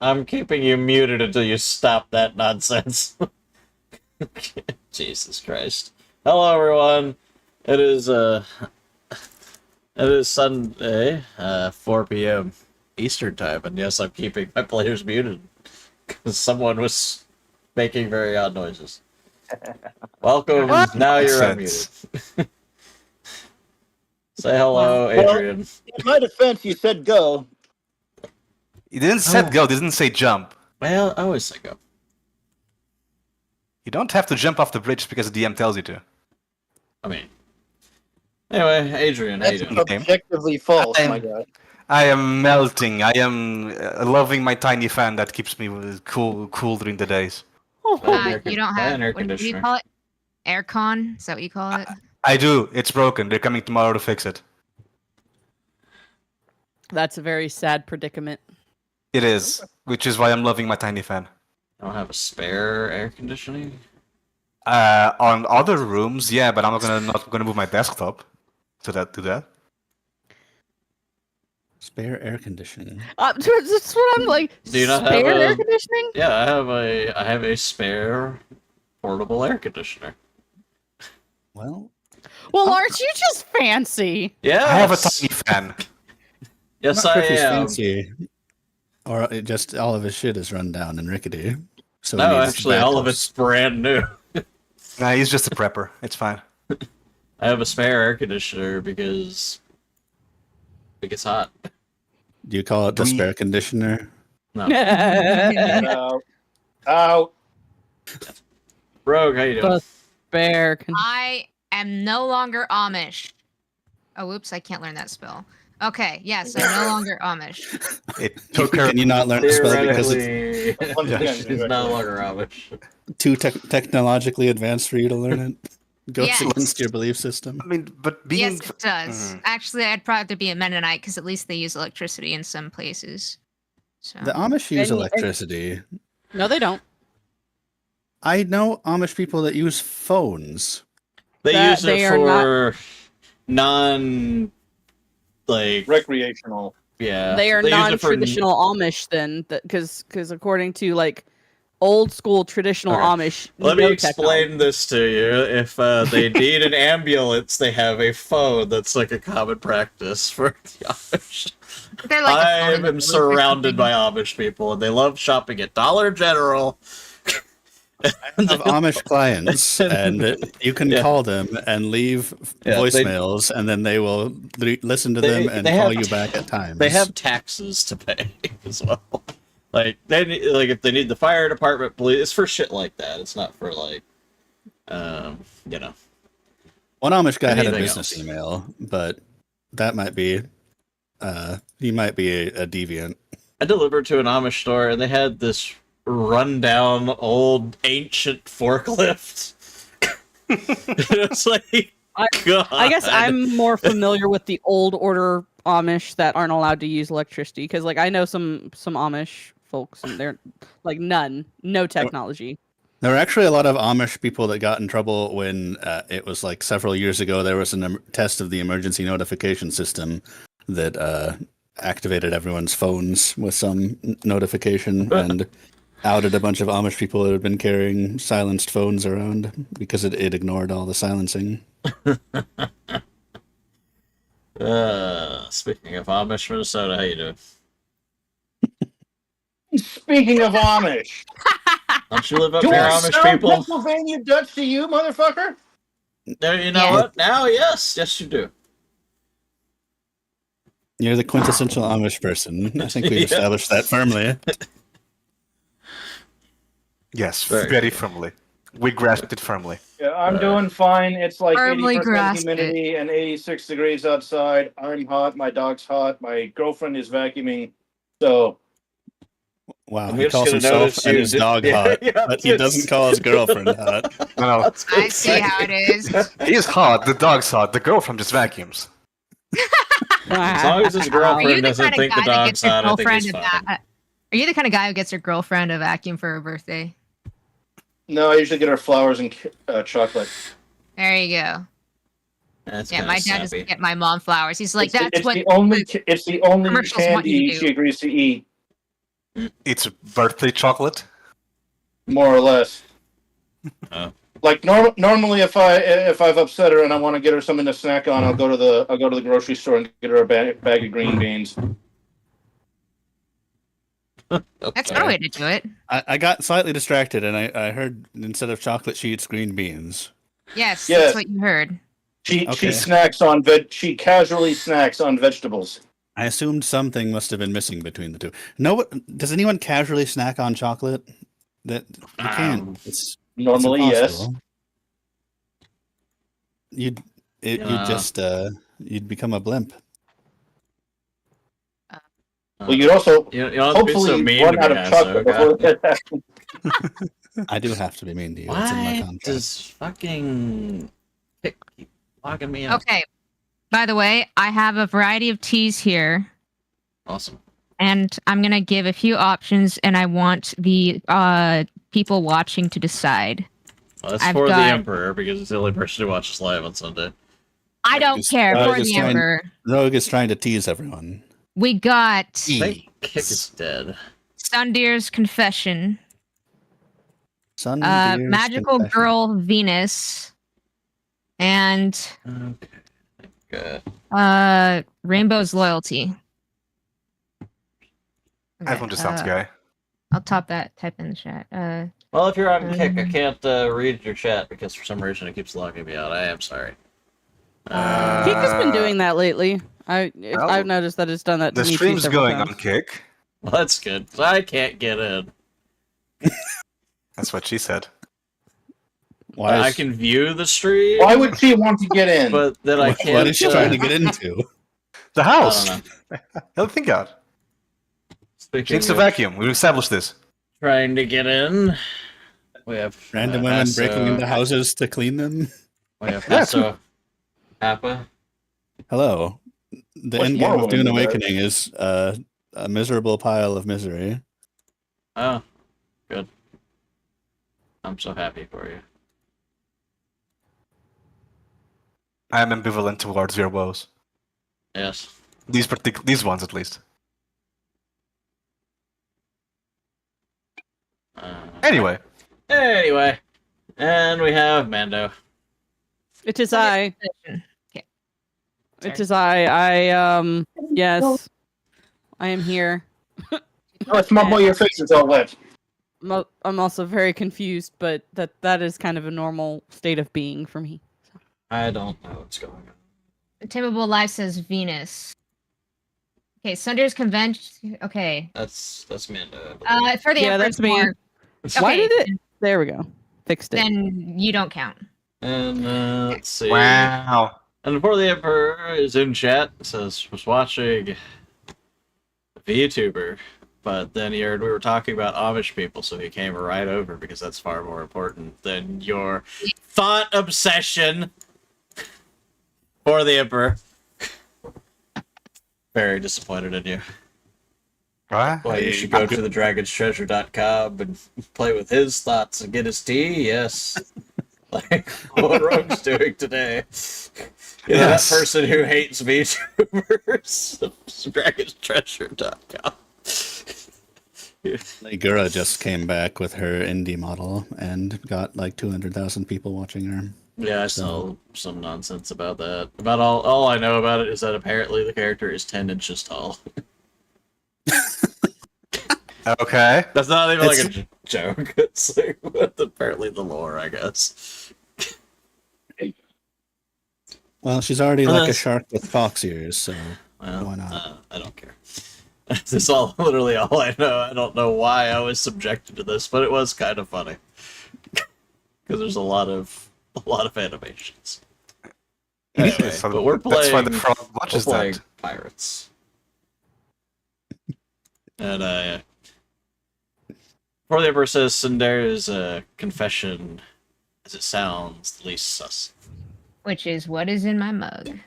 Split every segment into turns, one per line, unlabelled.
I'm keeping you muted until you stop that nonsense. Jesus Christ. Hello, everyone. It is Sunday, 4 p.m. Eastern time, and yes, I'm keeping my players muted because someone was making very odd noises. Welcome. Now you're unmuted. Say hello, Adrian.
In my defense, you said go.
You didn't say go, you didn't say jump.
Well, I always say go.
You don't have to jump off the bridge because the DM tells you to.
I mean, anyway, Adrian, how you
That's
doing?
objectively false, my guy.
I am melting. I am loving my tiny fan that keeps me cool during the days.
You don't have
air
what do you
conditioner.
call it? Aircon? Is that what you call it?
I do. It's broken. They're coming tomorrow to fix it.
That's a very sad predicament.
It is, which is why I'm loving my tiny fan.
I don't have a spare air conditioning.
On other rooms, yeah, but I'm not gonna move my desktop to that.
Spare air conditioning.
That's what I'm like.
Do you not have
spare air
a-
conditioning?
Yeah, I have a spare portable air conditioner.
Well,
Well, aren't you just fancy?
Yeah,
I have a tiny fan.
Yes,
not
I
sure if he's
am.
fancy, or it just all of his shit is run down and rickety. So he
No,
needs
actually, all of
backups.
it's brand new.
Nah, he's just a prepper. It's fine.
I have a spare air conditioner because it gets hot.
Do you call it the spare conditioner?
No,
No. Out.
Rogue, how you doing?
The spare.
I am no longer Amish. Oh, whoops! I can't learn that spell. Okay, yes, I'm no longer Amish.
It took her.
Can you not learn to spell because it's
Theoretically,
Once again,
she's no longer Amish.
too technologically advanced for you to learn it? Goes
Yes.
against your belief system.
I mean, but being
Yes, it does. Actually, I'd probably be a Mennonite because at least they use electricity in some places. So
The Amish use
And-
electricity.
No, they don't.
I know Amish people that use phones.
They
That
use
they
it
are
for non, like,
Recreational.
yeah.
They are
use it for-
non-traditional Amish then, because according to like old school traditional
Okay.
Amish.
Let me
no
explain
technology.
this to you. If they need an ambulance, they have a phone. That's like a common practice for the Amish.
they're like a phone
I
in the
am
village or
surrounded by
something.
Amish people, and they love shopping at Dollar General.
Of Amish clients, and you can
Yeah.
call them and leave
Yeah,
voicemails, and then they will listen to them and
they
call
have
you back at times.
They have taxes to pay as well. Like they need, like if they need the fire department, police. It's for shit like that. It's not for like, you know.
one Amish guy had a
anything
business
else.
email, but that might be he might be a deviant.
I delivered to an Amish store, and they had this rundown old ancient forklift. It's like, God.
I guess I'm more familiar with the old order Amish that aren't allowed to use electricity because, like, I know some Amish folks and they're like no technology.
There were actually a lot of Amish people that got in trouble when it was like several years ago. There was a test of the emergency notification system that activated everyone's phones with some notification and outed a bunch of Amish people that had been carrying silenced phones around because it ignored all the silencing.
Speaking of Amish, Minnesota, how you doing?
Speaking of Amish,
Don't you live up
do
near
I
Amish
sound
people?
Pennsylvania Dutch to you, motherfucker?
No, you know
Yeah.
what? Now, yes, you do.
You're the quintessential Amish person. I think we've
Yeah.
established that firmly.
Yes,
Very
very firmly. We grasped it firmly.
Yeah, I'm doing fine. It's like
Firmly
80%
grasped it.
humidity and 86 degrees outside. I'm hot. My dog's hot. My girlfriend is vacuuming. So,
Wow,
I'm
he
just
calls
gonna
himself
notice
and
you
his
did-
dog
Yeah,
hot,
yeah,
but he
it's-
doesn't call his girlfriend hot.
No,
I see how it is.
he's hot. The dog's hot. The girlfriend just vacuums.
As long as his
Are you
girlfriend
the
doesn't
kind of
think the
guy that
dog's
gets your
hot, I think
girlfriend
he's
a
fine.
Are you the kind of guy who gets your girlfriend a vacuum for her birthday?
no, I usually get her flowers and chocolate.
There you go.
That's
Yeah,
kinda
my dad
sappy.
doesn't get my mom flowers. He's like,
it's
that's what
the only
commercials want you
candy
to
she
do.
agrees to eat.
It's birthday chocolate.
more or less.
Oh.
Like normally, if I've upset her and I want to get her something to snack on, I'll go to the grocery store and get her a bag of green beans.
That's
Okay.
one way to do it.
I got slightly distracted, and I heard instead of chocolate, she eats green beans.
Yes,
Yes.
that's what you heard.
She
Okay.
snacks on She casually snacks on vegetables.
I assumed something must have been missing between the two. No, does anyone casually snack on chocolate? That you can't. It's
Normally, yes.
impossible. You'd become a blimp.
Well, you'd also
You don't have to be so
hopefully
mean
run
to
out
me,
of chocolate
Asa,
before that happens.
I do have to be mean to you. It's in my
Why
contract.
does fucking Pick keep logging me out?
Okay. By the way, I have a variety of teas here,
Awesome.
and I'm gonna give a few options, and I want the people watching to decide.
Well, that's
I've
for the
got-
Emperor because it's the only person who watches live on Sunday.
I don't
Just-
care for
just
the
trying-
Emperor.
Rogue is trying to tease everyone.
We got
I think Kick is dead.
Sundeer's Confession,
Sundeer's
Magical
Confession.
Girl Venus, and
Okay. Good.
Rainbow's Loyalty.
That one just sounds gay.
I'll type in the chat.
Well, if you're on Kick, I
Um,
can't read your chat because for some reason it keeps logging me out. I am sorry.
Kick has been doing that lately.
well,
I've noticed that it's done that.
The
to me too
stream's
several
going
times.
on Kick.
Well, that's good. 'Cause I can't get in.
That's what she said.
Why
I
is,
can view the stream,
Why would she want to get in?
but then I can't.
what is she trying to get into?
The
I
house.
don't know.
Helping out. She
Speaking
needs to
of
vacuum. We established this.
trying to get in, we have
Random women
Asa-
breaking into houses to clean them.
We have
Yeah,
Asa, Appa.
Hello. The
What's
end game
wrong
of
with
Dune
that?
Awakening is a miserable pile of misery.
Oh, good. I'm so happy for you.
I am ambivalent towards your woes.
Yes.
These ones, at least. Anyway,
Anyway, and we have Mando.
It is I.
Okay.
It is I. Yes, I am here.
Oh, it's mumble your face is all wet.
I'm also very confused, but that is kind of a normal state of being for me.
I don't know what's going on.
Tameable Life says Venus. Okay, Sundeer's Convention. Okay.
That's Mando.
For the
Yeah,
Emperor,
that's me.
more-
Why
okay,
did it? There we go. Fixed it.
Then you don't count.
And let's see.
wow.
And before the Emperor is in chat, it says was watching a VTuber, but then he heard we were talking about Amish people, so he came right over because that's far more important than your thought obsession. For the Emperor. Very disappointed in you.
What?
Well, you should go to the dragonstreasure.com and play with his thoughts and get his tea, yes. Like what Rogue's doing today. You know,
Yes.
that person who hates VTubers. dragonstreasure.com.
Gura just came back with her indie model and got like 200,000 people watching her.
Yeah, I saw some nonsense about that. About all I know about it is that apparently the character is 10 inches tall.
Okay.
That's not even like
It's-
a joke. It's like apparently the lore, I guess.
Well, she's already like a
Unless-
shark with fox ears, so
Well,
why not?
I don't care. This is all literally all I know. I don't know why I was subjected to this, but it was kind of funny because there's a lot of animations. Anyway,
So
but we're
that's why
playing.
the frog
We're
watches
playing
that.
pirates, and before the Emperor says Sundar is a confession, as it sounds, the least sus.
Which is what is in my mug.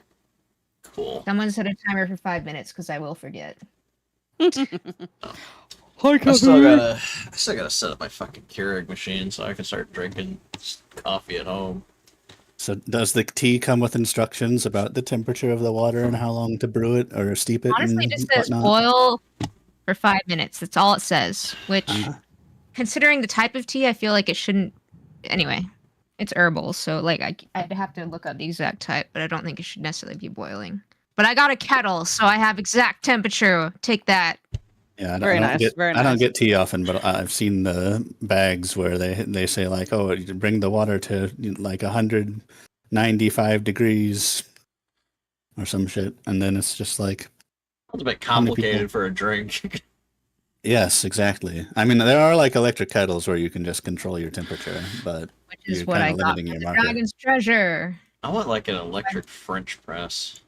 Cool.
Someone set a timer for 5 minutes because I will forget.
Hi,
I still gotta set up my fucking Keurig machine so I can start drinking coffee at home.
So does the tea come with instructions about the temperature of the water and how long to brew it or steep it?
Honestly,
and
it just says
whatnot?
boil for 5 minutes. That's all it says. Which, considering the type of tea, I feel like it shouldn't. Anyway, it's herbal, so like I'd have to look up the exact type, but I don't think it should necessarily be boiling. But I got a kettle, so I have exact temperature. Take that.
Yeah,
Very nice, very
I don't
nice.
get tea often, but I've seen the bags where they say like, oh, you bring the water to like 195 degrees or some shit, and then it's just like,
It's a bit
How many people-
complicated for a drink.
yes, exactly. I mean, there are like electric kettles where you can just control your temperature, but
Which is
You're
what I
kinda
got
limiting
for
your
the
market.
Dragon's Treasure.
I want like an electric French press.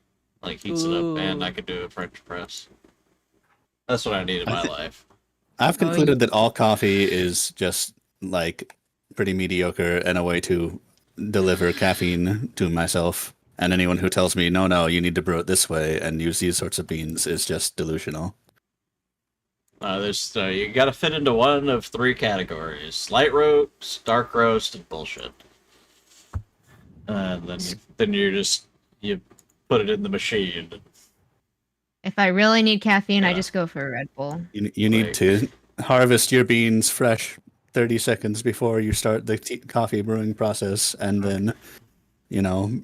Like heats it up and
Ooh.
I could do a French press. That's what I need in my life.
I've
Oh,
concluded that all coffee is just like pretty mediocre and a way to deliver caffeine to myself. And anyone who tells me, no, you need to brew it this way and use these sorts of beans is just delusional.
There's you gotta fit into one of 3 categories: light roast, dark roast, and bullshit. And then you put it in the machine.
If I really need caffeine, I
Yeah.
just go for a Red Bull.
You need
Like-
to harvest your beans fresh 30 seconds before you start the coffee brewing process, and then,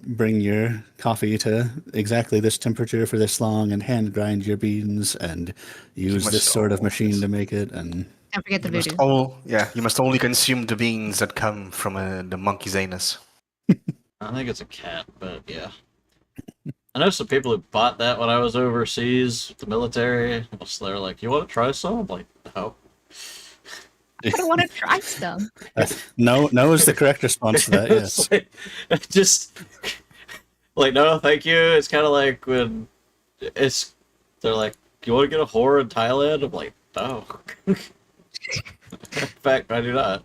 bring your coffee to exactly this temperature for this long, and hand grind your beans, and use
must
this sort of
always-
machine to make it. And
Don't forget the
You must
voodoo.
you must only consume the beans that come from the monkey's anus.
I think it's a cat, but yeah. I know some people who bought that when I was overseas with the military. So they're like, "You want to try some?" I'm like, "No."
I don't want to try some.
no is the correct response to that. Yes.
It's like, just like no, thank you. It's kind of like when they're like, "You want to get a whore in Thailand?" I'm like, "No." In fact, I do not.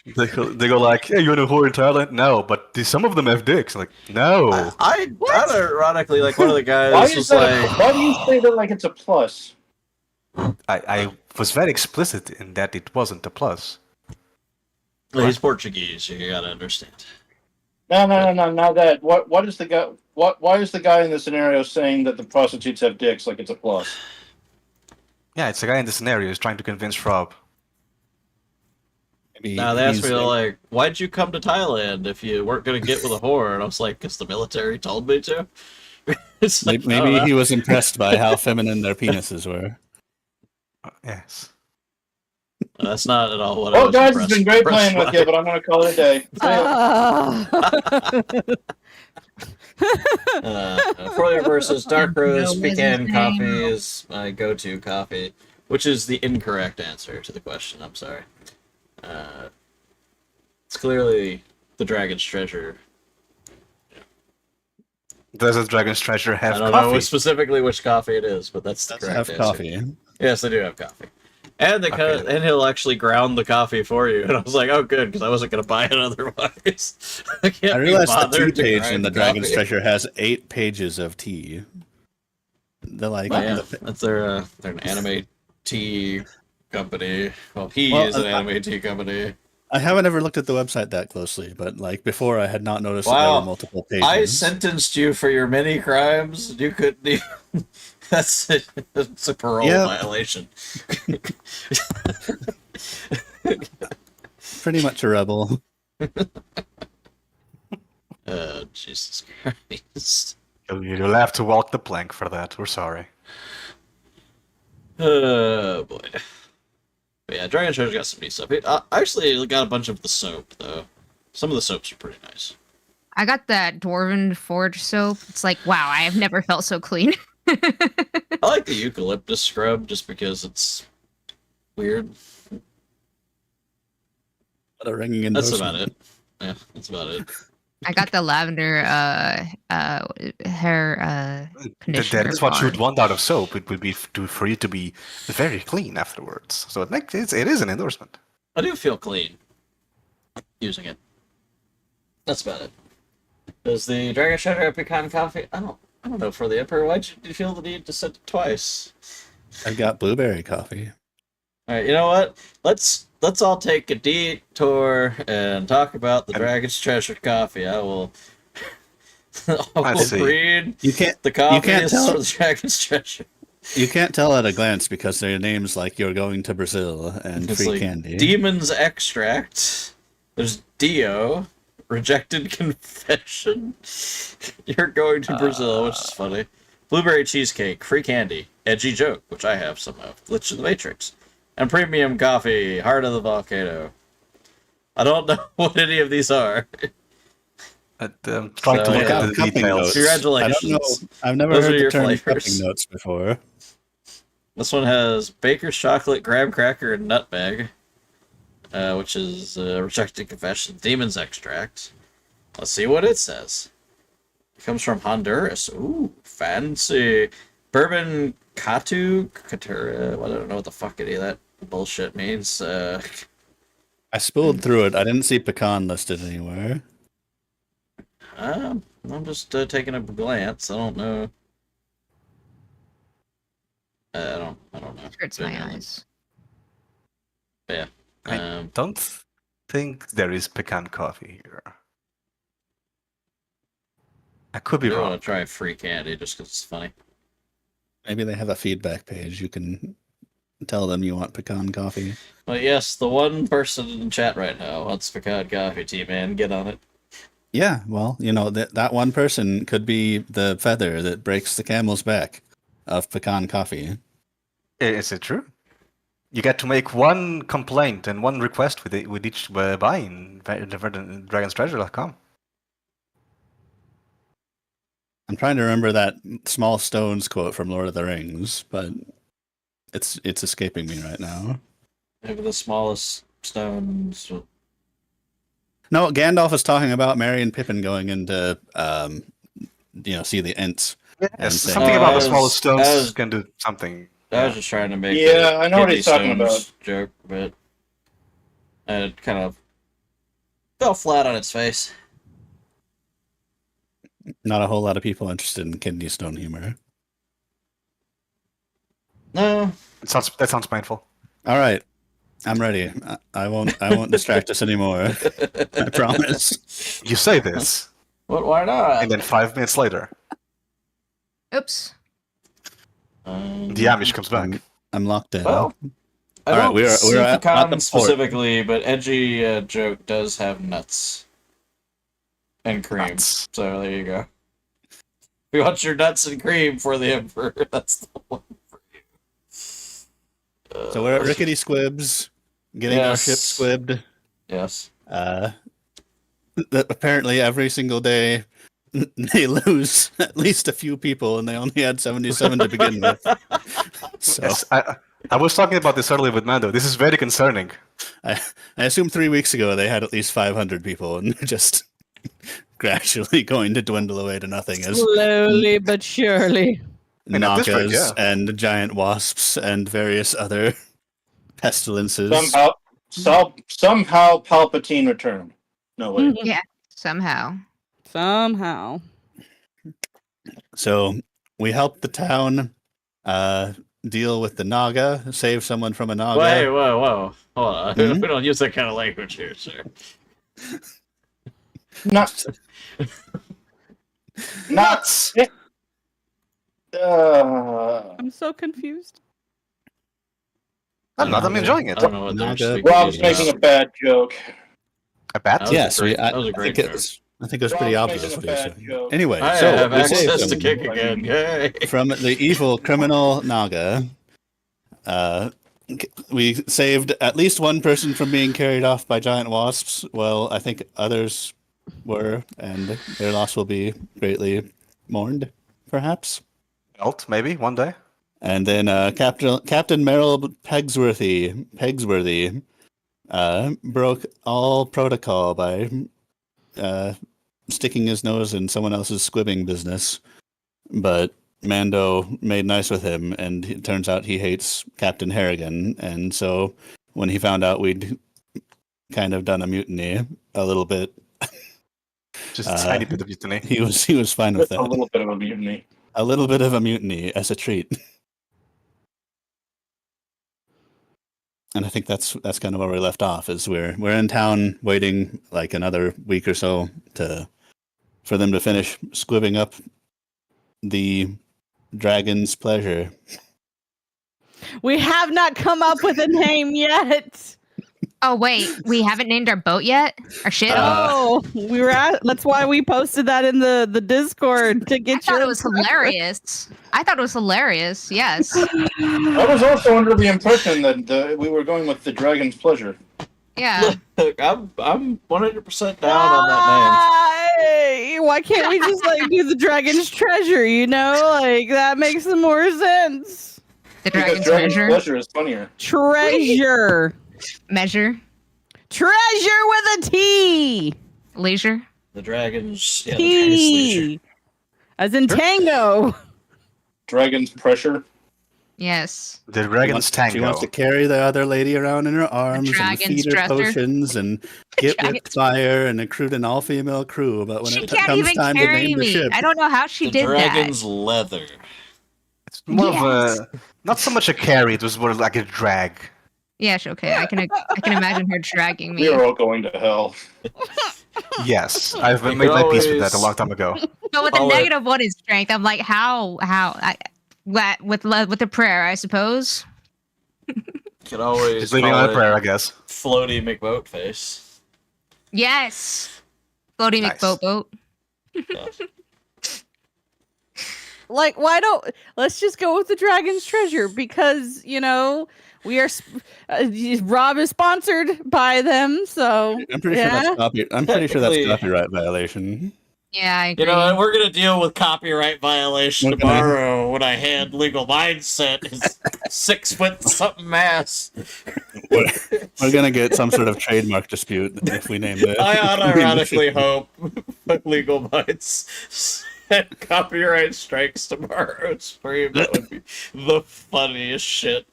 They go like, "Yeah, you want a whore in Thailand?" No, but some of them have dicks. Like, no.
I ironically, like one of the guys
Why
was
is that?
like,
Why do you say that like it's a plus?
I was very explicit in that it wasn't a plus.
well, he's Portuguese. You gotta understand.
No. Now that what is the guy? Why is the guy in the scenario saying that the prostitutes have dicks like it's a plus?
Yeah, it's a guy in the scenario who's trying to convince Rob.
Maybe
Now they asked
he's
me
a-
like, "Why'd you come to Thailand if you weren't gonna get with a whore?" And I was like, "Cause the military told me to." It's like,
Maybe,
I don't know.
he was impressed by how feminine their penises were.
Yes.
That's not at all what I
Well,
was
guys, it's
impressed-
been great playing
impressed
with you,
by.
but I'm gonna call it a day.
Froyo versus Dark Roast
No
Pecan
business
Coffee
name.
is my go-to coffee, which is the incorrect answer to the question. I'm sorry. It's clearly the Dragon's Treasure.
Does the Dragon's Treasure have
I don't
coffee?
know specifically which coffee it is, but that's the
Does
correct
have
answer.
coffee.
Yes, they do have coffee. And
Okay.
and he'll actually ground the coffee for you. And I was like, oh, good, because I wasn't going to buy it otherwise. I can't
I
be
realized the
bothered
tea
to
page
grind
in the Dragon's
coffee.
Treasure has 8 pages of tea. They're like,
Oh, yeah, that's they're an anime tea company. Well, he
Well,
is an anime tea company.
I haven't ever looked at the website that closely, but like before, I had not noticed that there
Wow.
were multiple pages.
I sentenced you for your many crimes. You couldn't even... That's a parole
Yeah.
violation.
Pretty much a rebel.
Jesus Christ.
You'll have to walk the plank for that. We're sorry.
Oh, boy. But yeah, Dragon Treasure's got some neat stuff. I actually got a bunch of the soap, though. Some of the soaps are pretty nice.
I got that Dwarven Forge soap. It's like, wow, I have never felt so clean.
I like the eucalyptus scrub just because it's weird.
What a ringing
That's
endorsement.
about it. Yeah, that's about it.
I got the lavender hair conditioner.
That is what
bar.
you'd want out of soap. It would be for you to be very clean afterwards. So it is an endorsement.
I do feel clean using it. That's about it. Does the Dragon Treasure have pecan coffee? I don't know. For the Emperor, why'd you feel the need to send it twice?
I've got blueberry coffee.
All right, you know what? Let's all take a detour and talk about the Dragon's Treasure coffee. I will
I see.
read
You can't.
the coffee
can't
is
tell-
for the Dragon's Treasure.
You can't tell at a glance because their names like You're Going to Brazil and
It's
Free
like
Candy.
Demon's Extract. There's Dio. Rejected Confession. You're Going to Brazil, which is funny. Blueberry Cheesecake. Free Candy. Edgy Joke, which I have some of. Glitch of the Matrix. And Premium Coffee. Heart of the Volcano. I don't know what any of these are.
Trying to
So,
look
yeah.
at the
Cupping
details.
notes.
Congratulations.
I don't know. I've never
Those are
heard the
your
term
flavors.
cupping notes before.
This one has Baker's Chocolate, Graham Cracker, and Nutmeg, which is Rejected Confession, Demon's Extract. Let's see what it says. It comes from Honduras. Ooh, fancy. Bourbon Catura. I don't know what the fuck any of that bullshit means.
I spooled through it. I didn't see pecan listed anywhere.
I'm just taking a glance. I don't know. I don't know.
Hurts my eyes.
Yeah.
I don't think there is pecan coffee here. I could be
I
wrong.
want to try free candy just because it's funny.
Maybe they have a feedback page. You can tell them you want pecan coffee.
But yes, the one person in chat right now wants pecan coffee, T-Man. Get on it.
Yeah, well, that one person could be the feather that breaks the camel's back of pecan coffee.
Is it true? You get to make one complaint and one request with each buy in dragonstreasure.com.
I'm trying to remember that small stones quote from Lord of the Rings, but it's escaping me right now.
Maybe the smallest stones.
No, Gandalf is talking about Merry and Pippin going into see the Ents.
Yes,
And
something
saying,
about the
as-
smallest stones
as-
can do something.
I was just trying to make
Yeah,
a
I know what
kidney
he's talking
stones
about.
joke, but it kind of fell flat on its face.
Not a whole lot of people interested in kidney stone humor.
No,
That sounds painful.
All right, I'm ready. I won't distract us anymore. I promise.
You say this,
why not?
and then 5 minutes later,
Oops.
the Amish comes back.
I'm locked in.
Well, I
All right,
don't
we're
see
at the
pecan
port.
specifically, but edgy joke does have nuts and cream.
Nuts.
So there you go. If you want your nuts and cream for the Emperor, that's the one for you.
So we're at Rickety Squibs, getting our
Yes.
ship squibbed.
Yes.
Apparently every single day they lose at least a few people, and they only had 77 to begin with. So
Yes, I was talking about this earlier with Mando. This is very concerning.
I assume 3 weeks ago they had at least 500 people, and they're just gradually going to dwindle away to nothing as
Slowly but surely.
And at this rate,
Nagas
yeah.
and giant wasps and various other pestilences.
Somehow Palpatine returned. No way.
Somehow.
Somehow.
So we helped the town deal with the Naga, save someone from a Naga.
Wait, whoa. Hold on.
Hmm?
We don't use that kind of language here, sir.
Nuts. Nuts.
I'm so confused.
I'm not. I'm enjoying
I
it.
don't know what they're
Naga-
speaking
Rob's
about.
making a bad joke.
A bat?
That was
Yes,
a great-
I
that was a
I
great
think
joke.
I think it was pretty
Rob's
obvious
making
what
a
he was
bad
saying.
joke.
Anyway,
I
so
have
we saved
access to
them
kick again. Yay!
from the evil criminal Naga. We saved at least one person from being carried off by giant wasps. Well, I think others were, and their loss will be greatly mourned, perhaps.
Belt, maybe one day.
And then Captain Merrill Pegsworthy broke all protocol by sticking his nose in someone else's squibbing business. But Mando made nice with him, and it turns out he hates Captain Harrigan. And so when he found out we'd kind of done a mutiny a little bit,
Just a tiny bit of mutiny.
he was fine with
A
that.
little bit of a mutiny.
A little bit of a mutiny as a treat. And I think that's kind of where we left off. Is we're in town waiting like another week or so for them to finish squibbing up the dragon's pleasure.
We have not come up with a name yet.
Oh wait, we haven't named our boat yet. Our ship.
Oh, we were at. That's why we posted that in the Discord to
I
get
thought
your
it was hilarious. I thought it was hilarious. Yes.
I was also under the impression that we were going with the Dragon's Pleasure.
Yeah.
Look, I'm 100% down on that
Why can't we just like do the Dragon's Treasure? You know, like that makes more sense.
The
Because
dragon's
Dragon's
treasure.
Pleasure is funnier.
Treasure.
Measure.
Treasure with a T.
Leisure.
name. The dragons. Yeah, the dragon's leisure.
T. As in tango.
Dragon's Pressure.
Yes.
The Dragon's
She
Tango.
wants to carry the other lady around in her arms and
dragon's
feed her
dresser.
potions and get
Dragon's-
with fire and recruit an all-female crew. But when
She
it
can't
comes
even
time to
carry
name the
me.
ship,
I don't know how she
The
did
dragon's leather.
It's more
Yes.
of a not so much a carry. It was more like a drag.
that. Yes. Okay. I can imagine her dragging me.
We are all going to hell.
Yes, I've
You
made
could
my peace with that
always-
a long time ago.
But with the
Call it-
negative one is strength. I'm like, how? With the prayer, I suppose.
You could always
Just leaving
call
on a
it
prayer, I guess.
Floaty McBoatface.
Yes. Floating
Nice.
McBoat.
Like, why don't let's just go with the Dragon's Treasure because you know we are. Rob is sponsored by them, so
I'm pretty sure that's
yeah.
I'm pretty sure that's
Technically-
copyright violation.
Yeah, I agree.
You know, and we're gonna deal with copyright violation
Okay.
tomorrow when I hand Legal Mindset his 6 foot something mass.
We're gonna get some sort of trademark dispute if we name it.
I unironically hope Legal Minds send copyright strikes tomorrow stream. That would be the funniest shit.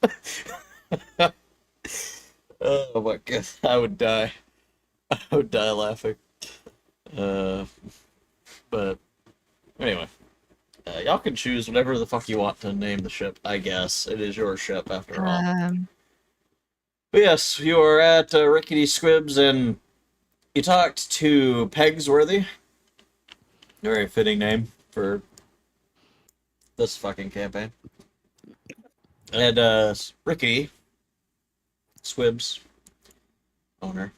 Oh my god, I would die. I would die laughing. But anyway, y'all can choose whatever the fuck you want to name the ship. I guess it is your ship after all. But yes, you are at Rickety Squibs, and you talked to Pegsworthy. Very fitting name for this fucking campaign. And Rickety Squibs owner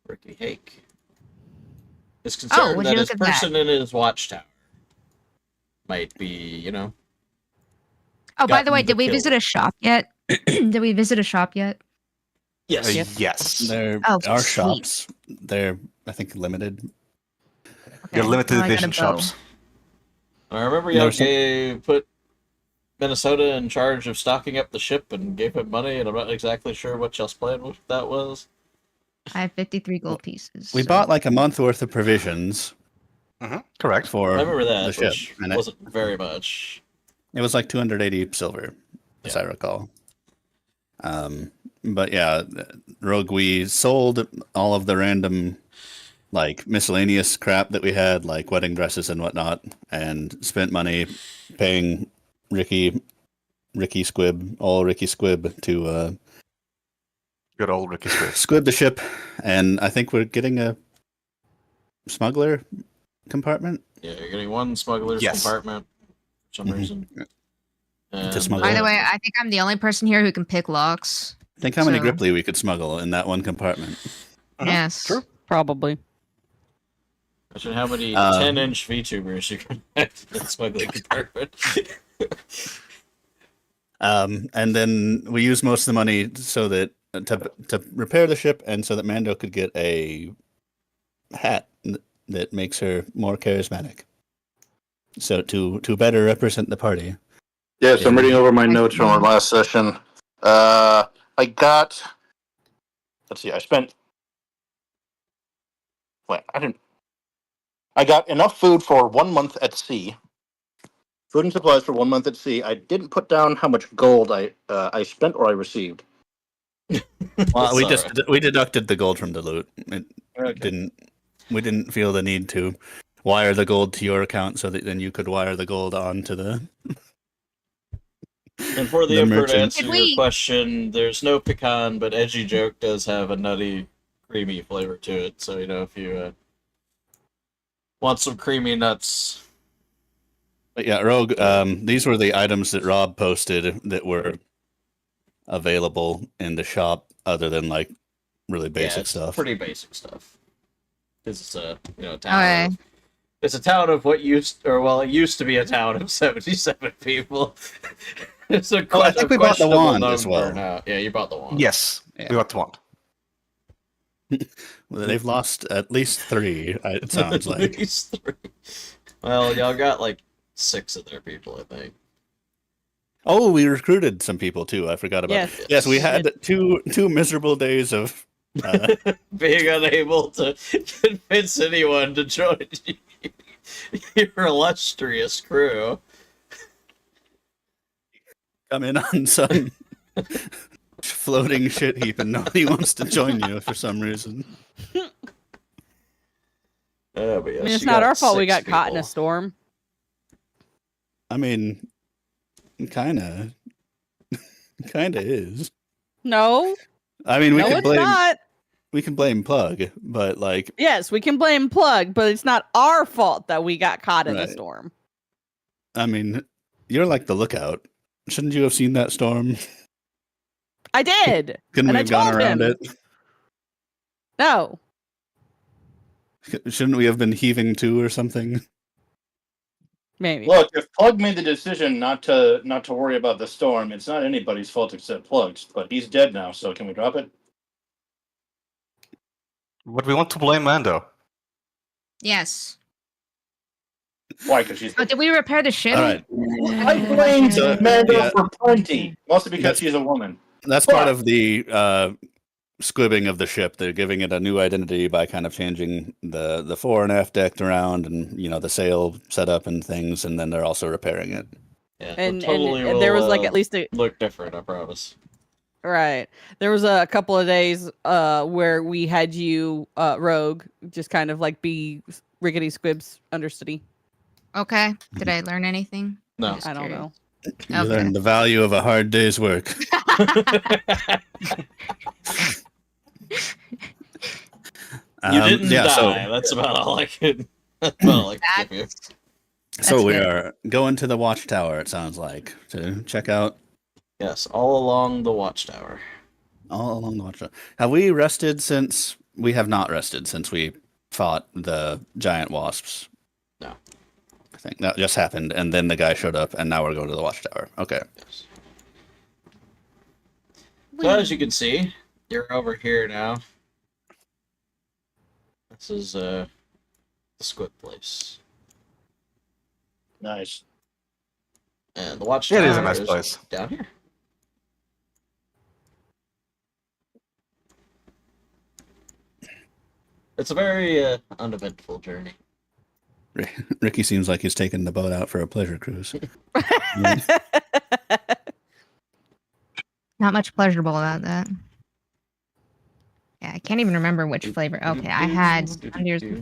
Ricky Hake is concerned
would
that
you
his
look at that?
person in his watchtower might be, you know.
Oh, by the way,
gotten
did we
killed.
visit a shop yet? Did we visit a shop yet?
Yes.
Yes.
There
Oh,
are
sweet.
shops. They're, I think, limited.
Your
Okay,
limited
well, I gotta
edition
go.
shops.
I remember y'all
There's
put Minnesota in charge of stocking up the ship and gave him money, and I'm not exactly sure what y'all's plan with that was.
I have 53 gold pieces.
We
so-
bought like a month worth of provisions
Correct.
for
I remember that,
the ship,
which
and
wasn't very much.
it was like 280 silver, as I recall. But yeah, Rogue, we sold all of the random like miscellaneous crap that we had, like wedding dresses and whatnot, and spent money paying Ricky Squib to
Good old Ricky Squid.
squib the ship, and I think we're getting a smuggler compartment.
Yeah, you're getting one smuggler's
Yes.
compartment for some
Mhm.
reason. And,
smuggle.
By the way, I think I'm the only person here who can pick locks.
Think how many
So-
Gripply we could smuggle in that one compartment.
Yes.
True.
Probably.
imagine how many 10-inch VTubers you can have in the smuggling compartment.
And then we used most of the money so that to repair the ship, and so that Mando could get a hat that makes her more charismatic. So to better represent the party.
Yes, I'm reading over my notes from our last session. I got. Let's see. I spent. Wait, I didn't. I got enough food for 1 month at sea. Food and supplies for 1 month at sea. I didn't put down how much gold I spent or I received.
Well, we
That's
just we deducted the gold from the loot. It we didn't feel the need to wire the gold to your account so that then you could wire the gold onto the.
And for the
The
Emperor to
merchant.
answer
Did
your
we-
question, there's no pecan, but Edgy Joke does have a nutty, creamy flavor to it. So, you know, if you want some creamy nuts,
But yeah, Rogue. These were the items that Rob posted that were available in the shop, other than like really basic
it's
stuff.
pretty basic stuff. This is a town.
Okay.
It's a town of what used, or well, it used to be a town of 77 people. It's a
Oh, I think we bought the
questionable
wand as
number
well.
now. Yeah, you bought the wand.
Yes,
Yeah.
we got one.
Well, they've lost at least 3. It sounds
At
like.
least 3. Well, y'all got like 6 of their people, I think.
Oh, we recruited some people too. I forgot about
Yes.
it. Yes, we had two miserable days of.
Being unable to convince anyone to join your illustrious crew.
Come in on some floating shit heap, and nobody wants to join you for some reason.
But yes,
I mean, it's
you
not
got
our fault we
6
got caught in a
people.
storm.
I mean, kinda is.
No,
I mean,
no, it's not.
we can blame Plug, but like,
Yes, we can blame Plug, but it's not our fault that we got caught in a
Right.
storm.
I mean, you're like the lookout. Shouldn't you have seen that storm?
I did.
Couldn't
And
we
I
have gone
told
around
him.
it?
No,
Shouldn't we have been heaving to or something?
maybe.
Look, if Plug made the decision not to worry about the storm, it's not anybody's fault except Plug's. But he's dead now, so can we drop it?
But we want to blame Mando.
Yes.
Why? Because she's.
Oh, did we repair the ship?
All right,
I blame
So,
Mando
yeah.
for plenty, mostly because
That's-
she's a woman.
that's part of the squibbing of the ship. They're giving it a new identity by kind of changing the fore and aft deck around, and the sail setup and things, and then they're also repairing it.
Yeah,
And,
totally
and there was like
will,
at least a
look different, I promise.
right. There was a couple of days where we had you Rogue just kind of like be rickety squibs understudy.
Okay. Did I learn anything?
No.
I'm just
I don't
curious.
know.
You
Okay.
learn the value of a hard day's work.
You didn't
yeah,
die. That's about all I could. That's about all I could give you.
So we
good.
are going to the watchtower. It sounds like to check out
Yes, all along the watchtower.
all along the watchtower. Have we rested since? We have not rested since we fought the giant wasps.
No.
I think that just happened, and then the guy showed up, and now we're going to the watchtower. Okay.
Yes. So as you can see, you're over here now. This is the squid place.
Nice.
And the watchtower
It is a nice place.
down here. It's a very uneventful journey.
Ricky seems like he's taking the boat out for a pleasure cruise.
Not much pleasurable about that. Yeah, I can't even remember which flavor. Okay, I had.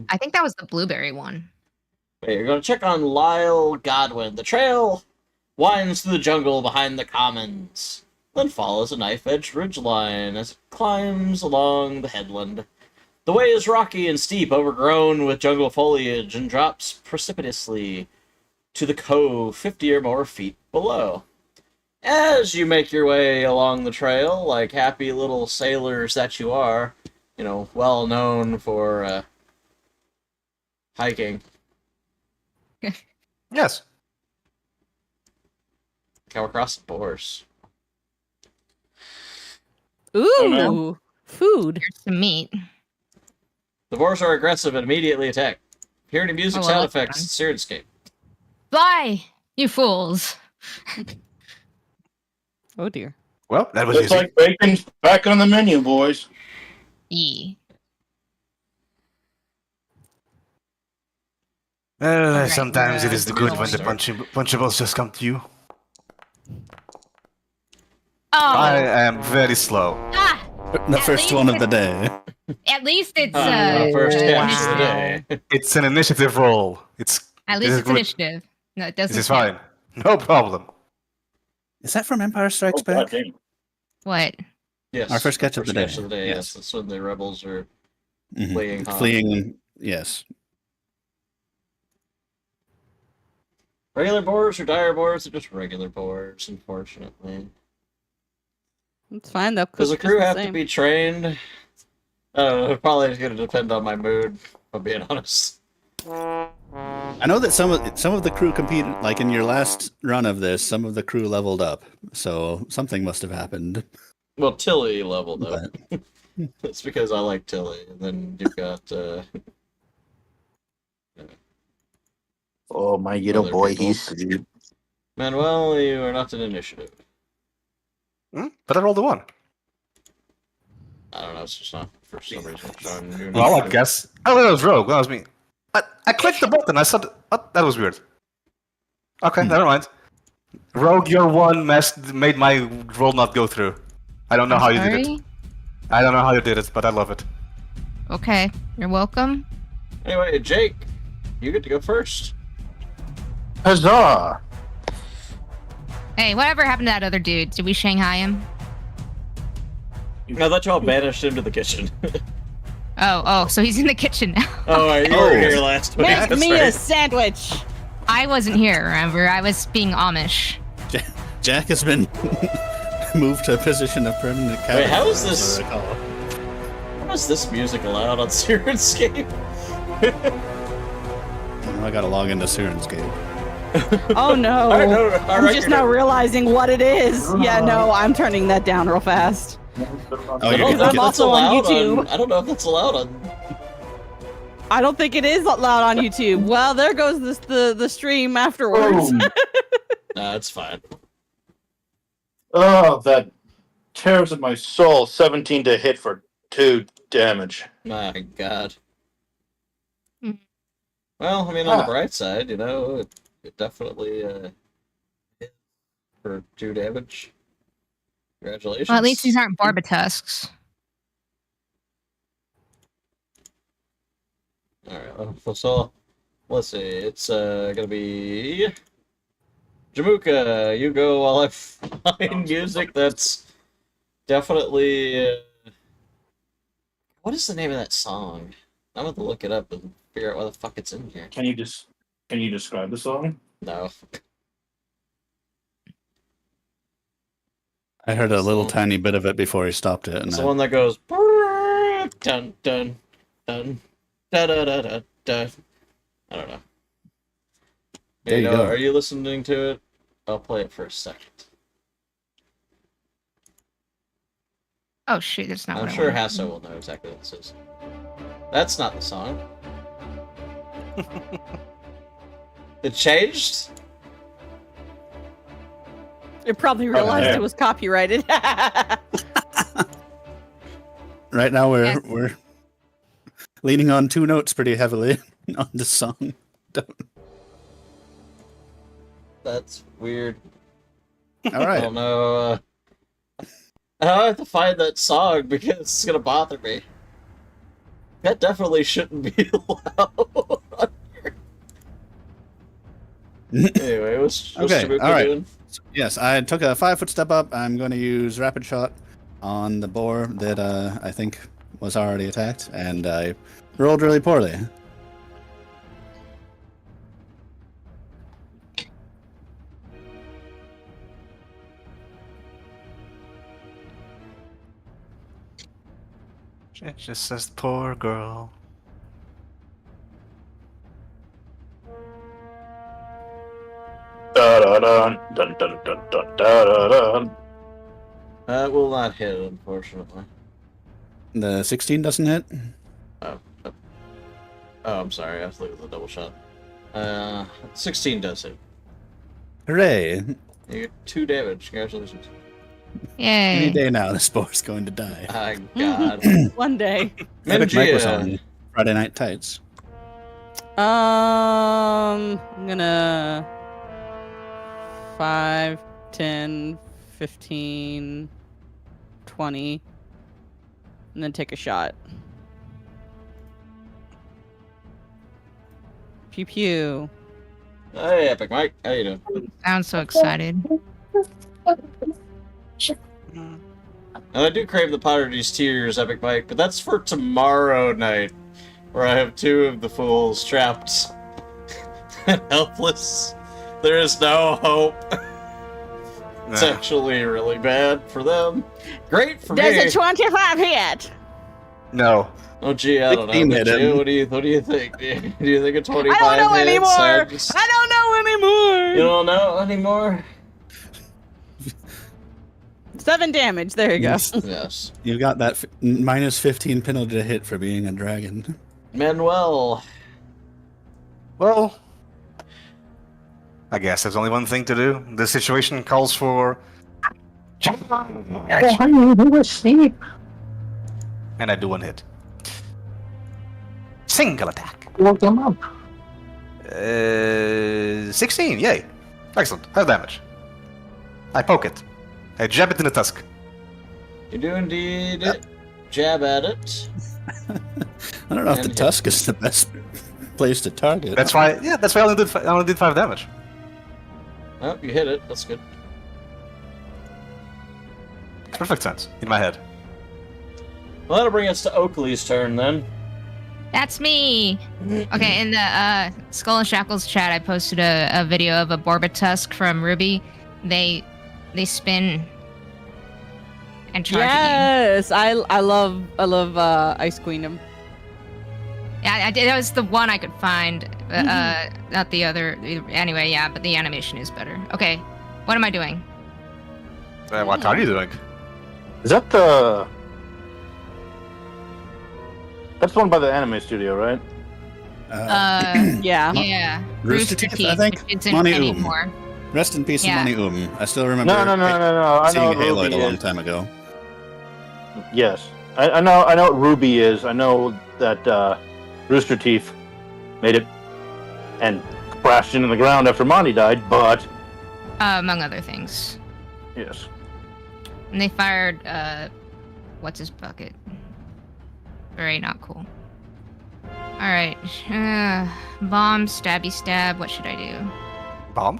I think that was the blueberry one.
Wait, you're going to check on Lyle Godwin. The trail winds through the jungle behind the commons, then follows a knife-edged ridgeline as it climbs along the headland. The way is rocky and steep, overgrown with jungle foliage, and drops precipitously to the cove 50 or more feet below. As you make your way along the trail, like happy little sailors that you are, well known for hiking,
Yes.
come across the boars.
Ooh,
no.
food.
Here's some meat.
The boars are aggressive and immediately attack. Hear any music,
Oh, well,
sound
that's
effects, Syrinscape.
Fly, you fools!
Oh dear.
Well, that was
Looks
easy.
like bacon's back on the menu, boys.
Yee.
Well, sometimes it is
the
good
music
when the
starts.
punchables just come to you.
Oh,
I am very slow.
ah,
The
At
first
least
one of the day.
at least it's
First catch
initiative.
of the day.
It's an initiative roll.
At
This
least
is
it's
good.
initiative. No, it doesn't.
This is
count.
fine. No problem.
Is that from Empire Strikes
Oh,
Back?
goddamn.
What?
Yes.
Our first catch of the day.
Yes,
Yes.
that's when the rebels are
Mhm.
fleeing. Han.
Fleeing, yes.
Regular boars or dire boars are just regular boars, unfortunately.
It's fine though.
Does the
cook
crew
just
have
the
to
same.
be trained? I don't know, probably is going to depend on my mood, if I'm being honest.
I know that some of the crew competed, like in your last run of this, some of the crew leveled up, so something must have happened.
Well, Tilly leveled up.
But
It's because I like Tilly. And then you've got,
Oh, my little
Other
boy,
people.
he's asleep.
Manuel, you are not an initiative.
But I rolled a 1.
I don't know, it's just not, for some reason, showing new
Well, I
initiative.
guess. Oh, that was Rogue. That was me. I clicked the button. I saw. Oh, that was weird. Okay, never mind. Rogue, your 1 made my roll not go through. I don't know how you did it.
Sorry?
I don't know how you did it, but I love it.
Okay, you're welcome.
Anyway, Jake, you get to go first.
Huzzah!
Hey, whatever happened to that other dude? Did we Shanghai him?
I thought y'all banished him to the kitchen.
Oh, so he's in the kitchen now.
Oh, you were here last week.
Make
That's
me a
right.
sandwich.
I wasn't here, remember? I was being Amish.
Jack has been moved to a position of permanent captain.
Wait, how is
as
this-
I recall.
How is this music allowed on Syrinscape?
I gotta log into Syrinscape.
Oh no!
I know, I
I'm just now realizing what it is. Yeah, no, I'm turning that down real fast.
Oh,
I
you're
don't
gonna
know if
I'm
get
that's
also on
allowed
YouTube.
I don't know if that's allowed on.
I don't think it is allowed on YouTube. Well, there goes the stream afterwards.
Boom.
Nah, it's fine.
Oh, that tears at my soul. 17 to hit for 2 damage.
My God.
Hmm.
Well, I mean, on the bright side, you know, it definitely hit for 2 damage. Congratulations.
Well, at least these aren't Barbatusks.
Alright, so let's see. It's gonna be Jamuka. You go while I find music that's definitely. What is the name of that song? I'm going to look it up and figure out why the fuck it's in here.
Can you describe the song?
No.
I heard a little tiny bit of it before he stopped it. And
It's
I-
the one that goes dun dun dun da da da da da. I don't know.
There you go.
Are you listening to it? I'll play it for a second.
Oh shoot, that's not
I'm
what
sure
I wanted.
Hasso will know exactly what this is. That's not the song. It changed?
It probably realized
yeah.
it was copyrighted.
Right now
Yes.
we're leaning on 2 notes pretty heavily on this song.
That's weird.
All
I
right.
don't know. I have to find that song because it's gonna bother me. That definitely shouldn't be allowed on here. Anyway, what's
Okay,
Jamuka
all right.
doing?
Yes, I took a 5-foot step up. I'm going to use rapid shot on the boar that I think was already attacked, and I rolled really poorly.
It just says poor girl.
Dun dun dun dun dun dun dun.
That will not hit, unfortunately.
The 16 doesn't hit.
Oh, I'm sorry. I was looking at the double shot. 16 does hit.
Hooray!
You get 2 damage. Congratulations.
Any
Yay.
day now, this boar's going to die.
My God.
One day.
Epic Mike was
Mingia.
on Friday Night Tights.
I'm gonna 5, 10, 15, 20, and then take a shot. Pew pew.
Hey, Epic Mike. How you doing?
Sounds so excited.
And I do crave the Potter's Tears, Epic Mike, but that's for tomorrow night, where I have 2 of the fools trapped and helpless There is no hope. It's
Nah.
actually really bad for them. Great for
Does
me.
a 25 hit?
No.
Oh gee, I don't know.
16
Did
hit
you?
him.
What do you think? Do you think a 25
I don't know
hits?
anymore.
Just-
I don't know anymore.
You don't know anymore?
7 damage. There you go.
Yes.
You got that minus 15 penalty to hit for being a dragon.
Manuel.
Well, I guess there's only one thing to do. The situation calls for. And I do one hit. Single attack. 16, yay. Excellent. High damage. I poke it. I jab it in the tusk.
You do indeed jab at it.
I don't know if
And
the
hit.
tusk is the best place to target.
That's why, yeah, that's why I only did 5 damage.
Oh, you hit it. That's good.
Makes perfect sense in my head.
Well, that'll bring us to Oakley's turn then.
That's me. Okay, in the Skull and Shackles chat, I posted a video of a Borbatusk from Ruby. They spin and charge at
Yes, I love Ice Queendom.
you. Yeah, I did. That was the one I could find. Not the other. Anyway, yeah, but the animation is better. Okay, what am I doing?
What are you doing?
Is that the? That's the one by the anime studio, right?
Yeah.
Yeah,
Rooster
Rooster
Teeth, I
Teeth,
think?
which isn't
Money
anymore.
Rest in peace,
Yeah.
Money I still remember.
No. I know
Seeing
what
Haloid
Ruby
a long
is.
time ago.
Yes, I know what Ruby is. I know that Rooster Teeth made it and crashed into the ground after Monty died. But
Among other things.
yes,
And they fired, what's his bucket? Very not cool. Alright. Bomb, stabby stab, what should I do?
Bomb?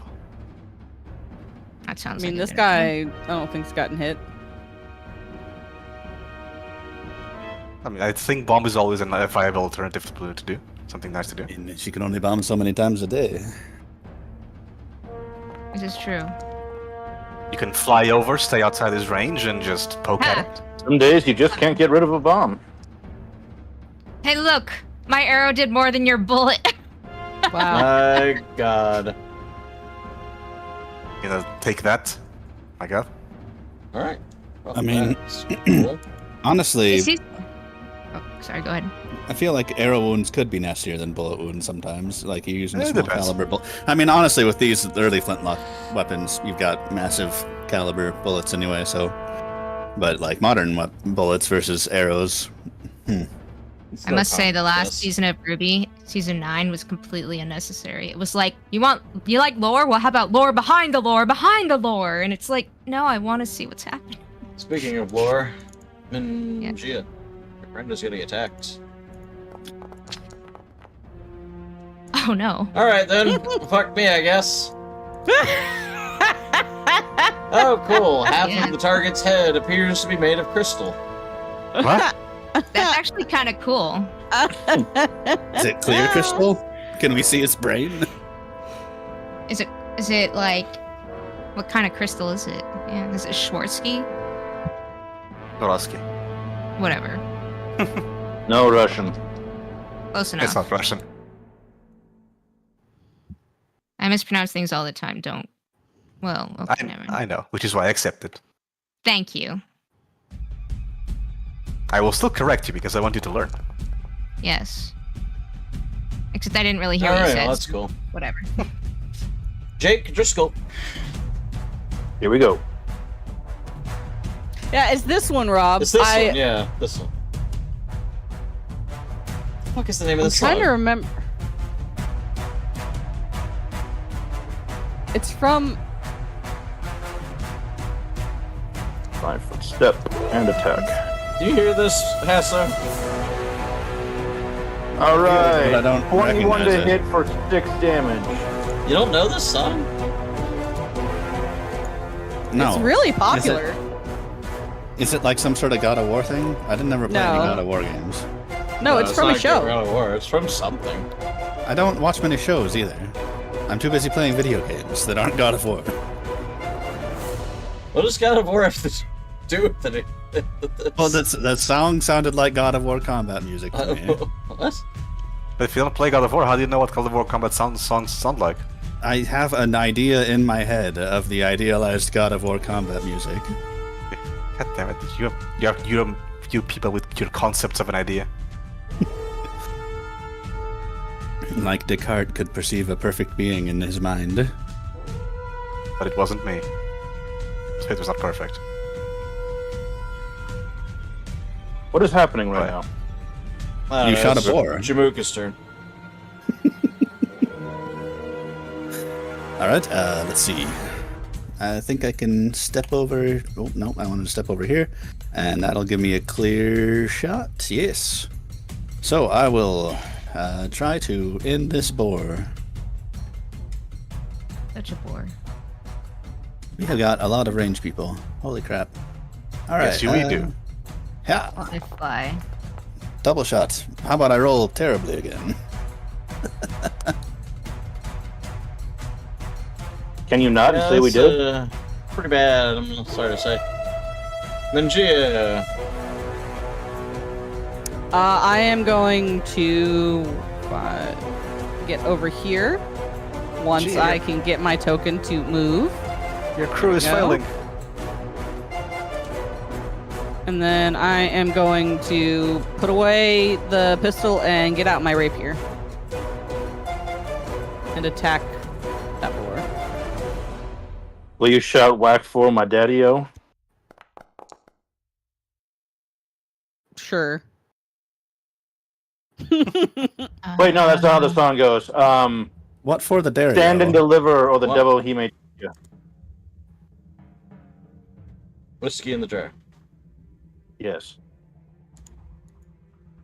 That
I
sounds
mean,
like a
this
good
guy,
idea.
I don't think's gotten hit.
I mean, I think bomb is always a viable alternative to do. Something nice to do.
And she can only bomb so many times a day.
This is true.
You can fly over, stay outside his range, and just poke at it.
some days you just can't get rid of a bomb.
Hey, look! My arrow did more than your bullet.
Wow.
My God.
You know, take that. My God.
All right. Well,
I mean-
that's cool.
Honestly,
Oh, sorry, go ahead.
I feel like arrow wounds could be nastier than bullet wounds sometimes. Like you're using a
It
small
depends.
caliber bullet. I mean, honestly, with these early flintlock weapons, you've got massive caliber bullets anyway. So, but like modern bullets versus arrows.
It's
I
no
must say, the last
contest.
season of Ruby, season 9, was completely unnecessary. It was like, you like lore? Well, how about lore behind the lore behind the lore? And it's like, no, I want to see what's happening.
Speaking of lore, Mingia, your friend is getting attacked.
Oh no.
All right then, fuck me, I guess. Oh, cool. Half
Yeah.
of the target's head appears to be made of crystal.
What?
That's actually kind of cool.
Is it clear crystal? Can we see its brain?
Is it like, what kind of crystal is it? Yeah, is it Schwarzsky?
Gorosky.
Whatever.
No Russian.
Close enough.
It's not Russian.
I mispronounce things all the time. Don't. Well, okay, never.
I know, which is why I accept it.
Thank you.
I will still correct you because I want you to learn.
Yes. Except I didn't really hear
All
what you
right,
said.
well, that's
so
cool.
Whatever.
Jake Driscoll.
Here we go.
Yeah, it's this one, Rob.
It's this one, yeah, this one. What the fuck is the name of
I'm
this
trying
song?
to remember. It's from.
5 foot step and attack.
Do you hear this, Hassa?
All right.
But I don't
21 to
recognize it.
hit for 6 damage.
You don't know this song?
No.
It's really popular.
Is it like some sort of God of War thing? I didn't never play any
No.
God of War games.
No, it's from a
not
show.
God of War. It's from something.
I don't watch many shows either. I'm too busy playing video games that aren't God of War.
What does God of War have to do with it?
Well, that song sounded like God of War combat music to me.
What?
But if you don't play God of War, how do you know what God of War combat songs sound like?
I have an idea in my head of the idealized God of War combat music.
God damn it! You people with your concepts of an idea.
Like Descartes could perceive a perfect being in his mind.
But it wasn't me. So it was not perfect.
What is happening right
Right.
now?
You shot a boar.
Jamuka's turn.
Alright, let's see. I think I can step over... Oh, no, I wanted to step over here. And that'll give me a clear shot. Yes. So I will try to end this boar.
Such a bore.
We have got a lot of range people. Holy crap. Alright.
Yes, we do.
Yeah,
Well, I fly.
double shot. How about I roll terribly again?
Can you not say we
that's,
did?
Pretty bad, I'm sorry to say. Ninja.
I am going to get over here once
Gee.
I can get my token to move.
Your crew is
No.
failing.
And then I am going to put away the pistol and get out my rapier. And attack that boar.
Will you shout whack for my daddy-o?
Sure.
Wait, no, that's not how the song goes.
What for the dairy?
Stand and deliver, or the
What?
devil he may...
Whiskey in the jar.
Yes.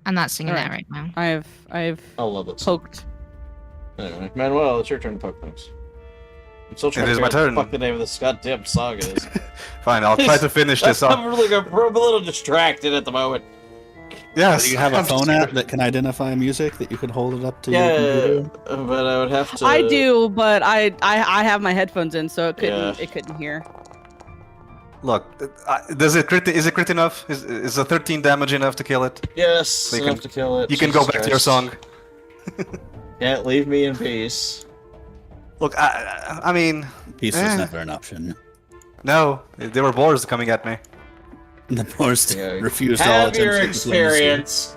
I'm not singing that
Alright.
right now.
I've
I love it.
poked.
Anyway, Manuel, it's your turn to poke things. I'm still trying
It
to
is
figure
my
out
turn.
what the fuck the name of this goddamn song is.
Fine, I'll try to finish this
I'm,
up.
really, I'm a little distracted at the moment.
Yes.
Do you have a
I'm
phone
just-
app that can identify music that you could hold it up to your
Yeah,
computer?
but I would have to...
I do, but I have my headphones in, so
Yeah.
it couldn't hear.
Look, does it crit? Is it crit enough? Is a 13 damage enough to kill it?
Yes,
You
enough
can-
to kill it.
You can go
Jesus
back to your
Christ.
song.
Can't leave me in peace.
Look, I mean,
Peace was never an option.
no, there were boars coming at me.
The Boars
Yeah.
refused all
Have
attempts
your
at diplomacy.
experience.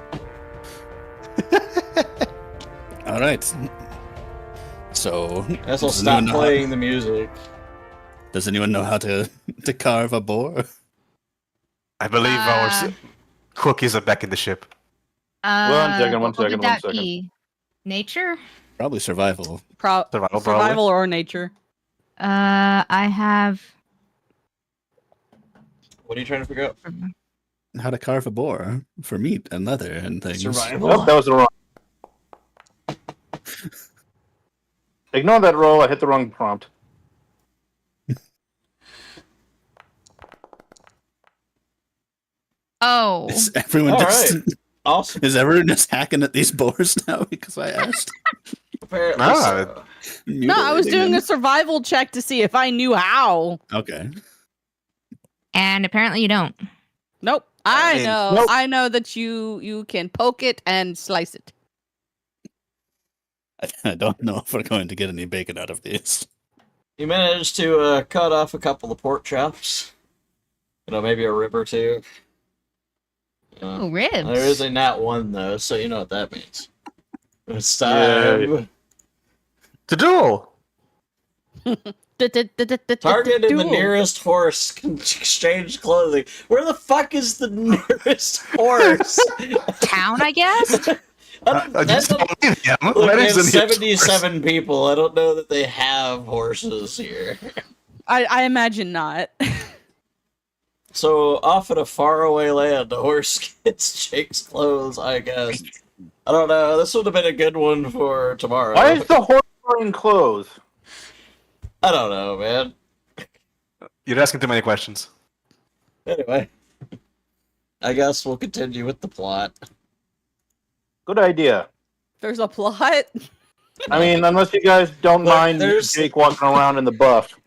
All right. So,
Guess I'll
does
stop
anyone know
playing the music.
Does anyone know how to carve a boar?
I believe our
Uh,
cookies are back in the ship.
One second,
what
one
would that
second.
be? Nature?
Probably survival.
Survival, probably.
Survival or nature.
I have.
What are you trying to figure out?
How to carve a boar for meat and leather and things.
Survival?
Nope, that was the wrong... Ignore that roll, I hit the wrong prompt.
Oh.
Is everyone
All
just
Awesome.
is everyone just hacking at these boars now because I asked?
Apparently
No,
so.
No, I was doing a survival check to see if I knew how.
Okay.
And apparently you don't.
Nope.
I
I
mean,
know.
nope.
I know that you can poke it and slice it.
I don't know if we're going to get any bacon out of these.
You managed to cut off a couple of pork chops. You know, maybe a rib or two.
Oh, ribs.
There is a nat one though, so you know what that means. It's time.
To duel!
Target in the
Duel.
nearest horse can exchange clothing. Where the fuck is the nearest horse?
Town, I guess?
That's
Just believe him.
Look,
Where
we
is
have
the nearest
77 people. I don't know that they have horses here.
I imagine not.
So, off in a faraway land, a horse gets Jake's clothes, I guess. I don't know. This would have been a good one for tomorrow.
Why is the horse wearing clothes?
I don't know, man.
You're asking too many questions.
Anyway. I guess we'll continue with the plot.
Good idea.
There's a plot.
I mean, unless you guys don't
Look,
mind
there's-
Jake walking around in the buff.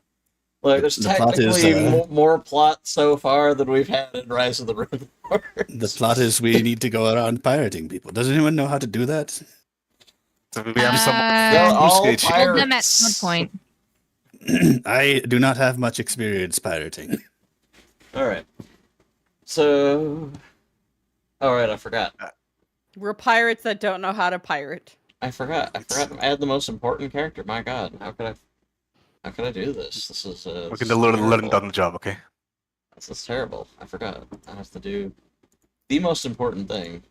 Like, there's
The plot
technically
is,
more plot so far than we've had in Rise of the Rune Lords.
The plot is we need to go around pirating people. Does anyone know how to do that?
So we have some.
They're all
Skate shit.
Hold them at
pirates.
some point.
I do not have much experience pirating.
Alright. So... Alright, I forgot.
We're pirates that don't know how to pirate.
I forgot to add the most important character. My god, how could I do this? This is
We
this
can
is
learn
terrible.
on the job, okay?
This is terrible. I forgot. I have to do the most important thing.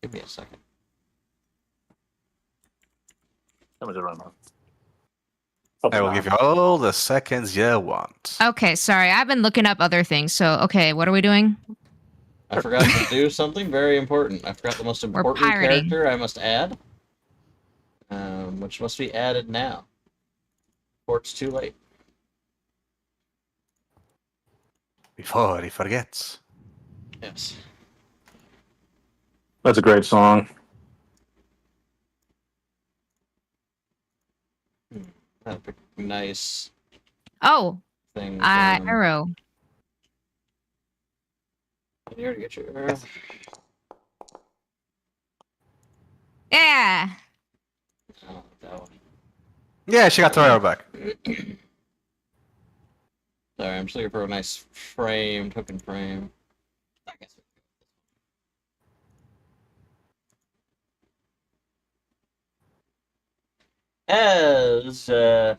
Give me a second.
That was a run.
I will give you all the seconds you want.
Okay, sorry. I've been looking up other things. So, okay, what are we doing?
I forgot to do something very important. I forgot the most important
pirating.
character I must add. Which must be added now. Or it's too late.
Before he forgets.
Yes.
That's a great song.
That'd be nice
Oh,
thing.
arrow.
Here to get your arrow.
Yeah.
Oh, that one.
Yeah, she got her arrow back.
Sorry, I'm just looking for a nice frame, token frame. I guess. As the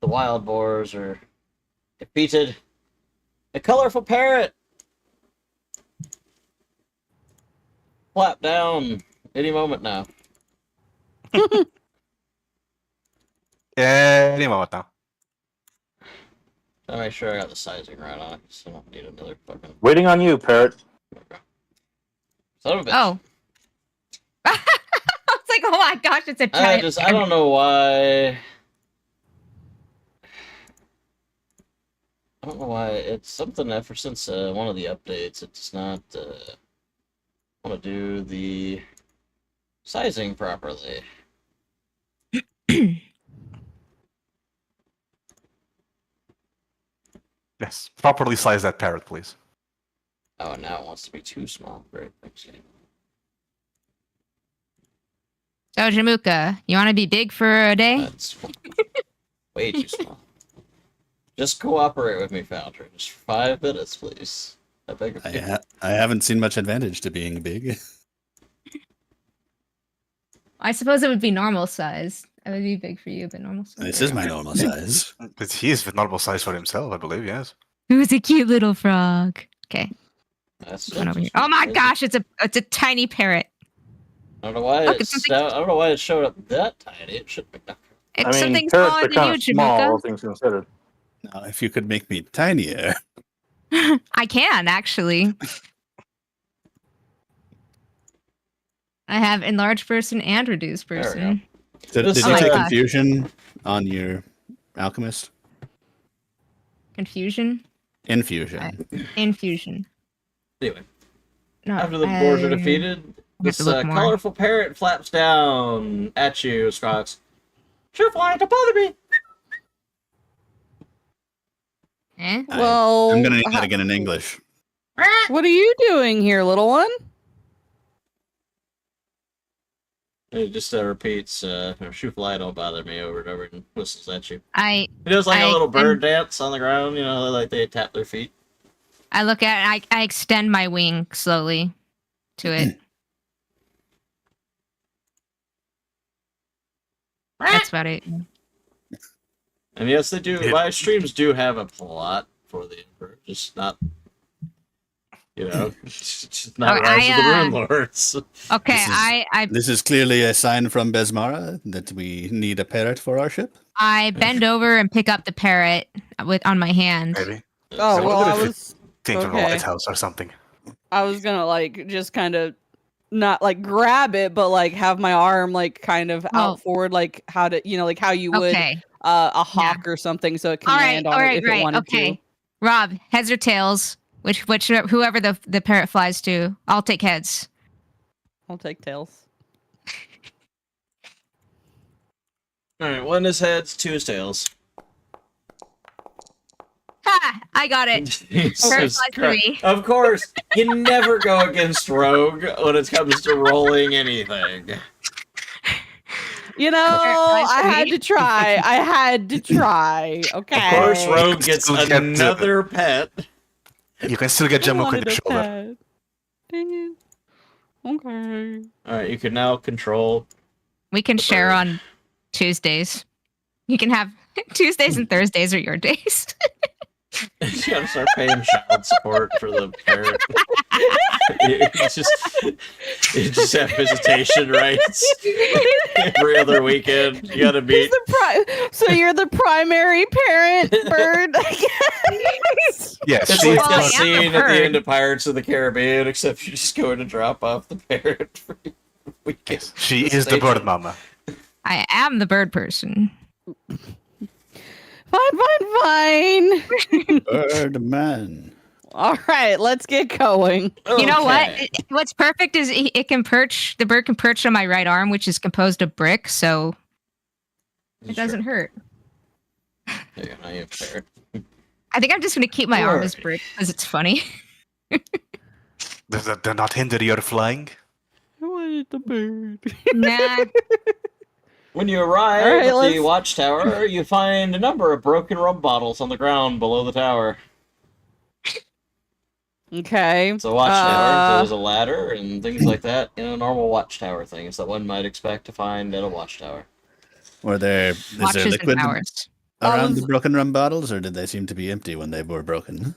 wild boars are defeated, a colorful parrot flap down any moment now.
Any moment now.
I'll make sure I got the sizing right on it, so I don't need another fucking
Waiting on you, Parrot.
son of a bitch.
Oh. I was like, oh my gosh, it's a giant.
I don't know why. I don't know why. It's something ever since one of the updates. It does not want to do the sizing properly.
Yes, properly size that parrot, please.
Oh, and now it wants to be too small. Great, thanks, game.
So, Jamuka, you want to be big for a day?
That's way too small. Just cooperate with me, Foundry. Just for 5 minutes, please. I beg of you.
I haven't seen much advantage to being big.
I suppose it would be normal size. It would be big for you, but normal size.
This is my normal size.
But he is the normal size for himself, I believe, yes.
Who's a cute little frog? Okay,
That's
come on over here. Oh my gosh, it's a tiny parrot.
I don't know why
Look,
it's
it's
I don't know why it showed up that tiny. It should be.
It's
I mean,
something
parrots
smaller
are
than
kind
you,
of small, all
Jamuka.
things considered.
Now, if you could make me tinier.
I can actually. I have enlarged person and reduced
There we
person.
Did
This
you
is,
take
uh,
confusion on your alchemist?
Confusion,
Infusion.
infusion.
Anyway,
No,
after the boars are defeated,
have
this
to look more.
colorful parrot flaps down at you, Scrox. Sure, fly, don't bother me.
Eh?
Well,
I'm gonna need that again in English.
what are you doing here, little one?
It just repeats, "Shoot fly, don't bother me," over and over, and whistles at you.
I
It does like a
I-
little bird
I'm-
dance on the ground, you know, like they tap their feet.
look at it, I extend my wing slowly to it. That's about it.
And yes, they do. Live streams do have a plot for the Emperor, just not, just not
Oh,
Rise of the Rune Lords.
Okay,
This is-
I
This is clearly a sign from Besmara that we need a parrot for our ship.
bend over and pick up the parrot on my hand.
Maybe.
Oh
I
well,
wonder
I
if it
was
came from the
okay.
lighthouse or something.
I was gonna like just kind of not like grab it, but like have my arm like kind of
Oh.
out forward, like how to like how you would
Okay.
a hawk or something, so it can
All right.
land
All
on it
right.
if it
Right.
wanted
Okay.
to.
Rob, heads or tails? Which whoever the parrot flies to, I'll take heads.
I'll take tails.
Alright, one is heads, two is tails.
Ha! I got it.
Jesus
First line for
Christ.
me.
Of course, you never go against Rogue when it comes to rolling anything.
You know, I had to try. I had to try. Okay.
Of course, Rogue gets
Still get
another pet.
You can still get
I
Jumbo on
wanted
your
a
shoulder.
pet. Dang it. Okay.
Alright, you can now control.
We can share on Tuesdays. You can have Tuesdays and Thursdays are your days.
You gotta start paying child support for the parent. You just have visitation rights every other weekend. You gotta
He's
meet.
so you're the primary parent bird, I guess.
Yes,
It's
she's
like
Well,
that
I am
scene
a
at the
bird.
end of Pirates of the Caribbean, except you're just going to drop off the parent for weekend.
she is the bird mama.
I am the bird person.
Fine.
Birdman.
All right, let's get going.
You know what?
Okay.
What's perfect is it can perch. The bird can perch on my right arm, which is composed of brick, so it doesn't hurt.
There you go, now you have parent.
I think I'm just gonna keep my arm as
Alright.
brick because it's funny.
Does that not hinder your flying?
I wanted the bird.
Nah.
When you arrive
All right,
at the
let's-
watchtower, you find a number of broken rum bottles on the ground below the tower.
Okay.
It's a watchtower, so there's a ladder and things like that. You know, normal watchtower things that one might expect to find at a watchtower.
Is there
Watches and
liquid
powers.
around the broken rum bottles, or did they seem to be empty when they were broken?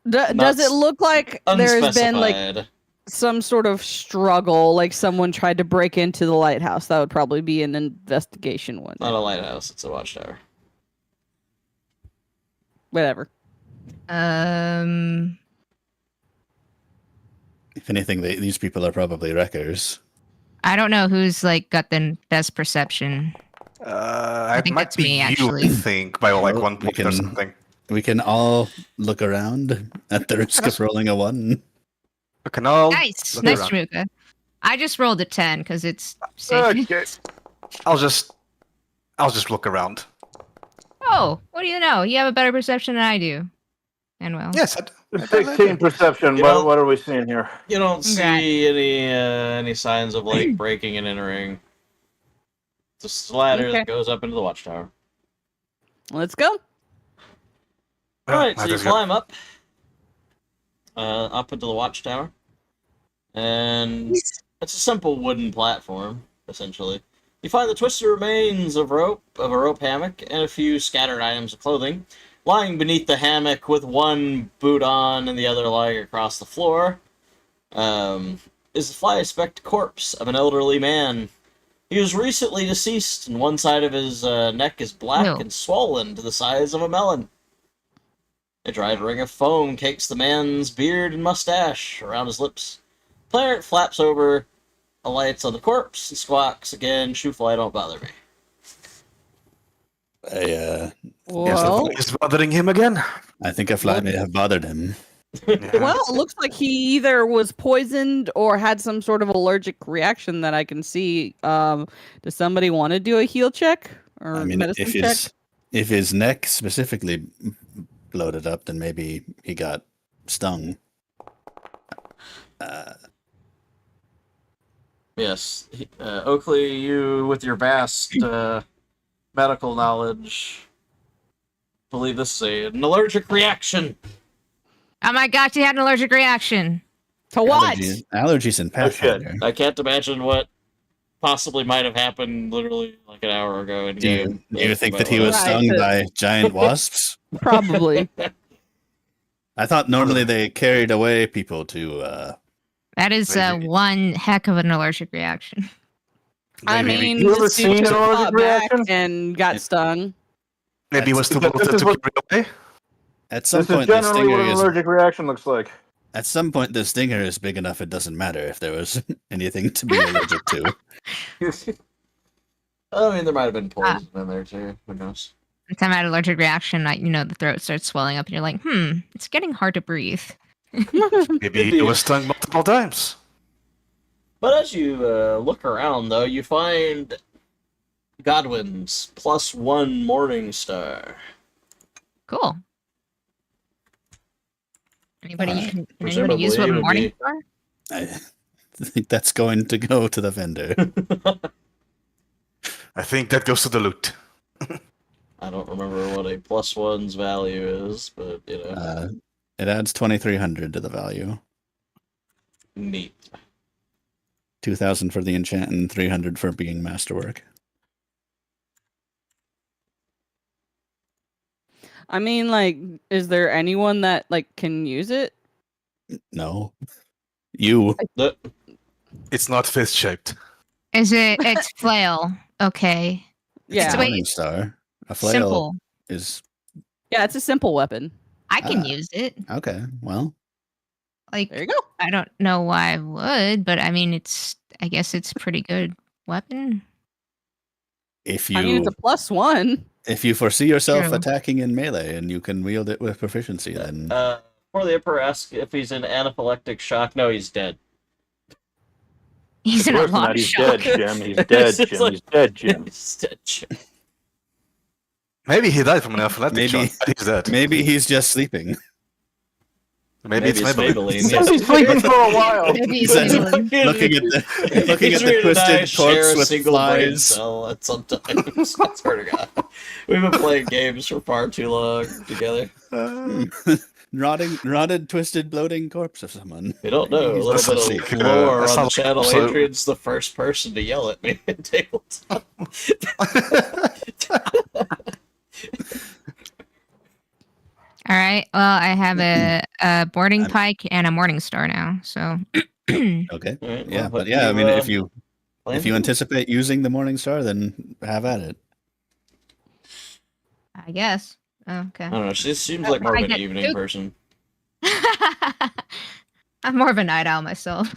Does it look like there's been like
Unspecified.
some sort of struggle, like someone tried to break into the lighthouse? That would probably be an investigation one.
Not a lighthouse, it's a watchtower.
Whatever.
If anything, these people are probably wreckers.
I don't know who's like got the best perception.
It
think
might
that's
be
me,
you,
actually.
I think, by like
Well,
1
we
point or
can-
something.
We can all look around at the risk of rolling a 1.
We can all
Nice,
look
nice,
around.
Jamuka. I just rolled a 10 because it's safe.
Okay. I'll just look around.
Oh, what do you know? You have a better perception than I do. And well,
Yes,
16 perception.
You know-
What are we seeing here?
You don't see
Okay.
any signs of like breaking and entering. Just a ladder
Okay.
that goes up into the watchtower.
Let's go.
Alright, so you
Might as well.
climb up. Up into the watchtower. And it's a simple wooden platform, essentially. You find the twisted remains of a rope hammock, and a few scattered items of clothing. Lying beneath the hammock with one boot on and the other lying across the floor, is the fly-specked corpse of an elderly man. He was recently deceased, and one side of his neck is black
Ew.
and swollen to the size of a melon. A dried ring of foam cakes the man's beard and mustache around his lips. Planet flaps over, alights on the corpse, and squawks again, "Shoe fly, don't bother me."
I
Well,
is bothering him again.
think a fly may have bothered him.
Yeah.
well, it looks like he either was poisoned or had some sort of allergic reaction that I can see. Does somebody want to do a heal check or
I mean,
medicine
if his neck specifically bloated up, then maybe he got stung.
Yes, Oakley, you, with your vast medical knowledge, believe this is an allergic reaction.
oh my gosh, he had an allergic reaction.
To what?
Allergies in
Oh, shit.
Pathfinder.
I can't imagine what possibly might have happened literally like an hour ago. In game.
Do you think that he was
Right,
stung
but-
by giant wasps?
Probably.
I thought normally they carried away people to.
That is
Maybe.
one heck of an allergic reaction.
I
Maybe-
mean,
You ever
this dude
seen
just
an allergic
fought back
reaction?
and got stung.
maybe he was too
This
close
is
to
what-
carry away.
At some
This is
point, the
generally what
stinger
an
is.
allergic reaction looks like.
At some point, the stinger is big enough. It doesn't matter if there was anything to be allergic to.
I mean, there might have been poison in there too. Who knows?
Every time I had an allergic reaction, the throat starts swelling up, and you're like, it's getting hard to breathe.
Maybe he was stung multiple times.
But as you look around, though, you find Godwin's +1 Morning Star.
Cool. Anybody can anybody
presumably
use what
it would
morning
be-
star?
I think that's going to go to the vendor.
I think that goes to the loot.
I don't remember what a +1's value is, but you know,
It adds 2,300 to the value.
neat.
2,000 for the enchant and 300 for being masterwork.
I mean, like, is there anyone that like can use it?
No. You.
It's not fist shaped.
Is it? It's flail. Okay.
Yeah.
Wait,
Morning Star. A flail
Simple.
is
Yeah, it's a simple weapon.
I can
Ah.
use it.
okay. Well,
Like,
There you go.
I don't know why I would, but I mean, I guess it's a pretty good weapon.
if
I mean, it's
you
a +1.
if you foresee yourself
True.
attacking in melee and you can wield it with proficiency, then
For the Emperor asks if he's in anaphylactic shock. No, he's dead.
He's in a
Worse than
lot
that,
of
he's
shock.
dead, Jim. He's dead,
It's
Jim.
like-
He's dead, Jim.
He's dead. Jim.
Maybe he died from an anaphylactic
Maybe-
shock. He's dead.
maybe he's just sleeping.
Maybe it's Maybelline.
Maybelline.
He's been sleeping for a while.
Maybe
He's
it's
looking
Maybelline.
at the looking
He's
at the
reading and I
twisted
share
corpse
a
with
single brain
flies.
cell at sometimes. I swear to God, we've been playing games for far too long together.
Rotted, twisted, bloating corpse of someone.
We don't know. A
He's
little
just
bit
sleep.
of lore
That's
on the
not-
channel.
also-
Adrian's the first person to yell at me in tabletop.
All right. Well, I have a boarding
I'm-
pike and a morning star now. So
Okay.
Alright,
Yeah,
well,
but yeah, I mean, if you
plan?
anticipate using the Morning Star, then have at it.
I guess. Oh, okay.
I don't know. She seems like more of
I
an
get
evening
two-
person.
I'm more of a night owl myself.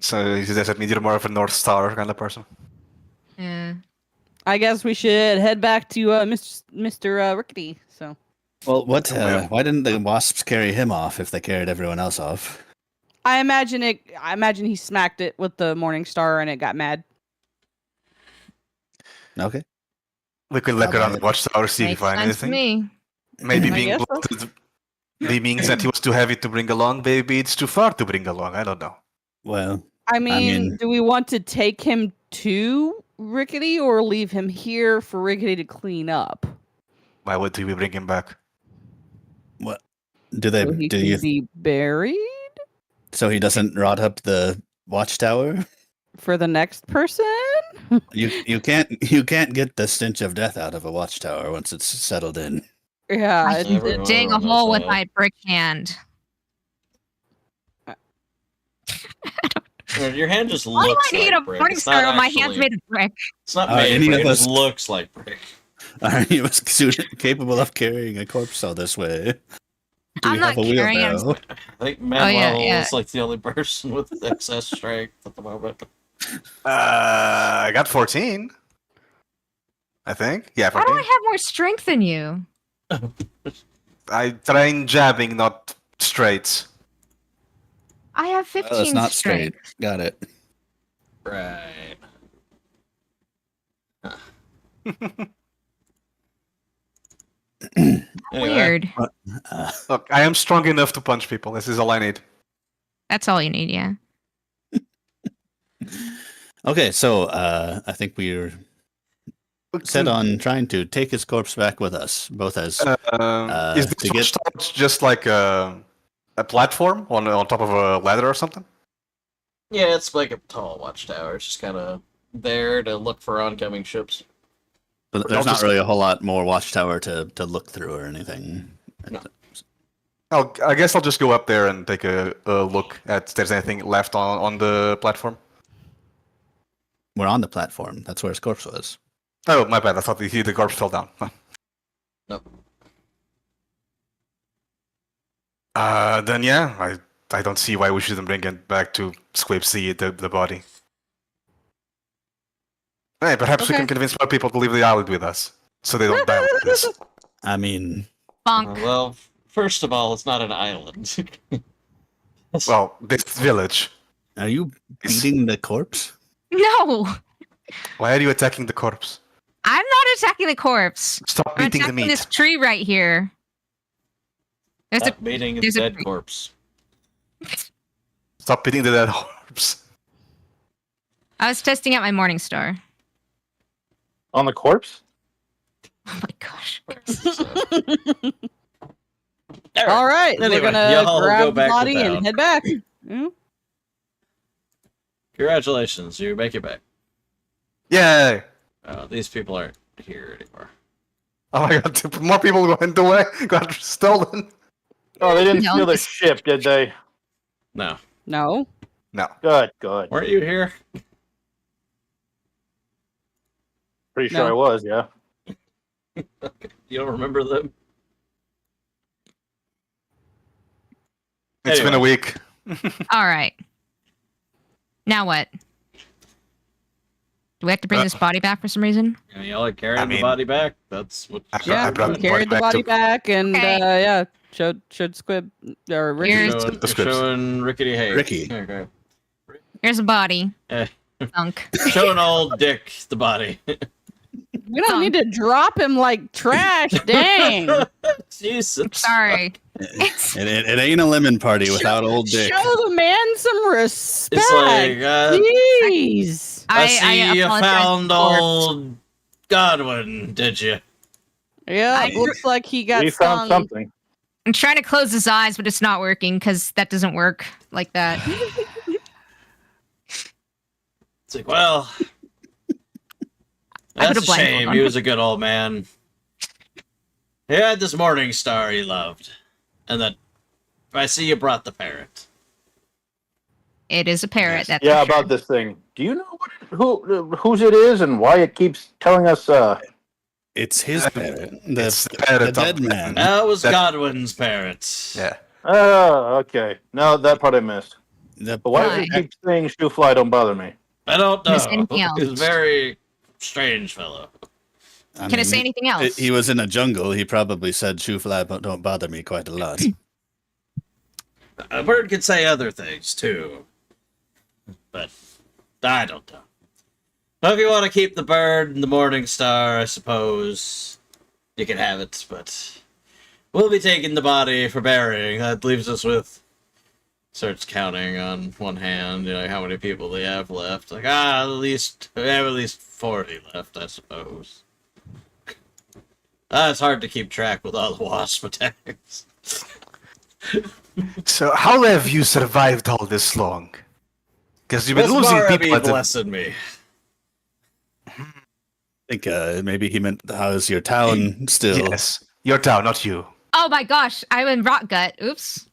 So he says that means you're more of a North Star kind of person.
Yeah.
I guess we should head back to Mr. Rickety. So
Well, what?
yeah.
Why didn't the wasps carry him off if they carried everyone else off?
I imagine he smacked it with the Morning Star and it got mad.
Okay.
We could look
Okay.
around the watchtower, see if we
Makes
find
sense to
anything.
me.
Maybe
I
being
guess so.
bloated. Maybe means that he was too heavy to bring along. Maybe it's too far to bring along. I don't know.
Well,
I mean,
mean-
do we want to take him to Rickety or leave him here for Rickety to clean up?
Why would we bring him back?
do they?
So he
Do
can
you?
be buried
So he doesn't rot up the watchtower.
for the next person?
You can't get the stench of death out of a watchtower once it's settled in.
Yeah,
I
it-
can
Everyone
dig a
knows
hole with
that.
my brick hand.
Your hand just
Why do
looks
I need
like
a
brick.
morning
It's
star
not
when my hand's
actually-
made of brick?
It's not
Are
made,
any
but
of
it just
us-
looks like brick.
Are you capable of carrying a corpse all this way? Do
I'm
you
not
have a
carrying it.
wheelbarrow?
I think Manuel
yeah.
is like the only person with excess strength at the moment.
I got 14. I think. Yeah,
Why do
14.
I have more strength than you?
I train jabbing, not straights.
I have 15
Oh, it's not
strength.
straight. Got it.
Right. Anyway,
Weird.
Look, I am strong enough to punch people. This is all I need.
That's all you need, yeah.
Okay, so I think we're set on trying to take his corpse back with us, both as
Is this
to get-
watchtower just like a platform on top of a ladder or something?
Yeah, it's like a tall watchtower. It's just kind of there to look for oncoming ships.
but there's not really a whole lot more watchtower to look through or anything.
No.
I guess I'll just go up there and take a look at if there's anything left on the platform.
We're on the platform. That's where his corpse was.
Oh, my bad. I thought the corpse fell down.
Nope.
Then yeah, I don't see why we shouldn't bring it back to Squib C, the body. Hey, perhaps we
Okay.
can convince more people to leave the island with us, so they don't die like this.
I mean,
Bonk.
Well, first of all, it's not an island.
Well, this village.
are you beating the corpse?
No,
Why are you attacking the corpse?
I'm not attacking the corpse.
Stop
I'm
beating the
attacking
meat.
this tree right here. There's a
Stop beating a
there's a
dead
tree.
corpse.
Stop beating the dead corpse.
I was testing out my morning star.
On the corpse?
Oh my gosh.
All right, then
Anyway,
we're gonna
y'all go
grab the
back to
body
town.
and head back. Hmm?
Congratulations, you make it back.
Yay!
These people aren't here anymore.
Oh my god, more people went away, got stolen.
Oh, they didn't
No,
steal the
this-
ship, did they?
No.
No.
No.
Good, good.
Weren't you here?
Pretty sure
No.
I was, yeah.
You don't remember them?
It's been a
Anyway.
week.
All right. Now what? Do we have to bring this body back for some reason?
And y'all are carrying
I
the
mean-
body back? That's what...
I brought-
Yeah,
I brought
we
the
carried the body
to-
back and
Okay.
yeah, showed Squib or Ricky.
Here's-
Showing,
The scripts.
showing Rickety Hay.
Ricky.
Okay.
Here's a body.
Eh.
Thunk.
Showing old Dick the body.
We don't need to drop him like trash. Dang.
Jesus.
Sorry. It's,
It ain't a lemon party without old Dick.
Show the man some respect.
It's like,
Jeez.
I see you
apologize
found
for-
old Godwin, did you?
Yeah,
I-
it looks like he got
We found
stung.
something.
I'm trying to close his eyes, but it's not working because that doesn't work like that.
It's like, well,
I
that's
could've
a
blindfolded
shame.
him.
He was a good old man. He had this morning star he loved. And that I see you brought the parrot.
It is a parrot. That's
Yeah,
for sure.
about this thing. Do you know whose it is and why it keeps telling us?
It's his parrot.
It's
The,
the parrot
the
of-
dead man.
That was
That-
Godwin's parrot.
Yeah.
Oh, okay. No, that part I missed.
The
But why
Why?
does it keep saying "shoe fly"? Don't bother me.
I don't know.
Miss anything else?
He's a very strange fellow.
Can I say anything else?
He was in a jungle. He probably said "shoo fly, but don't bother me" quite a lot.
A bird could say other things too. But I don't know. Well, if you want to keep the bird and the morning star, I suppose you can have it, but we'll be taking the body for burying. That leaves us with... Starts counting on one hand, you know, how many people they have left. Like, we have at least 40 left, I suppose. It's hard to keep track with all the wasp attacks.
So how have you survived all this long? Because you've been
This
losing
Mara
people
be
at the...
blessing me.
I think maybe he meant how's your town still.
Yes. Your town, not you.
Oh my gosh, I'm in rot gut. Oops.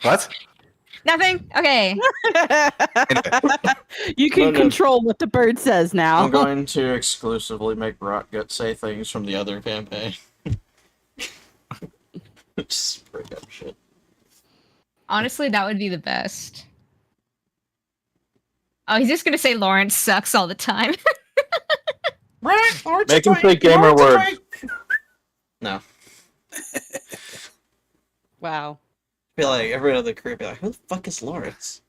What?
Nothing. Okay.
You can
No, no.
control what the bird says now.
I'm going to exclusively make Rotgut say things from the other campaign. Just bring up shit.
Honestly, that would be the best. Oh, he's just gonna say Lawrence sucks all the time.
Make him say gamer words.
No.
Wow.
I feel like every other crew be like, who the fuck is Lawrence?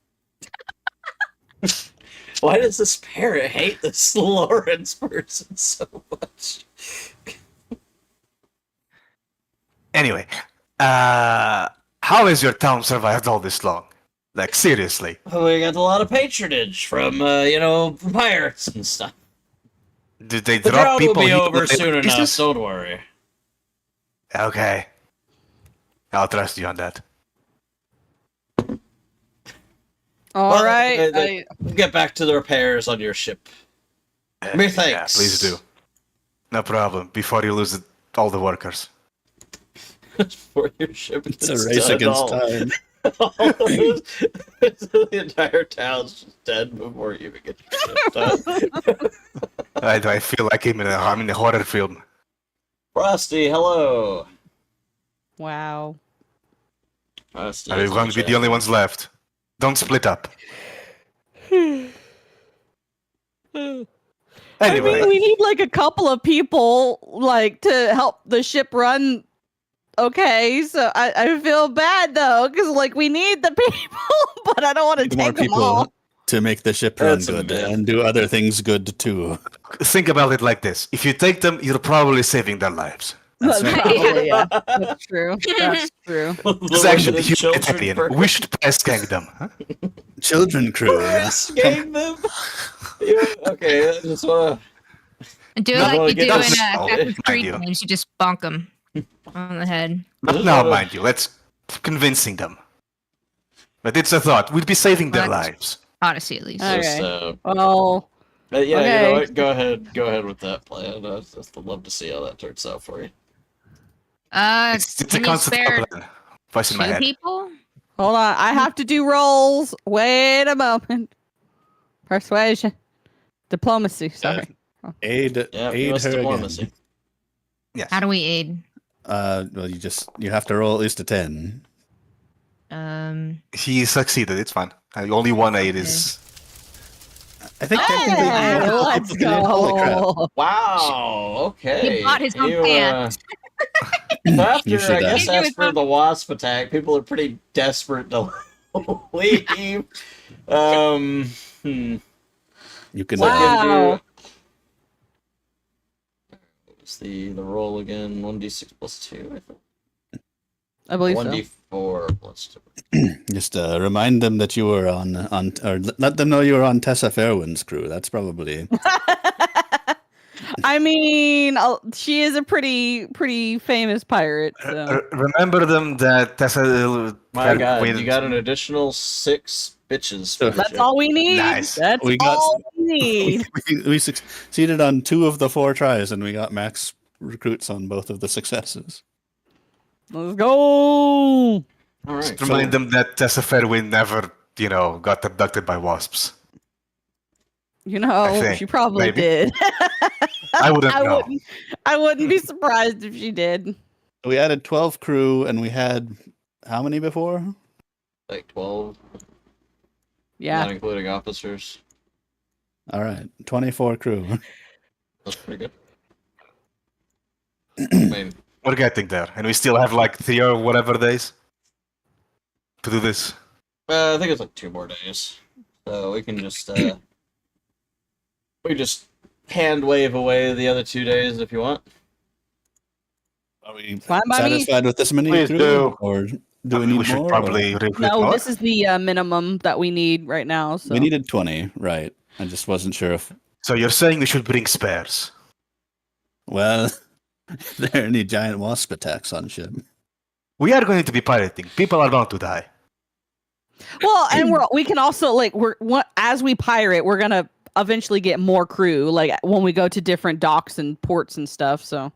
Why does this parrot hate this Lawrence person so much?
Anyway, how has your town survived all this long? Like, seriously.
We got a lot of patronage from, pirates and stuff.
Did they
The
drop
drought will
people
be
here
over
with their
soon enough,
pieces?
don't worry.
Okay. I'll trust you on that.
All
Well,
right.
We'll get back to the repairs on your ship. Methinks.
Yeah, please do. No problem. Before you lose all the workers.
Before your ship
It's a
gets
race
done,
against
all-
time.
the entire town's just dead before you even get your ship done.
I feel like I'm in a horror film.
Frosty, hello.
Wow.
Frosty
Are you
is
going
in
to be the
chat.
only ones left? Don't split up.
I
Anyway,
mean, we need like a couple of people like to help the ship run okay, so I feel bad though, because like we need the people, but I don't want to
Need more
take them all.
people to make the ship run
That's a
good
myth.
and do other things good too.
Think about it like this: if you take them, you're probably saving their lives.
That's
That's
right.
probably, yeah. That's true. That's true.
It's actually
The children
humanitarian. We should press gang them. Huh?
Children crew.
Press gang them. Yeah, okay, I just wanna.
Do it
Not
like
really
you do
get
in
us-
Captain Street
Mind you.
games. You just bonk them on the head.
Not now, mind you. Let's convincing them. But it's a thought. We'd be saving their
What?
lives.
Odyssey, at least.
Okay.
So,
Well,
yeah, you know
Okay.
what? Go ahead with that plan. I'd just love to see how that turns out for you.
It's a
Can you
concept
spare
plan. Voice in my
two
head.
people?
hold on. I have to do rolls. Wait a moment. Persuasion. Diplomacy. Sorry.
Aid,
Yeah,
aid
US
her
diplomacy.
again.
Yes.
How do we aid?
Well, you have to roll at least a 10.
He succeeded. It's fine. Only one aid is.
I think
Hey,
technically.
let's
Holy crap.
go.
Wow. Okay.
He bought his own
You,
pants.
so after,
You should,
I guess,
He knew his
after
own-
the wasp attack, people are pretty desperate to leave. Hmm.
You can.
Wow.
What's the roll again? 1d6 plus 2, I think.
I believe so.
1d4 plus 2.
Just remind them that you were on, or let them know you were on Tessa Fairwind's crew. That's probably.
I mean, she is a pretty famous pirate. So.
Remember them that Tessa.
My god, you got an additional 6 bitches. For the
That's
ship.
all we need.
Nice.
That's
We got-
all we need.
we succeeded on 2 of the 4 tries, and we got max recruits on both of the successes.
Let's go.
All right.
Just remind them that Tessa Fairwind never, got abducted by wasps.
You know,
think,
she probably
maybe.
did.
I wouldn't know.
I wouldn't be surprised if she did.
We added 12 crew, and we had how many before?
Like 12,
Yeah.
not including officers.
All right, 24 crew.
That's pretty good. I mean,
We're getting there, and we still have like 3 or whatever days to do this.
I think it's like 2 more days, so we can just hand wave away the other 2 days if you want.
Are we
Fine by me.
satisfied with this many
Please
crew,
do.
or do we need
should
more?
probably
or-
recruit
No,
more.
this is the minimum that we need right now. So
We needed 20, right? I just wasn't sure if.
So you're saying we should bring spares?
Well, if there are any giant wasp attacks on ship.
We are going to be pirating. People are bound to die.
well, and we can also as we pirate, we're gonna eventually get more crew. Like when we go to different docks and ports and stuff. So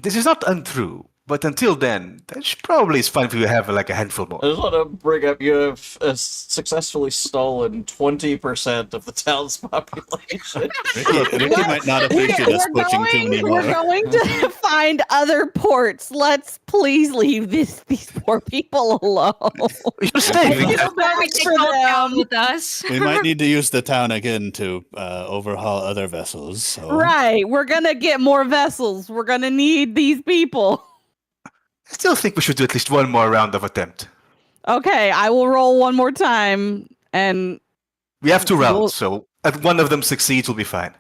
This is not untrue, but until then, that probably is fine if you have like a handful
I
more.
just want to bring up you have successfully stolen 20% of the town's population.
Ricky might not appreciate us poaching too many more.
we're going to find other ports. Let's please leave these poor people alone.
You're saving
feel
them.
bad
We take
for
all down
them.
with us.
We might need to use the town again to overhaul other vessels. So.
Right, we're gonna get more vessels. We're gonna need these people.
I still think we should do at least one more round of attempt.
Okay, I will roll one more time, and
We have 2
Well-
rounds, so if one of them succeeds, we'll be fine.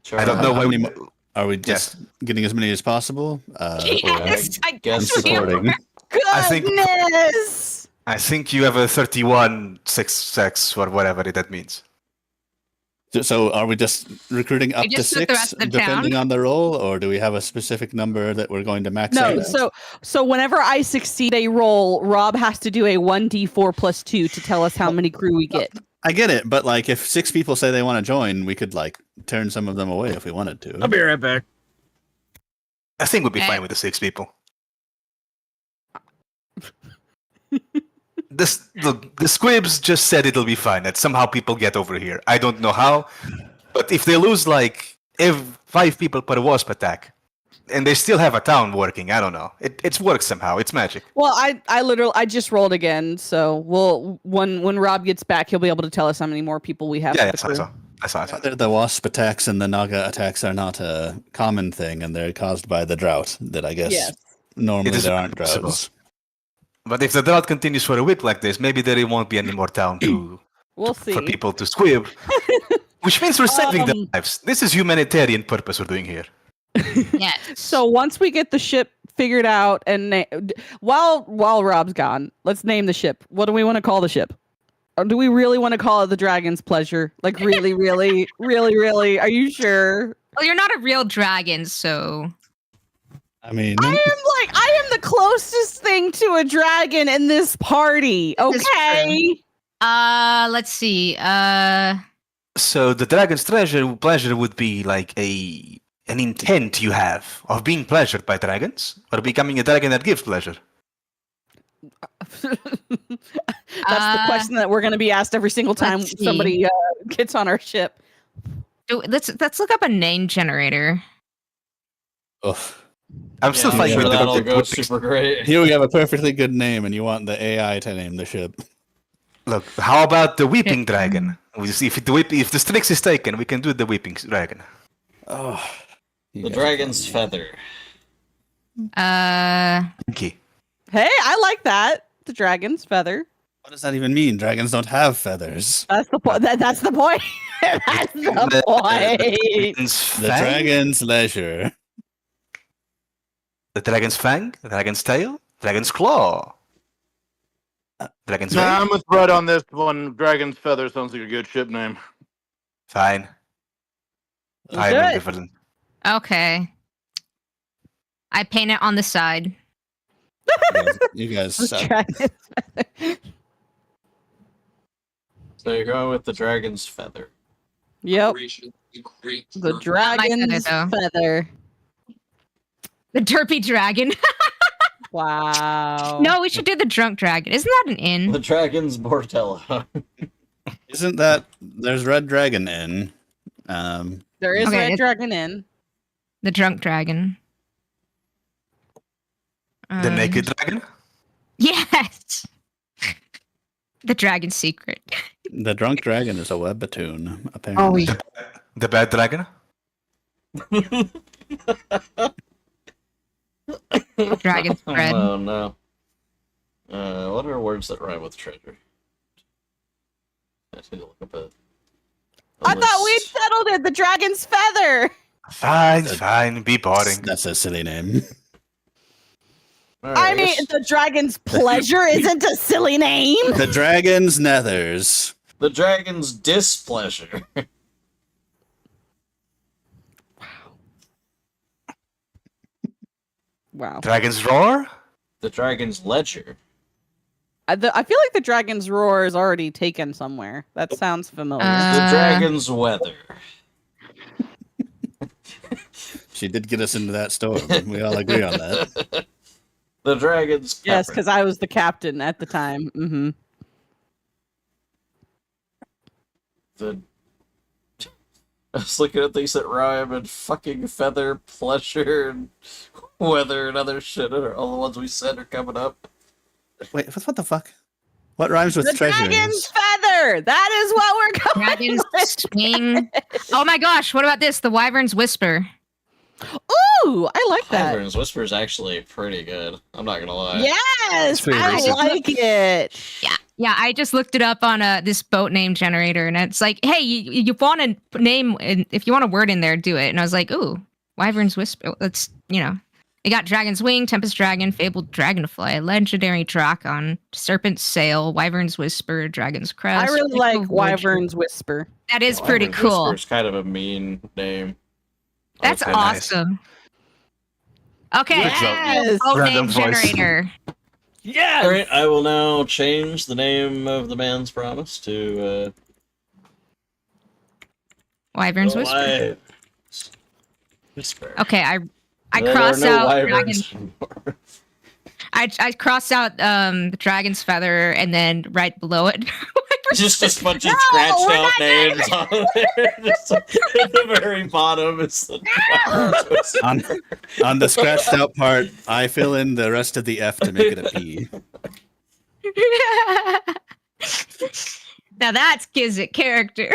Sure.
I don't know
How
why
many
we.
mo- Are we just getting as many as possible?
Yes, I
guess
guess
so.
Supporting.
I think-
goodness.
I think you have a 31 6 or whatever that means.
So are we just recruiting up to
just took the
6,
rest of the
depending
town?
on the role, or do we have a specific number that we're going to max
No,
out?
so whenever I succeed a roll, Rob has to do a 1d4 plus 2 to tell us how many crew we get.
I get it, but like if 6 people say they want to join, we could like turn some of them away if we wanted to.
I'll be right back.
I think we'll be
Eh.
fine with the 6 people. The squibs just said it'll be fine, that somehow people get over here. I don't know how, but if they lose like 5 people per wasp attack, and they still have a town working, I don't know. It's works somehow. It's magic.
Well, I just rolled again, so when Rob gets back, he'll be able to tell us how many more people we have.
Yeah,
for
yeah,
the
so,
crew.
so. I saw it.
The wasp attacks and the naga attacks are not a common thing, and they're caused by the drought. That I guess
Yes.
normally
It is
there aren't
possible.
droughts.
But if the drought continues for a week like this, maybe there won't be any more town
We'll
for
see.
people to swim. Which means we're saving their
Um,
lives. This is humanitarian purpose we're doing here.
Yes.
So once we get the ship figured out, and while Rob's gone, let's name the ship. What do we want to call the ship? Or do we really want to call it the Dragon's Pleasure? Like really, really, really, really? Are you sure?
Well, you're not a real dragon, so
I mean,
I am the closest thing to a dragon in this party.
This is
Okay.
let's see.
So the dragon's pleasure would be like an intent you have of being pleasured by dragons, or becoming a dragon that gives pleasure.
That's the question that we're going to be asked every single time
let's see.
somebody gets on our ship.
Let's look up a name generator.
oof.
I'm still
I'm
fighting
sure
with
that'll
the
go
with
super great.
Here we have a perfectly good name, and you want the AI to name the ship.
Look, how about the weeping dragon? We see if the Strix is taken, we can do the weeping dragon.
Oh,
The dragon's feather.
Okay.
Hey, I like that. The dragon's feather.
What does that even mean? Dragons don't have feathers.
That's the point. That's the point. That's the point.
The dragon's leisure.
The dragon's fang, the dragon's tail, dragon's claw, dragon's
Nah,
wing.
I'm with Brett on this one. Dragon's Feather sounds like a good ship name.
Fine. I
Do
am
it.
indifferent.
Okay. I paint it on the side.
You guys
The
suck.
dragon's feather.
So you're going with the dragon's feather.
Yep. The
feather,
dragon's
though.
feather.
The derpy dragon.
Wow.
No, we should do the drunk dragon. Isn't that an inn?
The dragon's Bordello.
Isn't that there's Red Dragon in?
There is
Okay,
Red
it-
Dragon in.
The drunk dragon.
The naked dragon?
Yes. The dragon's secret.
The Drunk Dragon is a webtoon, apparently.
The bad dragon?
Dragon's bread.
Oh no. What are words that rhyme with treasure? I need to look up a
I thought we'd
list.
settled it. The dragon's feather.
Fine, be boring.
That's a silly name.
Alright,
I mean, the dragon's pleasure isn't a silly name.
The Dragon's Nethers.
the dragon's displeasure.
Wow.
Dragon's roar?
The dragon's ledger.
I feel like the dragon's roar is already taken somewhere. That sounds familiar.
The dragon's weather.
She did get us into that storm. We all agree on that.
The dragon's
yes,
pepper.
because I was the captain at the time. Mm-hmm.
the I was looking at things that rhyme and fucking feather, pleasure, and weather, and other shit. All the ones we said are coming up.
Wait, what the fuck? What rhymes with
The
treasures?
dragon's feather. That is what we're going
Dragon's
with.
swing. Oh my gosh, what about this? The wyvern's whisper.
Ooh, I like that.
Wyvern's Whisper is actually pretty good. I'm not gonna lie.
Yes,
pretty
I
decent.
like it.
Yeah, I just looked it up on this boat name generator, and it's like, hey, you want a name, and if you want a word in there, do it. And I was like, ooh, wyvern's whisper. Let's, it got dragon's wing, tempest dragon, fabled dragonfly, legendary drakon, serpent's sail, wyvern's whisper, dragon's crest.
I really like
Voyage.
Wyvern's Whisper.
That is pretty
Wyvern's
cool.
Whisper is kind of a mean name.
That's
Okay.
nice.
awesome. Okay,
Yes.
boat
Random
name
voice.
generator.
Yes.
All right, I will now change the name of the man's promise to
Wyvern's
the
whisper.
Wyvern's Whisper.
Okay, I
There are
cross
no
out
wyverns
dragon.
anymore.
I cross out the dragon's feather and then right below it.
Just a bunch of
No,
scratched
we're
out
not doing
names on there. Just at the very bottom is the Wyvern's Whisper.
On the scratched out part, I fill in the rest of the F to make it a P.
Now that's Kizik character.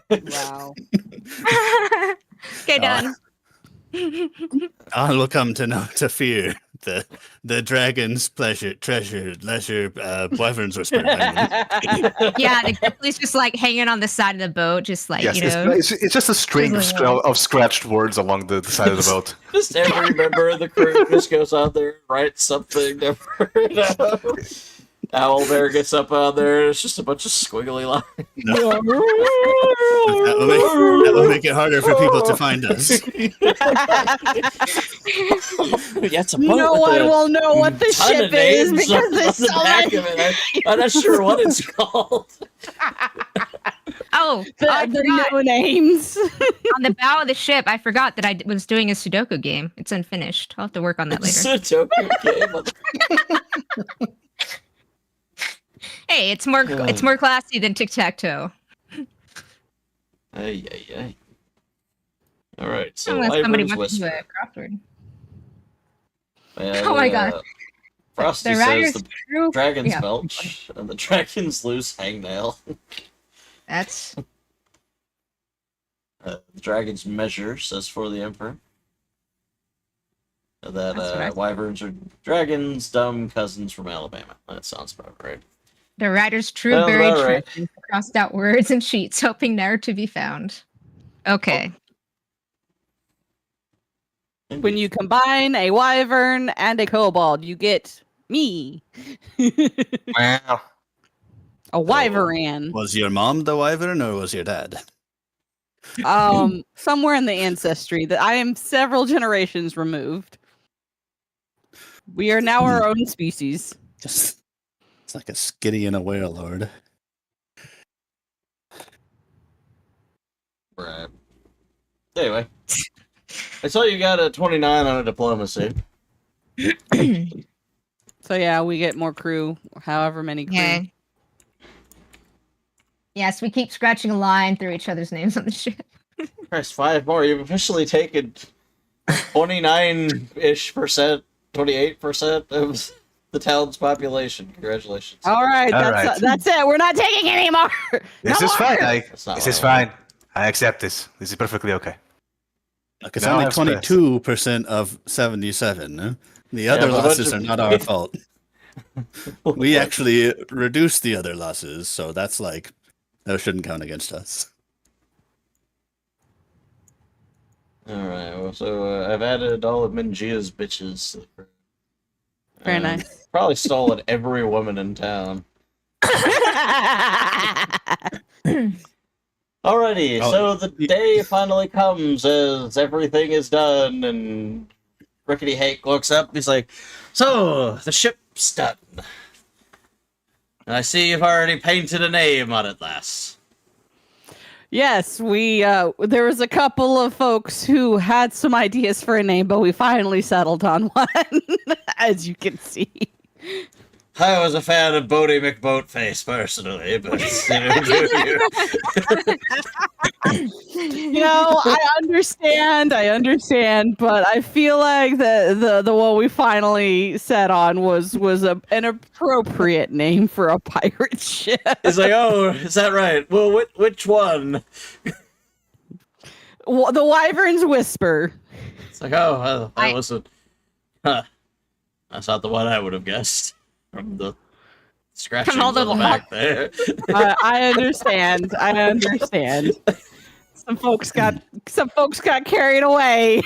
Wow.
Okay, done.
All will come to know to fear the dragon's treasure, leisure, wyverns whisper.
Yeah, the Gripply's just like hanging on the side of the boat, just like,
Yes,
you know.
it's just a string of,
Sizzling away.
of scratched words along the side of the boat.
Just every member of the crew just goes out there and writes something different. Owlbear gets up out there, and it's just a bunch of squiggly lines.
That will make it harder for people to find us.
Yeah, it's a boat
No
with
one
a
will know what the
ton
ship
of
is
names
because
on
there's
the
so
back
many.
of it. I'm not sure what it's called.
Oh, I
The
forgot.
no names.
On the bow of the ship, I forgot that I was doing a Sudoku game. It's unfinished. I'll have to work on that later.
Sudoku game.
Hey, it's more classy than tic-tac-toe.
Ay. All right, so
Unless somebody
Wyvern's
wants to do
Whisper.
a crossword.
And,
Oh my God.
Frosty
The
says
rider's
the
true.
dragon's
Yeah.
belch and the dragon's loose hangnail.
That's
The dragon's measure says for the emperor. That
That's what I said.
wyverns are dragons, dumb cousins from Alabama. That sounds about right.
the rider's true
Sounds
buried
about right.
treasure. Crossed out words and sheets, hoping never to be found. Okay.
When you combine a wyvern and a kobold, you get me.
Wow.
A wyvern.
Was your mom the wyvern or was your dad?
Somewhere in the ancestry that I am several generations removed. We are now our own species.
Just it's like a skitty and a warlord.
Right. Anyway, I saw you got a 29 on a diplomacy.
So yeah, we get more crew, however many crew.
Okay. Yes, we keep scratching a line through each other's names on the ship.
Christ, 5 more. You've officially taken 29-ish percent, 28% of the town's population. Congratulations.
All right,
All
that's
right.
that's it. We're not taking any more.
This
No
is
more.
fine.
That's not
This
what
is
I wanted.
fine. I accept this. This is perfectly okay.
Like it's
Now
only
I've stressed.
22% of 77. Huh? The other
but
losses
bunch
are
of-
not our fault. We actually reduced the other losses, so that's like that shouldn't count against us.
Alright, well, so I've added all of Minjia's bitches. to the crew.
Very
And
nice.
Probably stolen every woman in town. Alrighty,
Oh,
so the day finally comes as everything is done, and Rickety Hank looks up. He's like, "So the ship's done. And I see you've already painted a name on it, lass."
Yes, we there was a couple of folks who had some ideas for a name, but we finally settled on one, as you can see.
I was a fan of Bodie McBoatface personally, but
You know, I understand, but I feel like the one we finally set on was an appropriate name for a pirate ship.
he's like, "Oh, is that right? Well, which one?"
Well, the Wyvern's Whisper.
It's like, "Oh, well, that wasn't. Huh. That's not the one I would have guessed from the scratching
From all
on
the
the back there."
I understand. Some folks got carried away.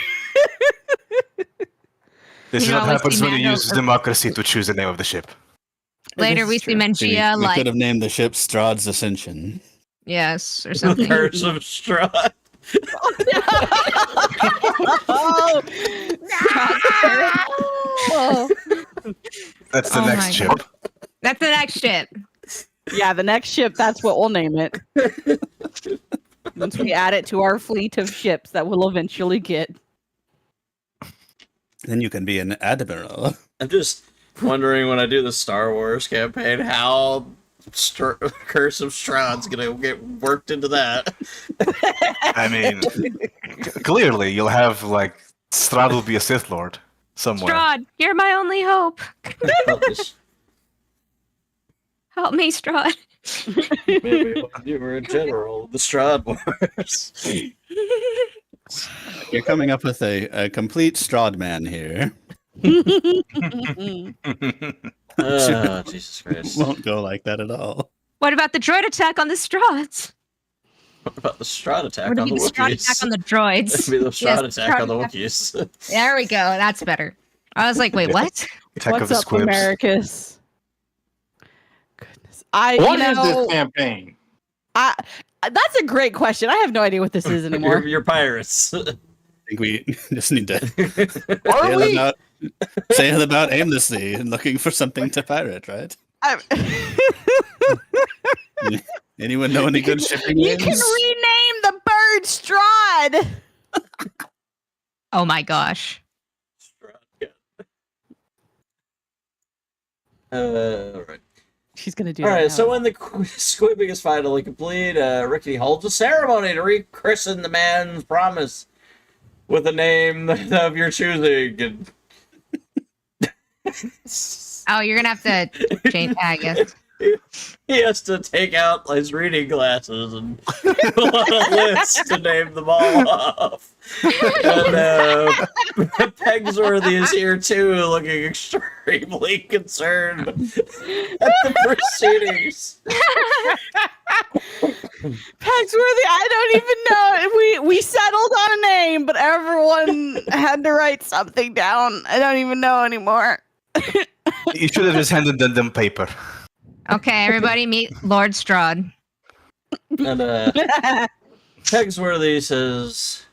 This is
You
what
always
happens
see
when you
Mando-
use democracy to choose the name of the ship.
Later,
This
we
is
see
true.
Mengia
We
like
could have named the ship Strahd's Ascension.
yes or
The
something.
Curse of Strahd.
Oh, oh.
That's the
Oh
next
my
ship.
God. That's the next ship.
Yeah, the next ship, that's what we'll name it. Once we add it to our fleet of ships that we'll eventually get.
Then you can be an admiral.
I'm just wondering when I do the Star Wars campaign how Curse of Strahd's gonna get worked into that.
I mean, clearly you'll have like Strahd will be a Sith Lord somewhere.
Strahd, you're my only hope. Help me, Strahd.
Maybe when you were a general of the Strahd Wars.
You're coming up with a complete Strahd man here.
Oh, Jesus Christ.
Won't go like that at all.
What about the droid attack on the Strahds?
What about the Strahd attack
Would it
on
be
the
the Strahd
Wookiees?
attack on the droids?
It'd be the Strahd
Yes,
attack
Strahd
on the
attack.
Wookiees.
There we go. That's better. I was like, wait, what?
Attack of
What's
the
up,
Squibs.
Americus? Goodness,
What is this campaign?
that's a great question. I have no idea what this is anymore.
You're pirates.
I think we just need to
Are we?
say about aimlessly and looking for something to pirate, right? Anyone know any good shipping
You
names?
can rename the bird Strahd.
Oh my gosh.
All right.
She's gonna do.
All
that
right.
now.
So when the squibbing is finally complete, Rickety holds a ceremony to rechristen the man's promise with a name of your choosing. And
Oh, you're gonna have to change. I guess.
he has to take out his reading glasses and pull out a list to name them all off. And Pegsworthy is here too, looking extremely concerned at the proceedings.
Pegsworthy, I don't even know. We settled on a name, but everyone had to write something down. I don't even know anymore.
You should have just handed them paper.
Okay, everybody meet Lord Strahd.
And Pegsworthy says,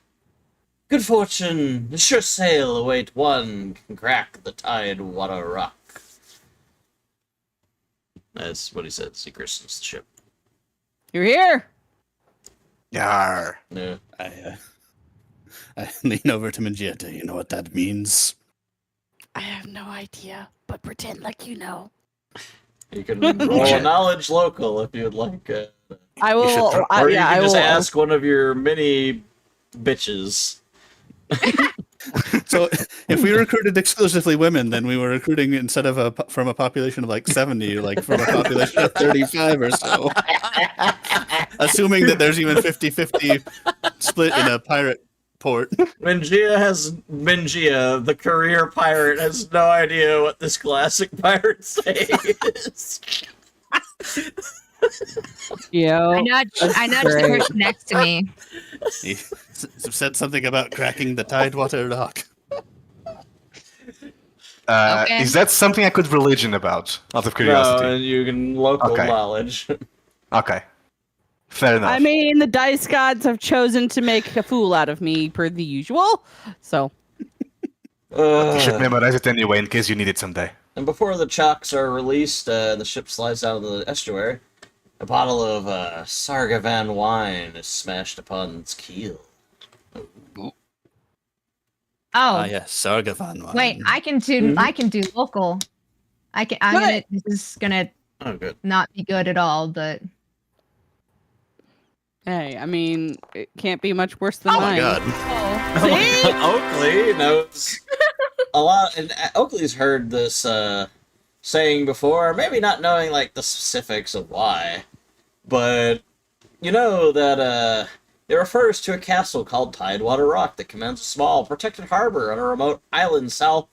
"Good fortune, sure sail await one can crack the Tidewater Rock." That's what he says. He christens the ship.
You're here.
Yar.
Yeah.
I lean over to Mangietta. You know what that means?
I have no idea, but pretend like you know.
You can roll a knowledge local if you'd like.
I will.
Or you
yeah,
can
I
just
will.
ask one of your mini bitches.
So, if we recruited exclusively women, then we were recruiting instead of from a population of like 70, like from a population of 35 or so. Assuming that there's even 50-50 split in a pirate port.
Mingia, the career pirate, has no idea what this classic pirate saying is.
Yo.
I nudge the
great.
person next to me.
He said something about cracking the Tidewater Rock.
Okay.
Is that something I could religion about? Out of
No,
curiosity.
and you can local
Okay.
knowledge.
Okay. Fair enough.
I mean, the dice gods have chosen to make a fool out of me per the usual. So
You should memorize it anyway in case you need it someday.
And before the chocks are released, the ship slides out of the estuary. A bottle of Sargavan wine is smashed upon its keel.
Oh,
Yes, Sargavan wine.
wait, I can do local. This is gonna
Oh, good.
not be good at all, but
hey, I mean, it can't be much worse than
Oh my
mine.
god.
See?
Oakley knows a lot, and Oakley's heard this saying before, maybe not knowing like the specifics of why, but you know that it refers to a castle called Tidewater Rock that commands a small, protected harbor on a remote island south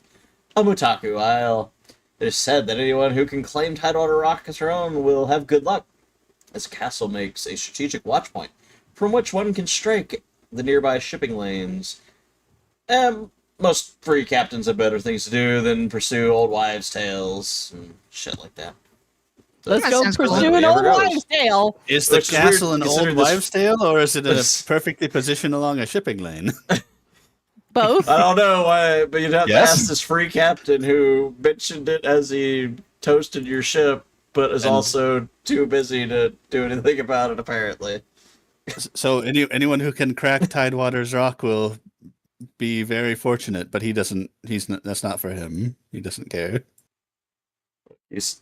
of Mutaku Isle. It is said that anyone who can claim Tidewater Rock as her own will have good luck, as the castle makes a strategic watch point from which one can strike the nearby shipping lanes. Most free captains have better things to do than pursue old wives' tales and shit like that.
Let's
That
go
sounds cool.
pursue an
Never
old
goes.
wives' tale.
Is the
Which is weird,
castle an
considering
old
this-
wives' tale, or is it
this-
perfectly positioned along a shipping lane?
Both.
I don't know why, but you'd have
Yes?
to ask this free captain who mentioned it as he toasted your ship, but is
And-
also too busy to do anything about it, apparently.
So anyone who can crack Tidewater's Rock will be very fortunate, but he doesn't. He's not, that's not for him. He doesn't care.
He's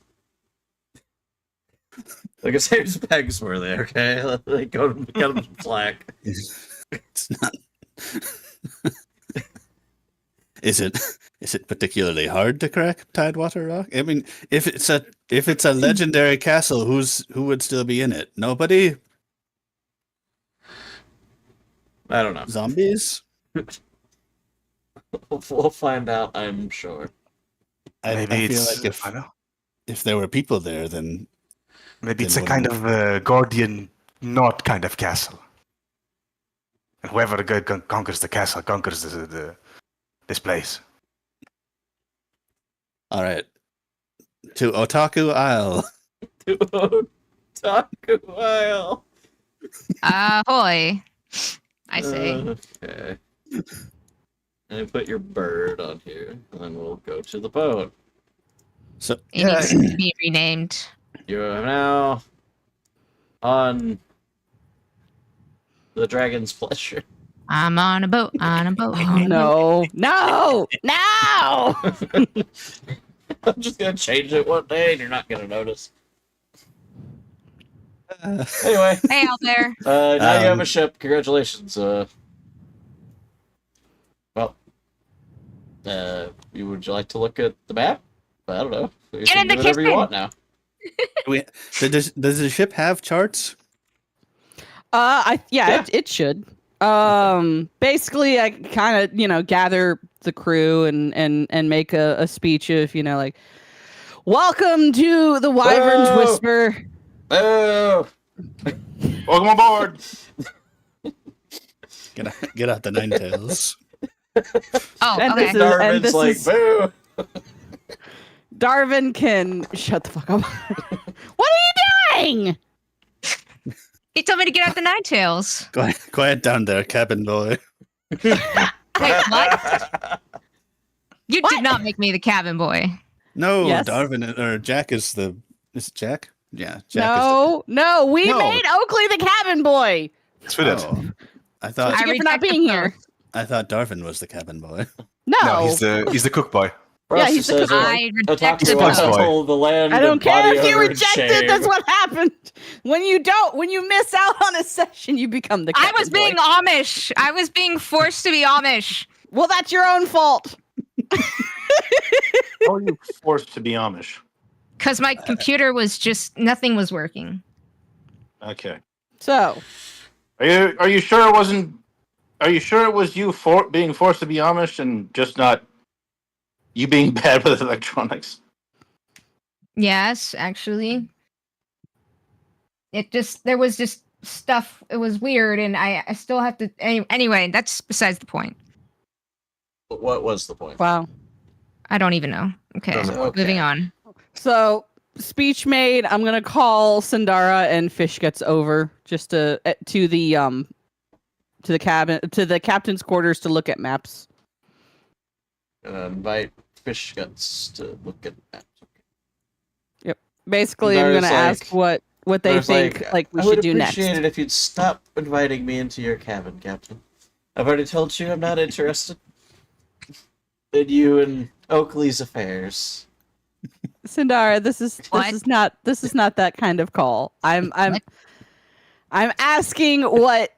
like his name's Pegsworthy, okay? Like, cut him some slack.
It's not. Is it Is it particularly hard to crack Tidewater Rock? I mean, if it's a legendary castle, who would still be in it? Nobody?
I don't know.
Zombies?
We'll find out, I'm sure.
I feel
it's
like
I don't know.
if there were people there, then
Maybe it's
Then
a kind of guardian, not kind of castle. And whoever conquers the castle conquers this place.
all right. To Otaku Isle.
Taco Isle.
Ahoy! I say.
Okay. And put your bird on here, and then we'll go to the boat.
So
It needs to be renamed.
You are now on the Dragon's Pleasure.
I'm on a boat, on a boat.
Oh, no. No! No!
I'm just gonna change it one day, and you're not gonna notice. Anyway,
Hey out there.
now you have a ship. Congratulations. Would you like to look at the map? I don't know. You
Get
can
in the
do whatever you
kitchen.
want now.
does the ship have charts?
Yeah.
It should. Basically, I kind of gather the crew and make a speech of like, welcome to the Wyvern's
Whoa.
Whisper.
Oh,
Welcome aboard.
Get out the nine tails.
Oh,
And
okay.
this is-
Darwin's
this
like,
is-
boo.
Darwin can shut the fuck up. What are you doing?
He told me to get out the nine tails.
Quiet down there, cabin boy.
Wait, what? You did not make me the cabin boy.
No,
Yes.
Darwin or Jack is the. Is it Jack? Yeah, Jack
No, we
No.
made Oakley the cabin boy.
is
We
the.
did.
Oh, I
What
thought
you get for not
reject
being
the
here?
I thought Darwin was the cabin boy.
No,
No, he's the cook boy.
Yeah, he's the
says,
cook.
I reject
Otaku
the
Box
Isle
boy.
told the land
I don't
of
care
body
if you
odor and
reject it.
shame.
That's what happened. When you miss out on a session, you become the
I
cabin
was being
boy.
Amish. I was being forced to be Amish.
Well, that's your own fault.
How are you forced to be Amish?
Because my computer was just, nothing was working.
Okay.
So,
Are you sure it wasn't? Are you sure it was you being forced to be Amish and just not you being bad with electronics?
Yes, actually. There was just stuff, it was weird, and I still have to, anyway, that's besides the point.
What was the point?
wow.
I don't even know. Okay,
Okay.
moving on.
So, speech made. I'm gonna call Sindara and Fish gets over just to the cabin to the captain's quarters to look at maps.
Invite Fish Guts to look at that.
Basically, I'm
Sindara's
gonna ask what they
There's
think we
I
should
would
do next.
appreciate it if you'd stop inviting me into your cabin, Captain. I've already told you I'm not interested in you and Oakley's affairs.
Sindara, this is
What?
not that kind of call. I'm
What?
asking what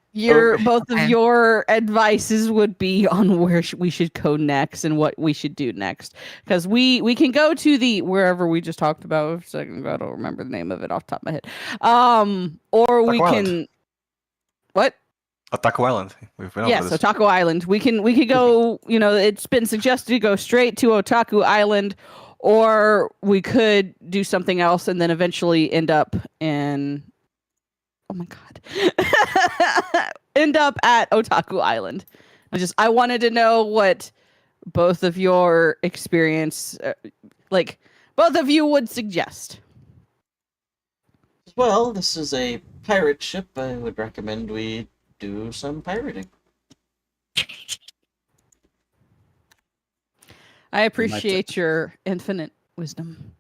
both of
Okay.
your advices would be on where we should go next and what we should do next. Because we can go to the wherever we just talked about a second ago. I don't remember the name of it off the top of my head. Or we
Taco
can
Island.
what?
Taco Island. We've been over
Yes,
this.
Otaku Island. We could go, it's been suggested to go straight to Otaku Island, or we could do something else and then eventually end up in oh my god. End up at Otaku Island. I wanted to know what both of your experience both of you would suggest.
Well, this is a pirate ship. I would recommend we do some pirating.
I appreciate your infinite wisdom.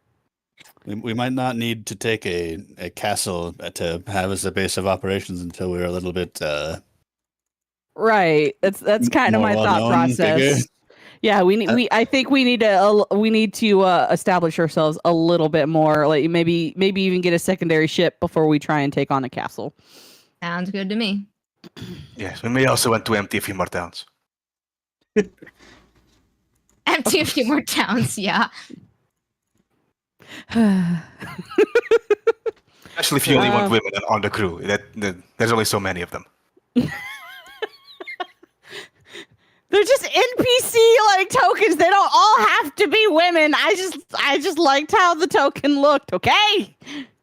We might not need to take a castle to have as a base of operations until we're a little bit.
Right. That's kind of
More
my thought
well-known,
process.
bigger.
Yeah, I think we need to establish ourselves a little bit more. Like maybe even get a secondary ship before we try and take on a castle.
Sounds good to me.
Yes, we may also want to empty a few more towns.
Empty a few more towns, yeah.
Especially if you only want women on the crew. There's only so many of them.
They're just NPC like tokens. They don't all have to be women. I just liked how the token looked. Okay,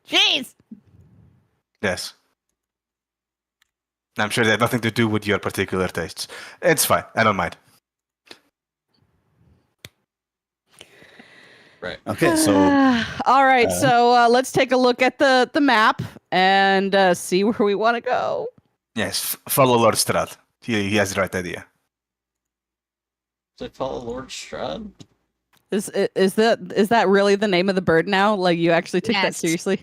jeez.
Yes. I'm sure they have nothing to do with your particular tastes. It's fine. I don't mind.
Right.
Okay, so
all right. So let's take a look at the map and see where we want to go.
Yes, follow Lord Strad. He has the right idea.
Does it follow Lord Strahd?
Is that really the name of the bird now? Like you actually took that
Yes.
seriously?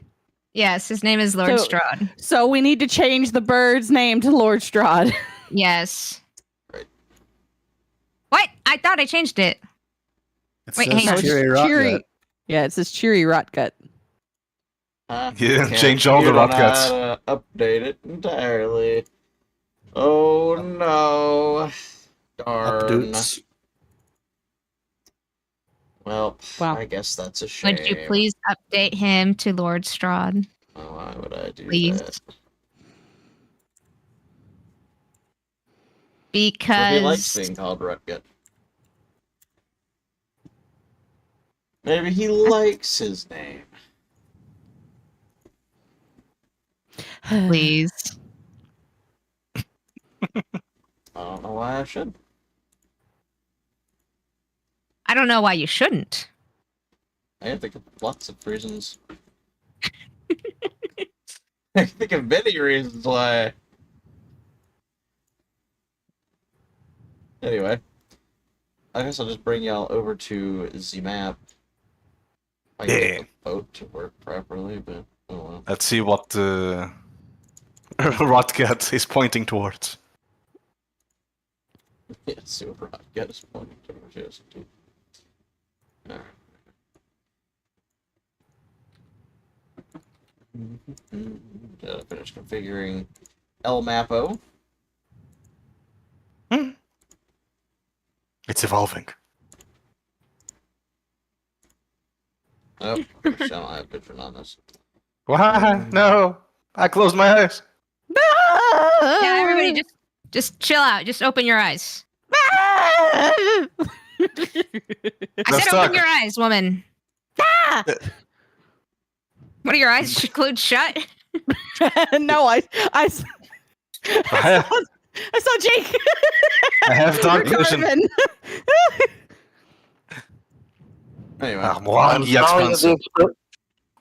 Yes, his name is Lord
So-
Strahd.
So we need to change the bird's name to Lord Strahd.
Yes.
Right.
What? I thought I changed it.
it
Wait,
says
hang on.
Cheery Rock Gut.
Yeah, it says Cheery Rotgut.
You didn't
Can't
change all the
compute on
rot guts.
how to update it entirely. Oh no. Darn.
Updoots.
Well,
Wow.
I guess that's a shame.
Would you please update him to Lord Strahd?
Oh, why would I do
Please.
that? So
Because
he likes being called Rutgut. Maybe he likes his name.
please.
I don't know why I should.
I don't know why you shouldn't.
I can think of lots of reasons. I can think of many reasons why. Anyway, I guess I'll just bring y'all over to the map. I can get the boat to work properly, but oh well.
Let's see what Rotgat is pointing towards.
Yeah, see what Rotgut is pointing towards. Yes, indeed. Alright. Gotta finish configuring LMAPO.
It's evolving.
Oh, I don't have vision on this.
Why? No. I closed my eyes.
Yeah, everybody just chill out. Just open your eyes. I
Let's
said
talk.
open your eyes, woman. What are your eyes glued shut?
No, I saw Jake.
I have dark vision.
Garvin.
Anyway,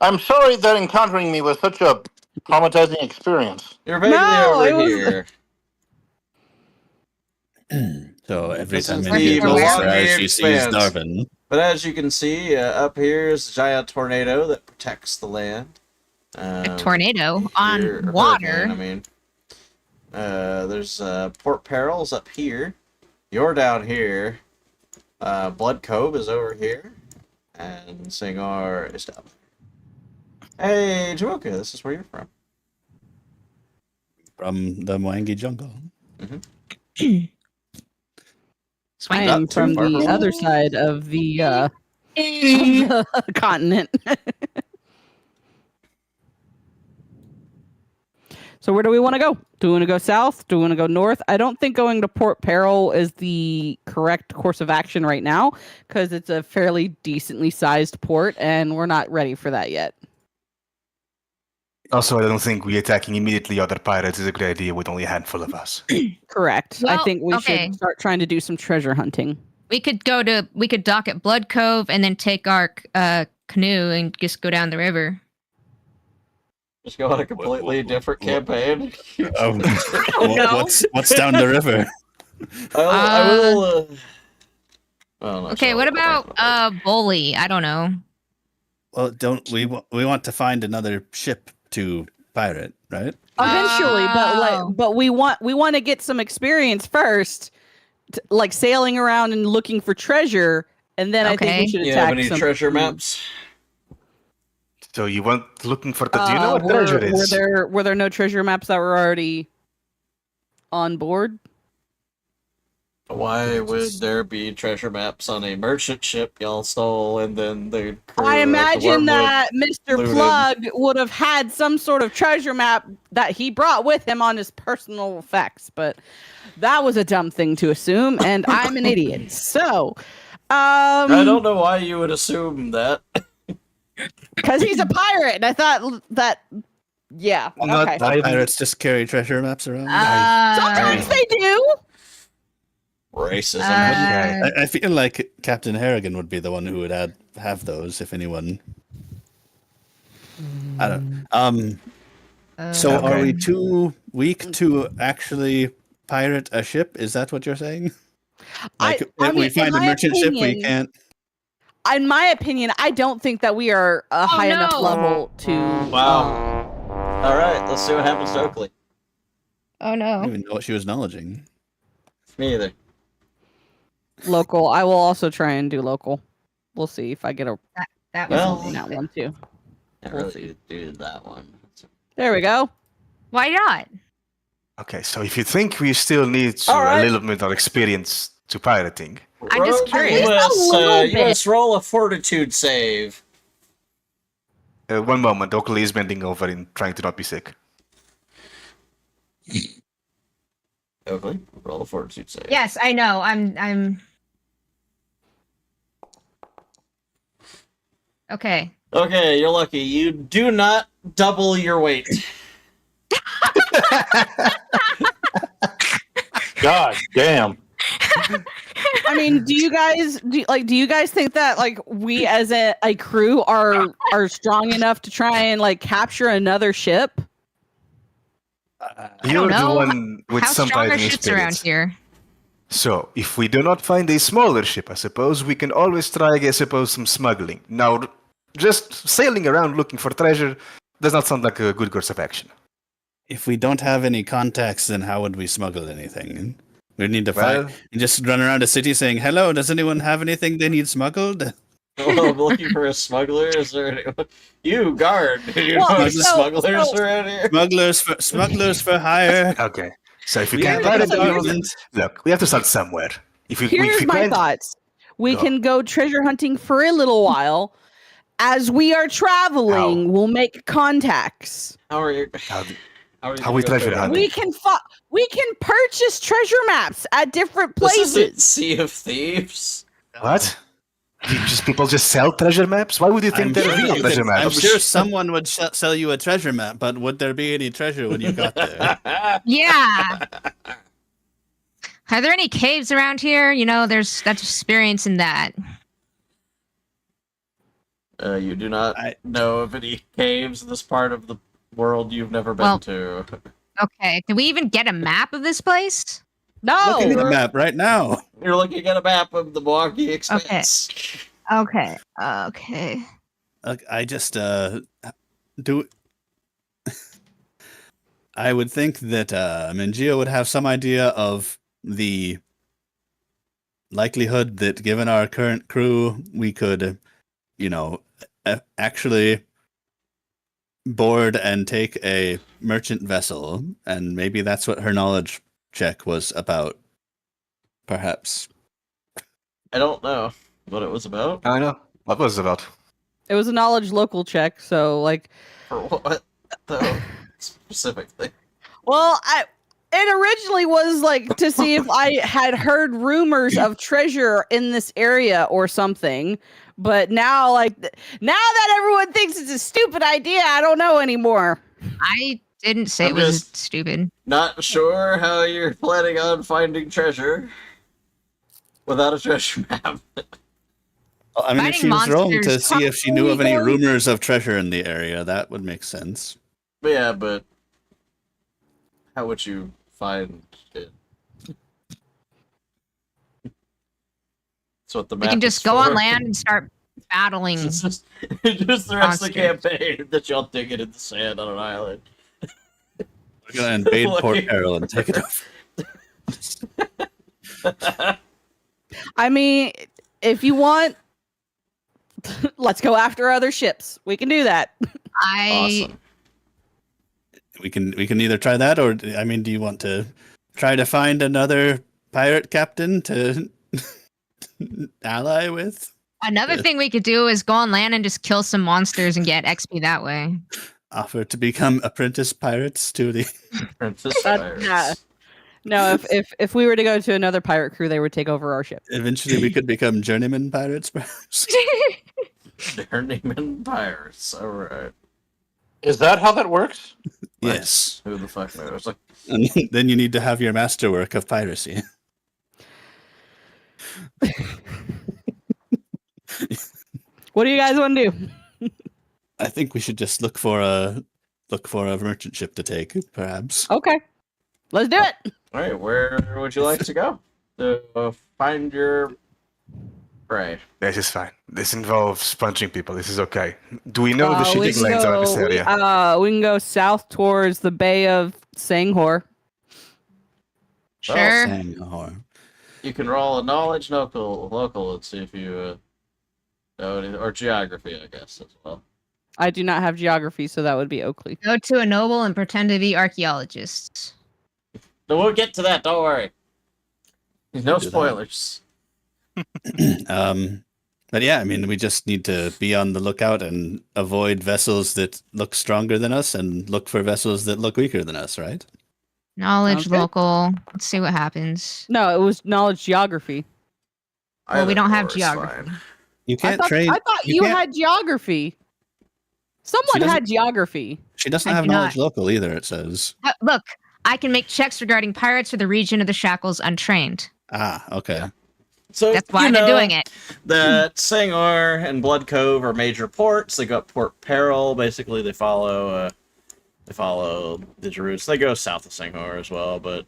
I'm sorry that encountering me was such a traumatizing experience.
you're vaguely
No, it
over
was-
here.
So every
This
time
is
in
the
game
Milwaukee
she sees
Expanse.
Darwin.
But as you can see, up here is a giant tornado that protects the land.
A tornado on
Here- or
water.
hurricane, I mean, there's Port Peril's up here. You're down here. Blood Cove is over here, and Singar is down there. Hey, Jamoka, this is where you're from.
From the Mwangi jungle.
I
Not
am
too
from
far
the
from-
other side of the continent. So where do we want to go? Do we want to go south? Do we want to go north? I don't think going to Port Peril is the correct course of action right now because it's a fairly decently sized port and we're not ready for that yet.
Also, I don't think we attacking immediately other pirates is a good idea with only a handful of us.
Correct. I
Well,
think we
okay.
should start trying to do some treasure hunting.
We could dock at Blood Cove and then take our canoe and just go down the river.
Just go on a completely different campaign.
know.
What's down the river?
I will. Oh, no,
Okay,
so
what
I'll
about
think about it.
Bully? I don't know.
Well, don't we want to find another ship to pirate, right?
Eventually,
Oh.
but we want to get some experience first, like sailing around and looking for treasure, and then I think
Okay.
we should
You have
attack
any
some
treasure maps?
So you went looking for the... Do you know what treasure is?
Were there no treasure maps that were already on board?
Why would there be treasure maps on a merchant ship y'all stole, and then the crew
I
of the
imagine
Wormwood
that Mr.
looted?
Plug would have had some sort of treasure map that he brought with him on his personal effects, but that was a dumb thing to assume, and I'm an idiot. So,
I don't know why you would assume that.
because he's a pirate, and I thought that, yeah,
Not
okay.
I-
Pirates just carry treasure maps around.
Sometimes they do.
Racism.
I feel like Captain Harrigan would be the one who would have those if anyone. I don't. So
Okay.
are we too weak to actually pirate a ship? Is that what you're saying? Like
I
if we
mean,
find
in
a
my
merchant ship, we
opinion-
can't.
In my opinion, I don't think that we are a high enough
no.
level to.
Wow. All right, let's see what happens to Oakley.
Oh
I
no.
don't even know what she was acknowledging.
Me either.
Local. I will also try and do local. We'll see if I get a
That
Well-
was
that one too.
Can't
We'll
really do that one.
There we go.
why not?
Okay, so if you think we still need
All right.
a little bit of experience to pirating,
I'm just curious.
You
At least a little bit.
must roll a fortitude save.
one moment, Oakley is bending over and trying to not be sick.
Oakley, roll a fortitude save.
Yes, I know. I'm. Okay.
Okay, you're lucky. You do not double your weight.
God damn.
I mean, do you guys think that like we as a crew are strong enough to try and like capture another ship?
You're the
know.
one with
How
some
strong are
fighting
ships around
experience.
here?
So, if we do not find a smaller ship, I suppose, we can always try, I suppose, some smuggling. Now, just sailing around looking for treasure does not sound like a good course of action.
If we don't have any contacts, then how would we smuggle anything? We need to
Well-
find. You just run around a city saying, "Hello, does anyone have anything they need smuggled?"
Oh, I'm looking for a smuggler. Is there anyone? You, guard. Do you
Well,
know any
so-
smugglers
so-
around here?
Smugglers for hire.
Okay, so if you
Yeah,
can't
that's
find
a
it,
good
well,
one.
look, we have to start somewhere. If
Here's
you
my
can't,
thoughts. We
Go.
can go treasure hunting for a little while. As we are traveling, we'll make contacts.
How are you?
How-
How are you
how
gonna
we
go
treasure
through
hunt?
that?
We can purchase treasure maps at different
This isn't
places.
Sea of Thieves.
What? People just sell treasure maps? Why would you think
I'm
they're
sure,
real treasure maps?
I'm sure someone would sell you a treasure map, but would there be any treasure when you got there?
Yeah. Are there any caves around here? You know, that's experience in that.
You do not
I-
know of any caves in this part of the world you've never been
Well-
to.
Okay. Can we even get a map of this place?
Looking at
No.
the map right now.
You're looking at a map of the Milwaukee Expanse.
Okay. Okay.
Look, I just do. I would think that Mingio would have some idea of the likelihood that, given our current crew, we could, actually board and take a merchant vessel, and maybe that's what her knowledge check was about. Perhaps.
I don't know what it was about.
I know. What was it about?
It was a knowledge local check, so like
For what, though, specifically?
well, it originally was like to see if I had heard rumors of treasure in this area or something. But now, now that everyone thinks it's a stupid idea, I don't know anymore.
I didn't say
I'm
it was
just-
stupid.
Not sure how you're planning on finding treasure without a treasure map.
Well, I mean, if
Fighting
she was wrong to
monsters
see if she knew of any
probably
rumors of treasure in the area, that would make sense.
But yeah, but how would you find it? That's what the map
We can
is
just go on
for.
land and start battling.
It's just the rest of the
Monsters.
campaign that y'all dig it in the sand on an island.
We're gonna invade Port
Looking-
Peril and take it over.
I mean, if you want, let's go after other ships. We can do that.
Awesome.
We can either try that, or I mean, do you want to try to find another pirate captain to ally with?
Another thing we could do is go on land and just kill some monsters and get XP that way.
Offer to become apprentice pirates to the.
Princess
That-
Pirates.
nah. No, if we were to go to another pirate crew, they would take over our ship.
Eventually, we could become journeyman pirates, perhaps.
Journeyman Pirates. Alright.
Is that how that works?
Yes.
Who the fuck knows? Like,
And then you need to have your masterwork of piracy.
What do you guys want to do?
I think we should just look for a merchant ship to take, perhaps.
Okay, let's do it.
alright, where would you like to go? To find your prey.
This is fine. This involves punching people. This is okay. Do we know the
We
shipping
can
lanes out of this
go-
area?
we can go south towards the Bay of Sanghor.
Sure.
Sanghor.
You can roll a knowledge local and see if you know any, or geography, I guess, as well.
I do not have geography, so that would be Oakley.
Go to a noble and pretend to be archaeologists.
No, we'll get to that, don't worry. No
Do that.
spoilers.
But yeah, I mean, we just need to be on the lookout and avoid vessels that look stronger than us and look for vessels that look weaker than us, right?
Knowledge
Sounds good.
local. Let's see what happens.
No, it was knowledge geography.
Well, we
Either
don't have
or is
geography.
fine.
You
I
can't
thought,
train.
I thought you
can't-
had geography. Someone
doesn't-
had geography.
She doesn't
I
have
do
knowledge
not.
local either, it says.
Look, I can make checks regarding pirates or the region of the Shackles untrained.
Ah, okay.
So,
That's why
you
I've been
know,
doing it.
The Sangor and Blood Cove are major ports. They go up Port Peril. Basically, they follow the routes. They go south of Sangor as well, but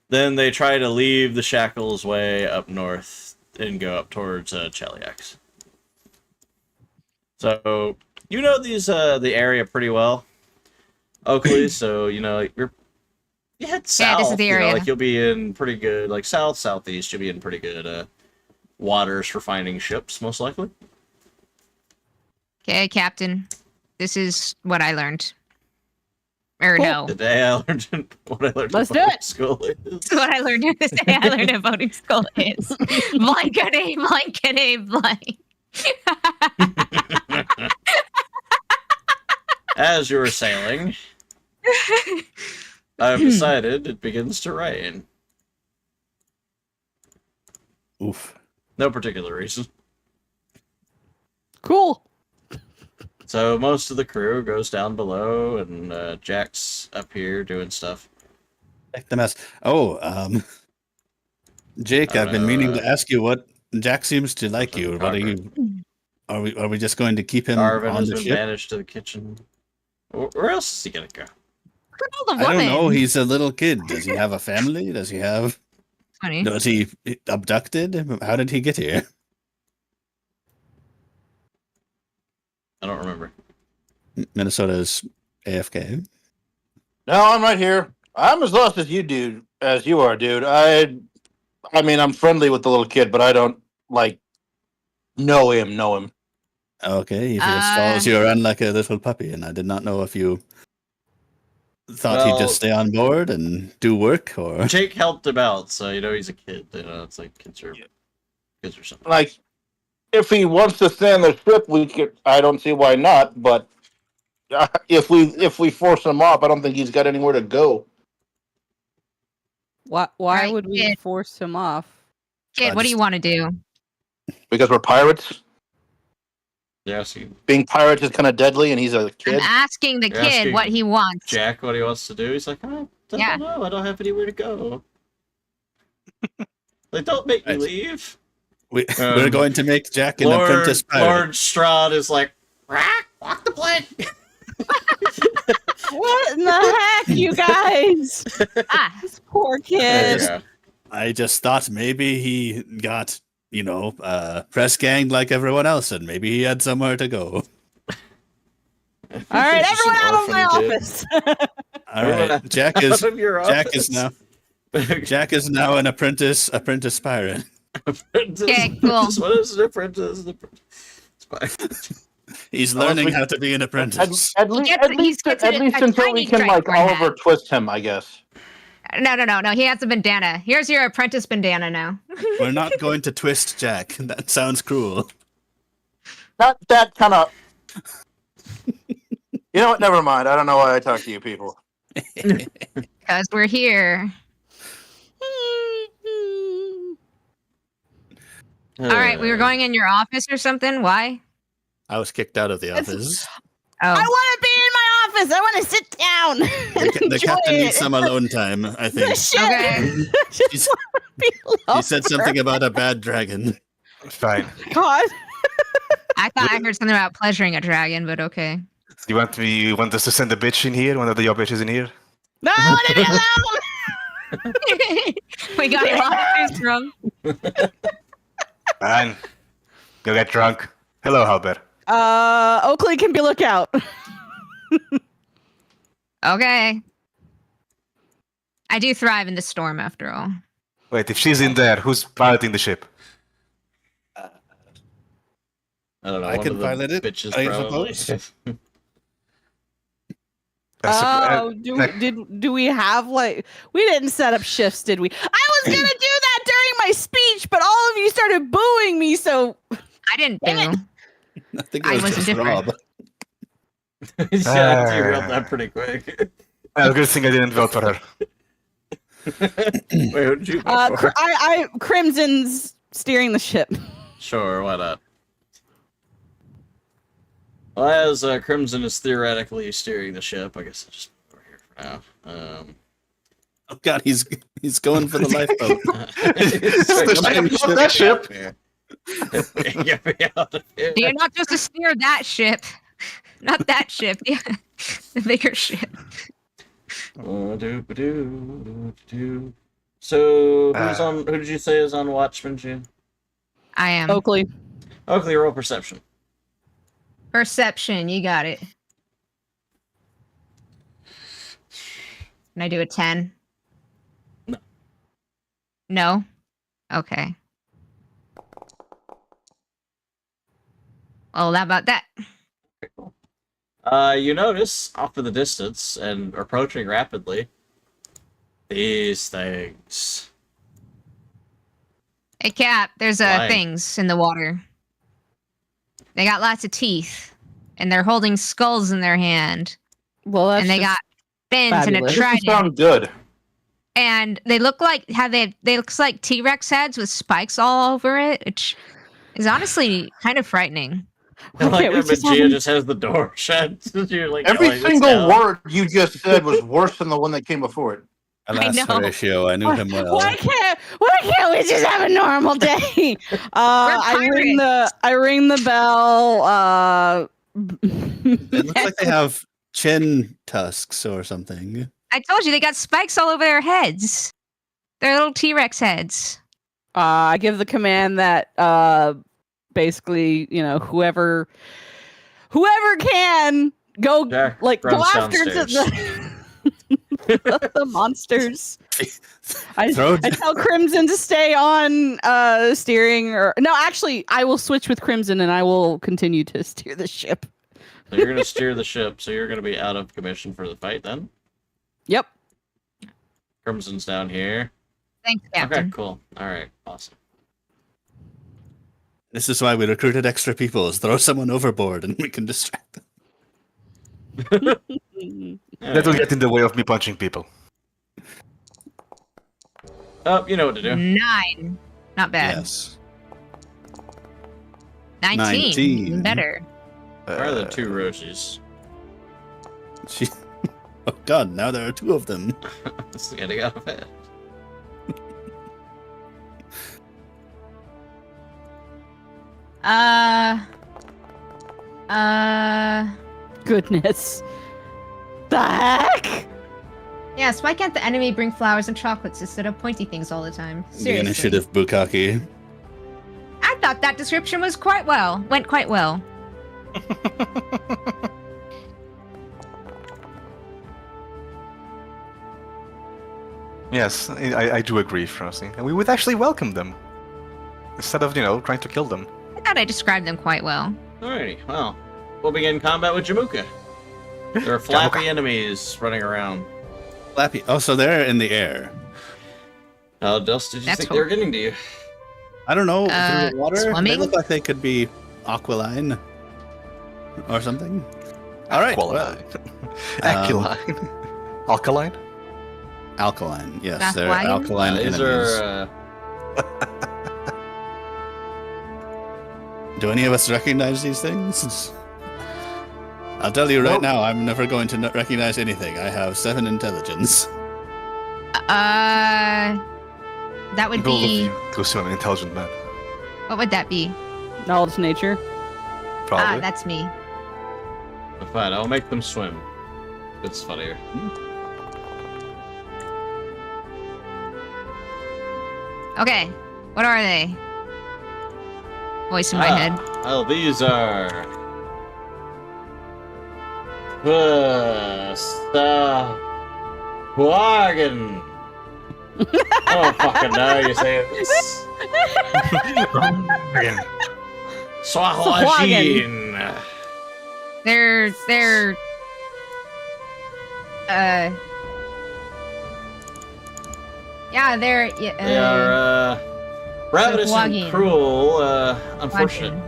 then they try to leave the Shackles way up north and go up towards Cheliax. So you know the area pretty well, Oakley. So you know you head south.
Yeah, this is the
you know,
area.
like you'll be in pretty good, like southeast. You'll be in pretty good waters for finding ships, most likely.
Okay, Captain. This is what I learned. Or
Cool.
no.
The day I learned what I learned
Let's
about
do it.
school is
What I learned this day I learned about voting school is blankety, blankety, blank.
as you were sailing, I've decided it begins to rain.
Oof.
No particular reason.
Cool.
So most of the crew goes down below, and Jack's up here doing stuff.
Check the mess. Oh, Jake, I've been meaning to ask you what Jack seems to like you. What are you? Are we just going to keep him
Arvin
on
has
the
been
ship?
banished to the kitchen. Where else is he gonna go?
Kill the
I
woman.
don't know. He's a little kid. Does he have a family? Does he have?
Funny.
Was he abducted? How did he get here?
I don't remember.
Minnesota's AFK.
No, I'm right here. I'm as lost as you are, dude. I mean, I'm friendly with the little kid, but I don't know him.
Okay, he just follows you around like a little puppy, and I did not know if you thought he'd
Well-
just stay on board and do work, or
Jake helped him out, so you know he's a kid. You know, it's like kids or something.
Like, if he wants to stay on the ship, we could. I don't see why not. But if we force him off, I don't think he's got anywhere to go.
Why
Right,
would we
kid.
force him off?
Kid, what do you want to do?
Because we're pirates.
Yeah, see,
Being pirates is kind of deadly, and he's a
I'm
kid.
asking the
You're
kid
asking
what he wants.
Jack, what he wants to do? He's like, I don't
Yeah.
know. I don't have anywhere to go. Like, don't make me
Right.
leave.
we're going to make Jack an apprentice pirate.
Lord Strahd is like, walk the plank.
What in the heck, you guys?
Ah,
This poor kid.
Yeah.
I just thought maybe he got, press ganged like everyone else, and maybe he had somewhere to go.
All right,
He's just
everyone
an
out of my
orphan kid.
office.
All right, Jack is
Out of your
Jack is
office.
now Jack is now an apprentice pirate.
Apprentice.
Okay, cool.
What is an apprentice? It's fine.
He's
Unless
learning
we-
how to be an apprentice.
At least
gets a
until we
tiny
can
strike for
Oliver
that.
twist him, I guess.
No. He has a bandana. Here's your apprentice bandana now.
We're not going to twist Jack. That sounds cruel.
Not that kind of. You know what? Never mind. I don't know why I talk to you people.
Because we're here. All right, we were going in your office or something. Why?
I was kicked out of the office.
Oh,
I want to be in my office. I want to sit down. And
The
enjoy
captain
it.
needs some alone time, I think.
Shit.
Okay.
She's-
Be
He said
lover.
something about a bad dragon.
Fine.
God.
I thought I heard something about pleasuring a dragon, but okay.
You want us to send a bitch in here? One of your bitches in here?
No, I want to be alone.
We got your office from.
Fine. Go get drunk. Hello, Halbert.
Oakley can be lookout.
Okay. I do thrive in the storm, after all.
Wait, if she's in there, who's piloting the ship?
I don't know.
I
one
could
of the
pilot it,
bitches
I
probably.
suppose.
Oh, do we have like we didn't set up shifts, did we? I was gonna do that during my speech, but all of you started booing me, so
I didn't
Damn
do.
I think
I
it was
wasn't
just
different.
Rob.
Yeah, you reeled that pretty quick.
Well, good thing I didn't vote for her.
Wait, who did you vote for?
Crimson's steering the ship.
Sure, why not? Well, as Crimson is theoretically steering the ship, I guess I'll just over here for now.
Oh god, he's going for the lifeboat.
Not that ship.
Get me out of here.
You're not just to steer that ship. Not that ship. The bigger ship.
So, who's on? Who did you say is on Watchman, June?
I am.
Oakley.
Oakley, roll perception.
Perception, you got it. Can I do a 10?
No.
No? Okay. Well, how about that?
You notice off in the distance and approaching rapidly these things.
Hey, Cap, there's
Why?
things in the water. They got lots of teeth, and they're holding skulls in their hand,
Well, that's
and they
just-
got fins and a
fabulous.
Doesn't
trident.
sound good.
And they look like they looks like T-Rex heads with spikes all over it, which is honestly kind of frightening.
I like
can't we
that
just
Magia
have-
just has the door shut. You're like
Every
yelling this
single
down.
word you just said was worse than the one that came before it.
Alas,
know.
Horatio, I knew him well.
Why can't we just have a normal day? I ring the bell.
It looks like they have chin tusks or something.
I told you they got spikes all over their heads. They're little T-Rex heads.
I give the command that basically, whoever can go
Jack
go
runs
after
downstairs.
the monsters. I
Throw-
tell Crimson to stay on steering, or no, actually, I will switch with Crimson and I will continue to steer the ship.
So you're gonna steer the ship, so you're gonna be out of commission for the fight then?
Yep.
Crimson's down here.
Thanks, Captain.
Okay, cool. Alright, awesome.
This is why we recruited extra people, is throw someone overboard and we can distract them.
That will get in the way of me punching people.
Oh, you know what to do.
9. Not bad.
Yes.
19.
19.
Even better.
Where are the two Roshis?
She... Oh god, now there are two of them.
It's getting out of hand.
Goodness. The heck?
Yes, why can't the enemy bring flowers and chocolates instead of pointy things all the time?
The
Seriously.
initiative Bukaki.
I thought that description went quite well.
Yes, I do agree, Frosty. And we would actually welcome them. Instead of, trying to kill them.
I thought I described them quite well.
Alrighty, well, we'll begin combat with Jamuka. There are flappy enemies running around.
Flappy. Oh, so they're in the air.
How else did you
That's
think they were getting to you?
I don't know. Through the water? They
swimming?
look like they could be aquiline or something. All right. Well,
Aquiline. Alkaline?
alkaline. Yes, they're
Aqualine?
alkaline
These
enemies.
are.
Do any of us recognize these things? I'll tell you right now, I'm never going to recognize anything. I have 7 intelligence.
That would
Both of
be.
you go to an intelligent man.
What would that be?
Knowledge nature.
Probably.
That's me.
Fine, I'll make them swim. It's funnier.
Okay, what are they? Voice in my head.
Oh, these are. Wagon. I don't fucking know you say this. Swahwajin.
They're yeah, they're
They are ravenous and
Wagon.
cruel, unfortunate.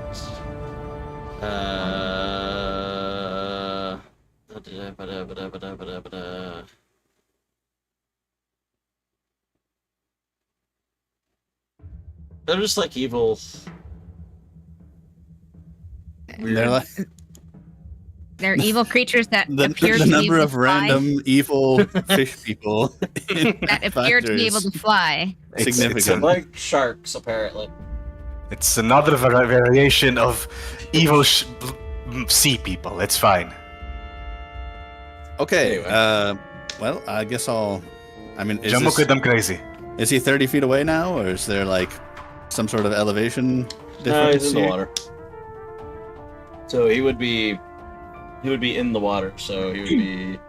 They're just like evil.
They're like
they're evil creatures that
the
appear to be
number
able
of
to fly.
random evil fish people
That appear to be able to fly.
significant.
Like sharks, apparently.
It's another variation of evil sea people. It's fine.
Okay.
Anyway.
Well, I guess I'll. I mean,
Jumbo could them crazy.
is he 30 feet away now, or is there like some sort of elevation difference?
No, he's in the
here?
water. So he would be in the water. So he would be.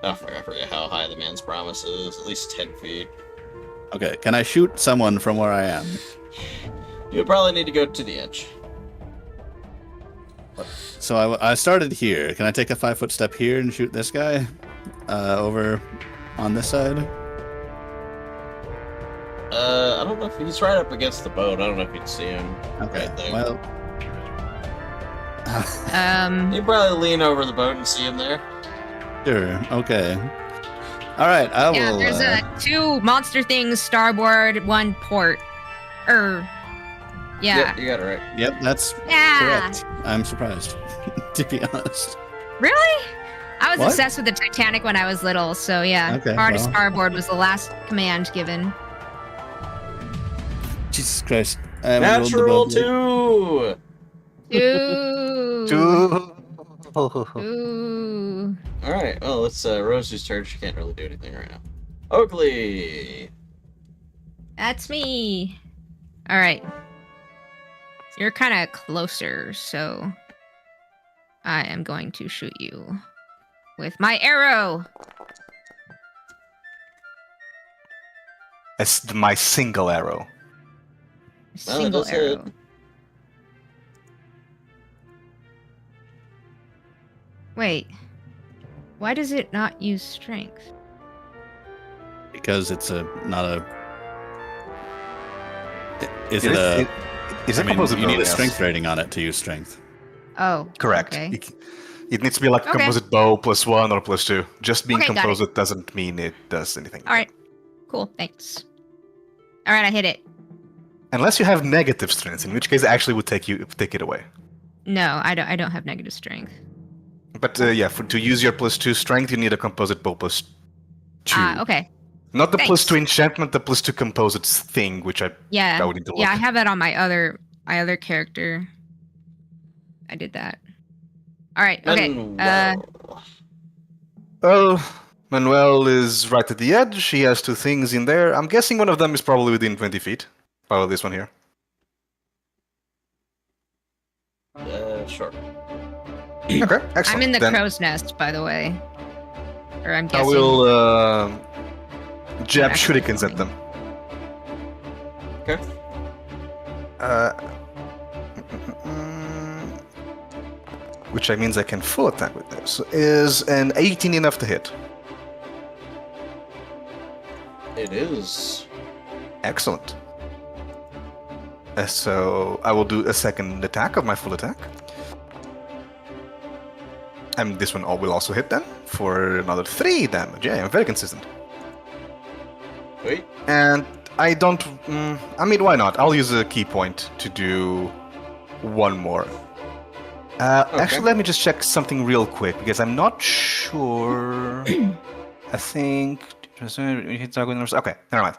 I forget how high the man's promise is. At least 10 feet.
Okay. Can I shoot someone from where I am?
You would probably need to go to the edge.
So I started here. Can I take a 5-foot step here and shoot this guy over on this side?
I don't know if he's right up against the boat. I don't know if you'd see him.
Okay.
Right there.
Well.
You probably lean over the boat and see him there.
Sure. Okay. All right. I
Yeah,
will.
there's 2 monster things starboard, 1 port. Yeah.
Yep, you got it right.
Yep, that's
Yeah.
correct. I'm surprised, to be honest.
Really? I was
What?
obsessed with the Titanic when I was little, so yeah.
Okay,
Hard
well.
starboard was the last command given.
Jesus Christ. I haven't rolled the
Natural
boat yet.
2!
Ooh. Ooh.
Alright, well, it's Rosie's turn. She can't really do anything right now. Oakley!
That's me. All right. So you're kind of closer, so I am going to shoot you with my arrow.
It's my single arrow.
Well, it
Single
does hit.
arrow. Wait. Why does it not use strength?
Because it's not a. Is
It
it a?
Is
I
it
mean,
composite
you need
bow,
a
yes.
strength rating on it to use strength.
Oh.
Correct.
Okay.
It needs to be like a
Okay.
composite bow +1 or +2. Just being
Okay, got it.
composite doesn't mean it does anything.
All right. Cool. Thanks. All right, I hit it.
Unless you have negative strength, in which case I actually would take it away.
No, I don't have negative strength.
But yeah, to use your +2 strength, you need a composite bow +2.
Okay.
Not the
Thanks.
+2 enchantment, the +2 composite thing, which I
Yeah.
would need to look.
Yeah, I have that on my other character. I did that. All right. Okay.
Manuel.
Well, Manuel is right at the edge. He has 2 things in there. I'm guessing one of them is probably within 20 feet. Probably this one here.
Sure.
Okay, excellent.
I'm in the
Then
crow's nest, by the way. Or I'm
I
guessing.
will jab
Actually,
shurikens at them.
Okay.
Which means I can full attack with this. Is an 18 enough to hit?
It is.
Excellent. So I will do a second attack of my full attack. And this one will also hit then for another 3 damage. Yeah, I'm very consistent.
Wait.
And I don't... I mean, why not? I'll use a key point to do one more. Actually, let me just check something real quick, because I'm not sure... I think... Okay, never mind.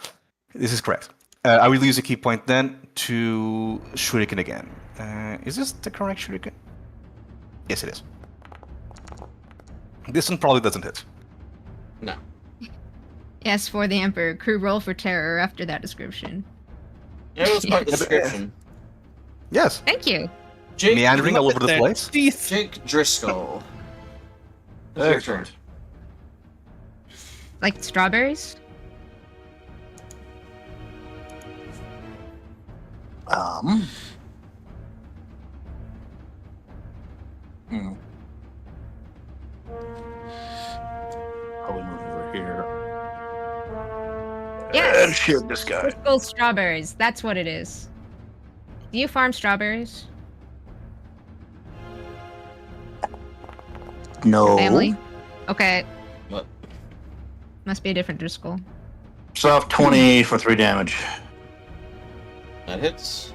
This is correct. I will use a key point then to shuriken again. Is this the correct shuriken? Yes, it is. This one probably doesn't hit.
No.
Yes, for the Emperor. Crew roll for terror after that description.
Yeah, it was quite the description.
Yes.
Thank you.
Jake,
Meandering all over the place.
Jake Driscoll. It's your turn.
Like strawberries?
Probably move over here.
Yes.
And shoot this guy.
Driscoll strawberries. That's what it is. Do you farm strawberries?
No.
Family? Okay.
What?
Must be a different Driscoll.
Soft 20 for 3 damage.
That hits.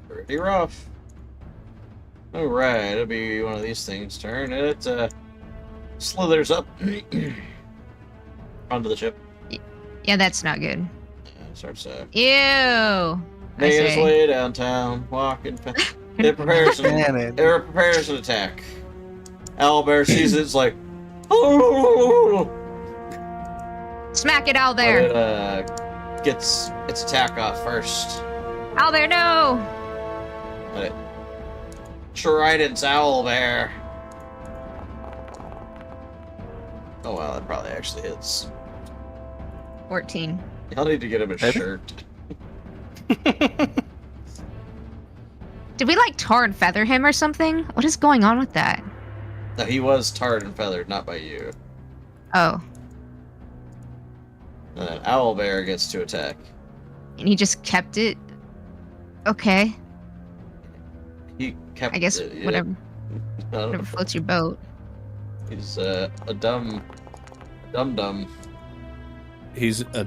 Pretty rough. Alright, it'll be one of these things' turn. It slithers up onto the ship.
Yeah, that's not good.
And starts
Ew. I
making its
say.
way downtown, walking. It prepares an attack. Owlbear sees it, it's like, oh!
Smack it out there.
But it gets its attack off first.
Out there, no.
But it tridents Owlbear. Oh wow, that probably actually hits.
14.
Y'all need to get him a
Maybe?
shirt.
Did we like tar and feather him or something? What is going on with that?
No, he was tarred and feathered, not by you.
Oh,
And then Owlbear gets to attack.
and he just kept it. Okay,
He kept
I guess
it, yeah.
whatever,
I don't know.
whatever floats your boat.
He's a dum.
He's a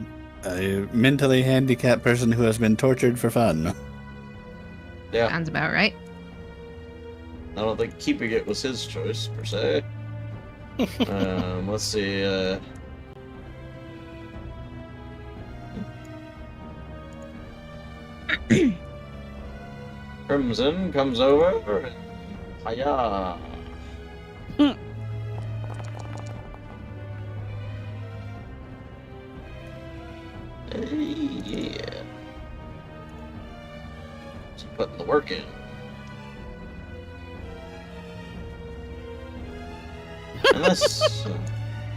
mentally handicapped person who has been tortured for fun.
Yeah,
Sounds about right.
I don't think keeping it was his choice, per se. Let's see, Crimson comes over and... Hiya! Hey, yeah. Just putting the work in. And this...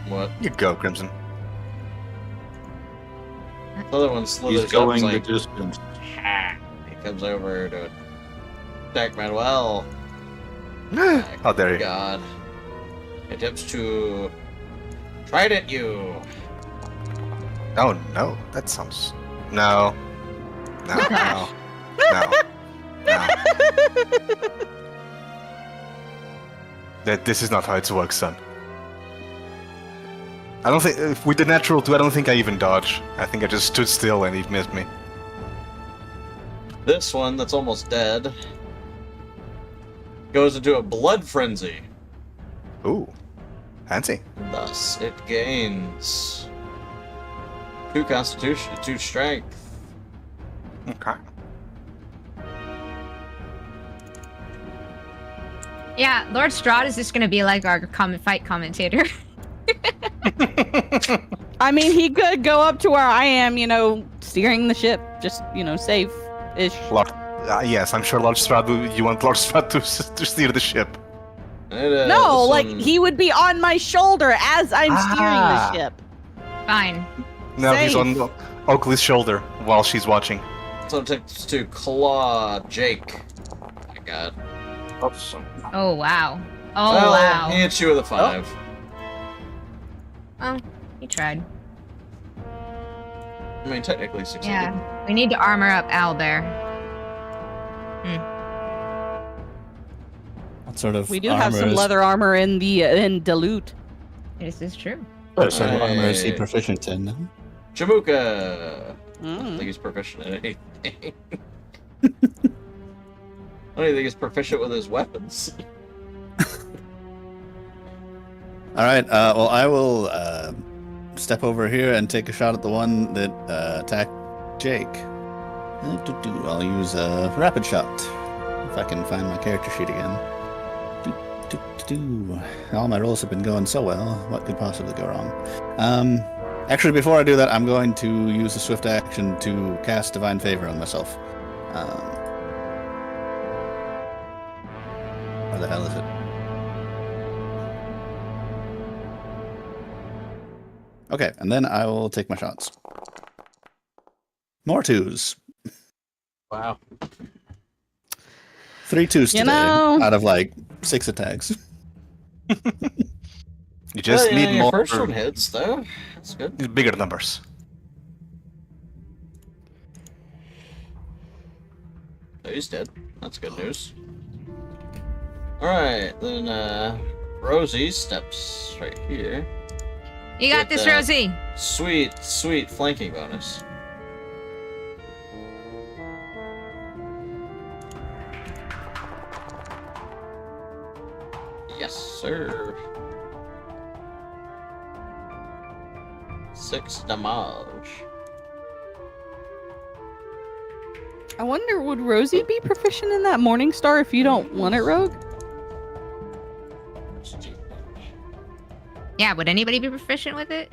what?
You go, Crimson.
The other one slithers
He's going
up,
the
like,
distance.
he comes over to attack Manuel.
How dare you.
God. Attempts to trident you.
Oh no, that sounds... No. No, no. No. No. This is not how it works, son. I don't think... With the natural 2, I don't think I even dodged. I think I just stood still and he missed me.
This one, that's almost dead, goes into a blood frenzy.
Ooh. Fancy.
Thus, it gains 2 constitution, 2 strength.
Okay.
Yeah, Lord Strahd is just gonna be like our fight commentator.
I mean, he could go up to where I am, steering the ship, just, safe-ish.
Lord... yes, I'm sure Lord Strahd, you want Lord Strahd to steer the ship.
And,
No,
this
like,
one-
he would be on my shoulder as I'm steering the ship.
Fine.
No, he's
Safe.
on Oakley's shoulder while she's watching.
So it takes to claw Jake. My God.
Awesome.
Oh wow. Oh
Well,
wow.
He hits you with a 5.
Oh, he tried.
I mean, technically succeeded.
Yeah. We need to armor up Owlbear.
What sort of
We do have some
is-
leather armor in the in Dilute.
This is true.
What sort of
Right.
armor is he proficient in?
Jamuka! I don't think he's proficient in anything. I don't even think he's proficient with his weapons.
All right. Well, I will step over here and take a shot at the one that attacked Jake. I'll use a rapid shot if I can find my character sheet again. All my rolls have been going so well. What could possibly go wrong? Actually, before I do that, I'm going to use a swift action to cast Divine Favor on myself. Where the hell is it? Okay, and then I will take my shots. More 2s.
Wow.
3 2s today
You know-
out of like 6 attacks.
You just
Well, yeah,
need
your
more
first one hits, though. That's good.
bigger numbers.
Oh, he's dead. That's good news. Alright, then, Rosie steps right here.
You got
With
this,
that
Rosie.
Sweet flanking bonus. Yes, sir. 6 damage.
I wonder, would Rosie be proficient in that Morning Star if you don't want it, Rogue?
Yeah, would anybody be proficient with it?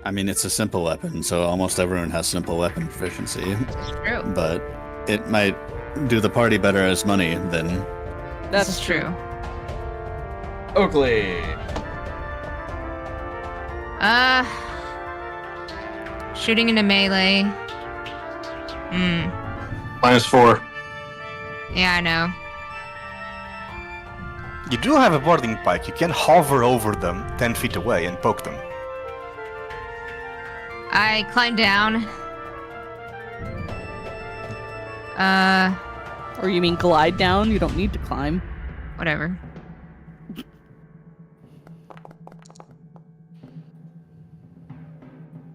I mean, it's a simple weapon, so almost everyone has simple weapon proficiency.
It's true.
But it might do the party better as money than.
This is true.
Oakley!
Shooting into melee.
-4.
Yeah, I know.
You do have a boarding pike. You can hover over them 10 feet away and poke them.
I climb down.
Or you mean glide down? You don't need to climb.
Whatever.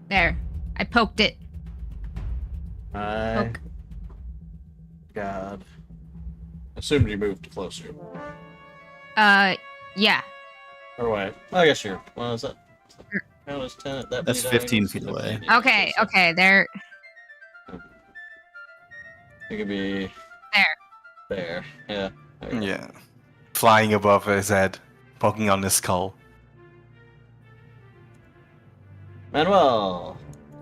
There. I poked it.
My
Poke.
God. Assumed you moved closer.
Yeah.
Or wait. I guess you're. Well, is that? Count as 10 at that
That's
many
15
diagonals?
feet away.
Okay, there.
It could be. There. Yeah. There you go.
Yeah. Flying above his head, poking on his skull.
Manuel.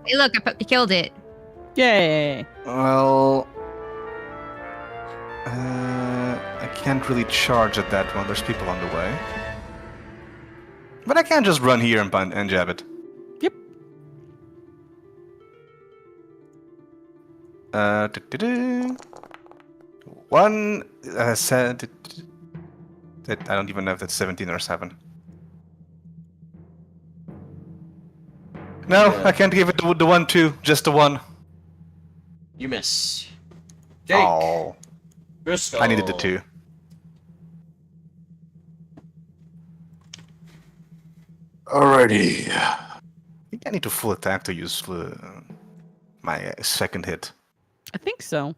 Hey, look, I killed it.
Yay!
Well, I can't really charge at that one. There's people on the way. But I can just run here and jab it.
Yep.
One said. I don't even know if that's 17 or 7. No,
Yeah.
I can't give it the 1 2, just the 1.
You miss. Jake.
Oh,
Bristol.
I needed the 2.
Alrighty.
I think I need to full attack to use my second hit.
I think so.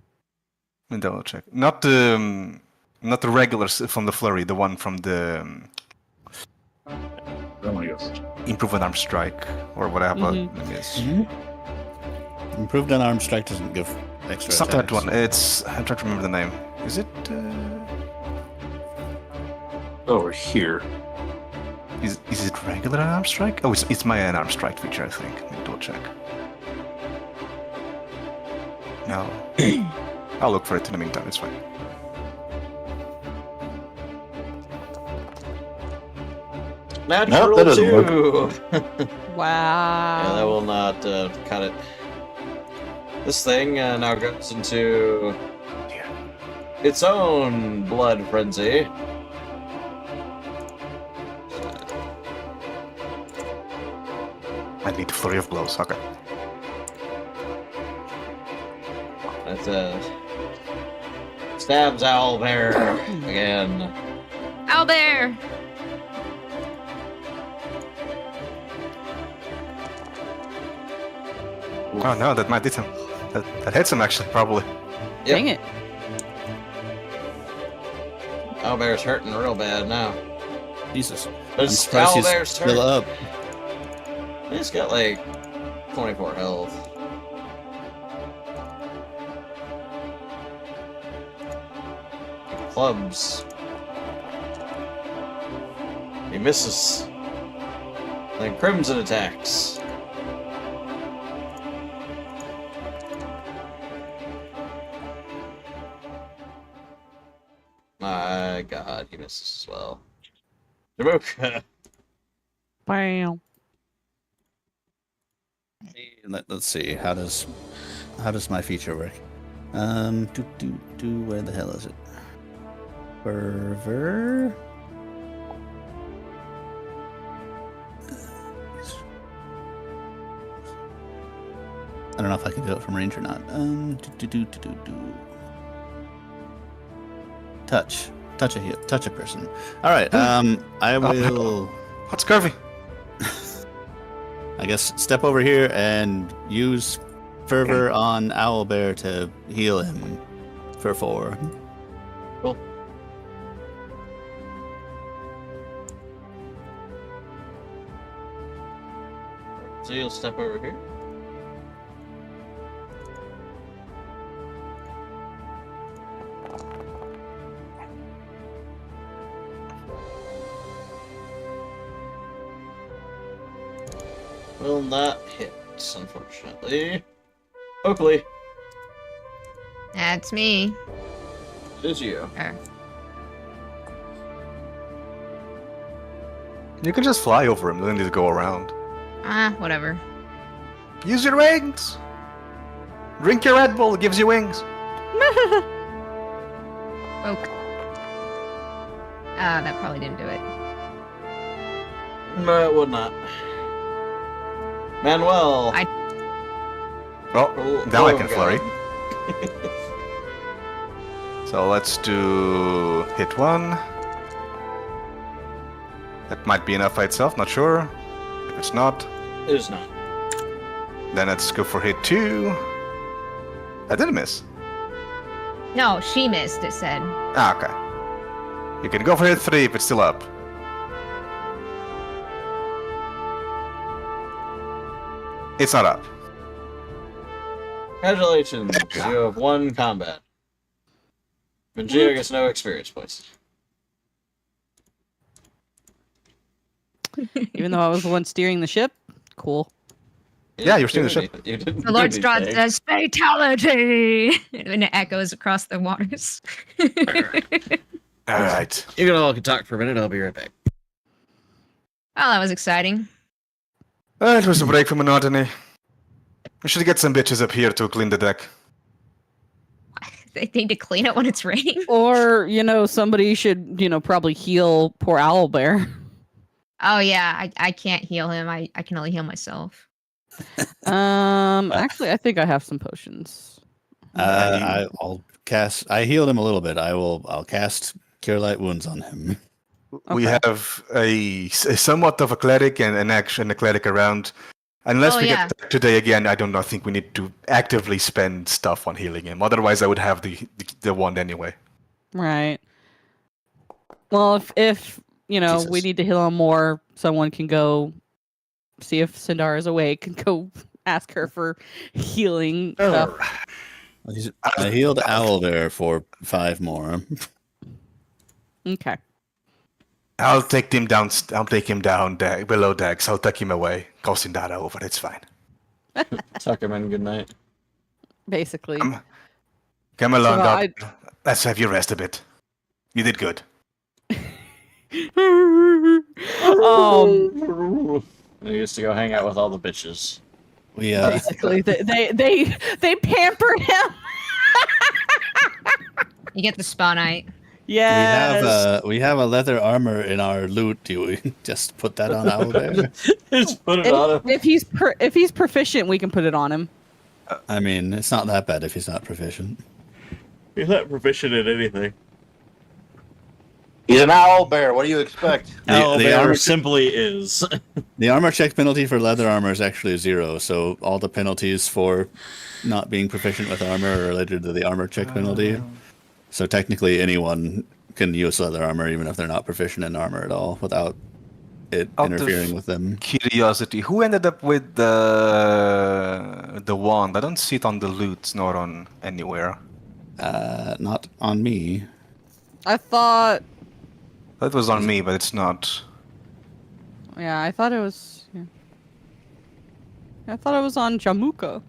Let me double check. Not the regular from the flurry, the one from the improve an arm strike or whatever.
Mhm.
Let me s-
Improved unarmed strike doesn't give extra.
It's not that
attacks.
one. It's I'm trying to remember the name. Is it?
Over here.
Is it regular arm strike? Oh, it's my arm strike feature, I think. Let me double check. No. I'll look for it in the meantime. It's fine.
Natural
Nope, that doesn't
2.
Wow.
Yeah, that will not cut it. This thing now goes into its own blood frenzy.
I need flurry of blows. Okay.
That's stabs Owlbear again.
Owlbear!
Oh no, that might hit him. That hits him actually, probably.
Yep.
Dang it.
Owlbear's hurting real bad now.
Jesus.
But
I'm
it's
surprised he's
Owlbear's
still
turn.
up.
He's got like 24 health. Clubs. He misses. Then Crimson attacks. My god, he misses as well. Jabuka.
Bam.
Let's see. How does my feature work? Where the hell is it? Fervor. I don't know if I can do it from range or not. Touch a person. All right. I will.
What's Curvy?
I guess step over here and use fervor on Owlbear to heal him for 4.
Cool. So you'll step over here. Will not hit, unfortunately. Hopefully,
That's me.
it is you.
You can just fly over him, don't need to go around.
Whatever.
Use your wings! Drink your Red Bull, it gives you wings.
Oak. That probably didn't do it.
No, it would not. Manuel.
Oh, now I can flurry. So let's do hit 1. That might be enough by itself, not sure. If it's not,
It is not.
then let's go for hit 2. I didn't miss.
No, she missed, it said.
Ah, okay. You can go for hit 3 if it's still up. It's not up.
Congratulations, you have won combat. Vengio gets no experience points.
Even though I was the one steering the ship. Cool.
Yeah, you're steering the ship.
You didn't
The
do
Lord Strahd
anything.
says, fatality! And it echoes across the waters.
Alright.
You can all talk for a minute, I'll be right back.
Oh, that was exciting.
It was a break from monotony. We should get some bitches up here to clean the deck.
They need to clean it when it's raining.
Or, somebody should, probably heal poor Owlbear.
Oh, yeah, I can't heal him. I can only heal myself.
Actually, I think I have some potions.
I'll cast. I healed him a little bit. I'll cast Cure Light Wounds on him.
We
Okay.
have a somewhat of a cleric and an action a cleric around. Unless
Oh,
we
yeah.
get attacked today again, I don't think we need to actively spend stuff on healing him. Otherwise, I would have the wand anyway.
Right. Well, if we
Jesus.
need to heal him more, someone can go see if Sindar is awake and go ask her for healing stuff.
I healed Owlbear for 5 more.
Okay.
I'll take him down. I'll take him down below decks. I'll tuck him away. Causing that over. It's fine.
Tuck him in, good night.
Basically.
Come along,
So
Doc. Let's have you rest a bit. You did good.
I used to go hang out with all the bitches.
We
Basically, they pampered him.
You get the spawnite.
Yes.
we have a leather armor in our loot. Do we just put that on Owlbear?
Just put it on him.
If he's proficient, we can put it on him.
I mean, it's not that bad if he's not proficient.
He's not proficient in anything.
He's an owl bear. What do you expect?
The armor
simply is.
The armor check penalty for leather armor is actually 0, so all the penalties for not being proficient with armor are related to the armor check penalty. So technically anyone can use leather armor even if they're not proficient in armor at all without it interfering with them.
Curiosity. Who ended up with the wand? I don't see it on the loot nor on anywhere.
Not on me.
I thought.
That was on me, but it's not.
Yeah, I thought it was. Yeah. I thought it was on Jamuka.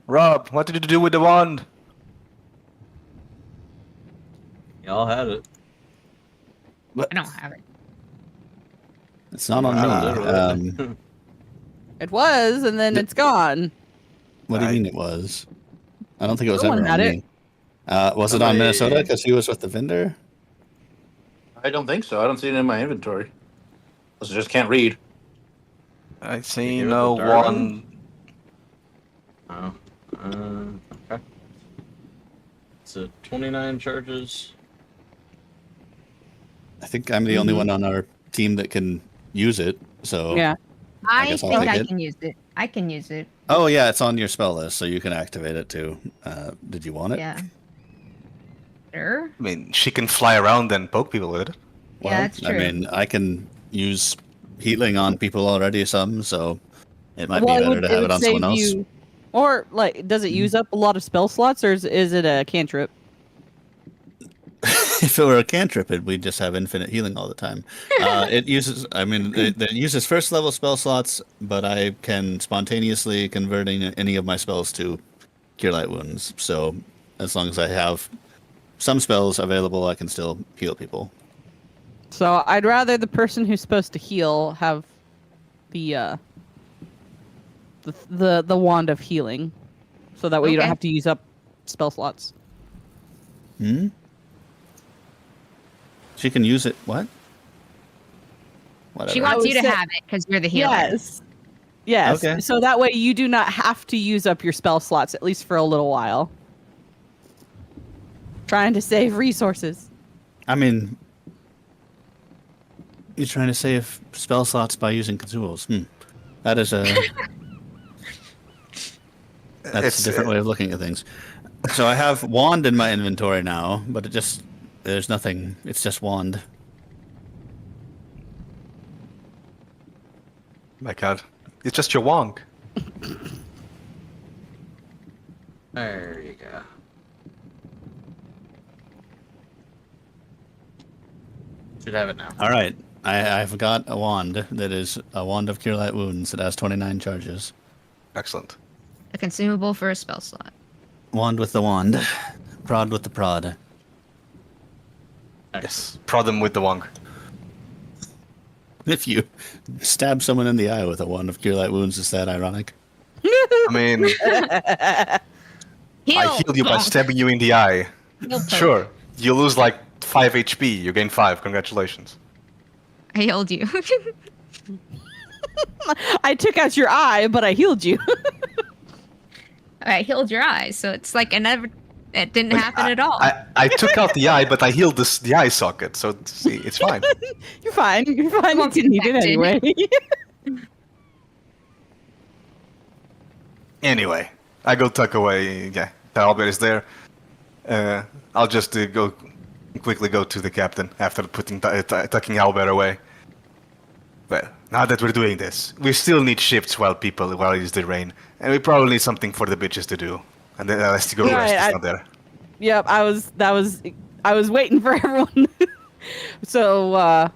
Rob, what did you do with the wand?
Y'all had it.
I don't have it.
It's not on me.
It was, and then it's gone.
What do you mean it was? I don't think it was
Someone
ever
had
on
it.
me. Was it on Minnesota because he was with the vendor?
I don't think so. I don't see it in my inventory. I just can't read.
I see
You
no
with the Durban?
one.
Oh. Okay. So 29 charges.
I think I'm the only one on our team that can use it. So
Yeah.
I
guess I'll
think
take
I
it.
can use it. I can use it.
Oh yeah, it's on your spell list, so you can activate it too. Did you want it?
Yeah. Sure.
I mean, she can fly around and poke people with it.
Yeah, that's true.
I mean, I can use healing on people already some, so it might be
Well,
better to have it on someone else.
you. Or like, does it use up a lot of spell slots, or is it a cantrip?
If it were a cantrip, we'd just have infinite healing all the time. It uses, I mean, it uses first level spell slots, but I can spontaneously convert any of my spells to Cure Light Wounds. So as long as I have some spells available, I can still heal people.
So I'd rather the person who's supposed to heal have the wand of healing, so that way you don't
Okay.
have to use up spell slots.
Hmm? She can use it. What? Whatever.
She wants
would
you to
say-
have it because you're the healer.
Yes. Yes.
Okay.
So that way you do not have to use up your spell slots, at least for a little while. Trying to save resources.
I mean, you're trying to save spell slots by using consumables. That is a that's a different way of looking at things. So I have wand in my inventory now, but there's nothing. It's just wand.
My god. It's just your wonk.
There you go. Should have it now.
All right, I've got a wand that is a wand of Cure Light Wounds. It has 29 charges.
Excellent.
A consumable for a spell slot.
Wand with the wand, prod with the prod.
Yes. Prod them with the wonk.
If you stab someone in the eye with a wand of Cure Light Wounds, is that ironic?
I mean,
Heal.
I healed you by stabbing you in the eye.
Heal poke.
Sure. You lose like 5 HP. You gain 5. Congratulations.
I healed you.
I took out your eye, but I healed you.
I healed your eyes, so it's like it didn't happen at all.
I took out the eye, but I healed the eye socket, so it's fine.
You're fine. You're fine. You
won't
didn't
be
need it
infected.
anyway.
Anyway, I go tuck away. Yeah, Talbot is there. I'll just quickly go to the captain after tucking Albert away. Well, now that we're doing this, we still need shifts while it's the rain, and we probably need something for the bitches to do. And then let's go
Right,
rest. It's
I-
not there.
Yep, I was waiting for everyone. So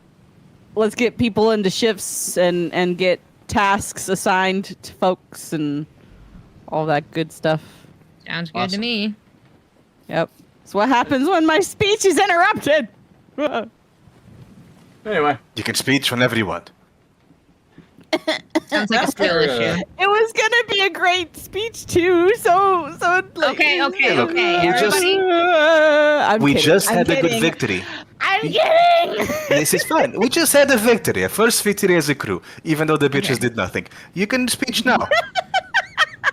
let's get people into shifts and get tasks assigned to folks and all that good stuff.
Sounds good to
Awesome.
me.
Yep. It's what happens when my speech is interrupted.
Anyway,
You can speech whenever you want.
Sounds like a skill issue.
It was gonna be a great speech too. So like,
Okay.
look,
Everybody.
I'm
We
kidding,
just
I'm
had a good
kidding.
victory.
I'm kidding.
This is fine. We just had a victory, a first victory as a crew, even though the bitches
Okay.
did nothing. You can speech now.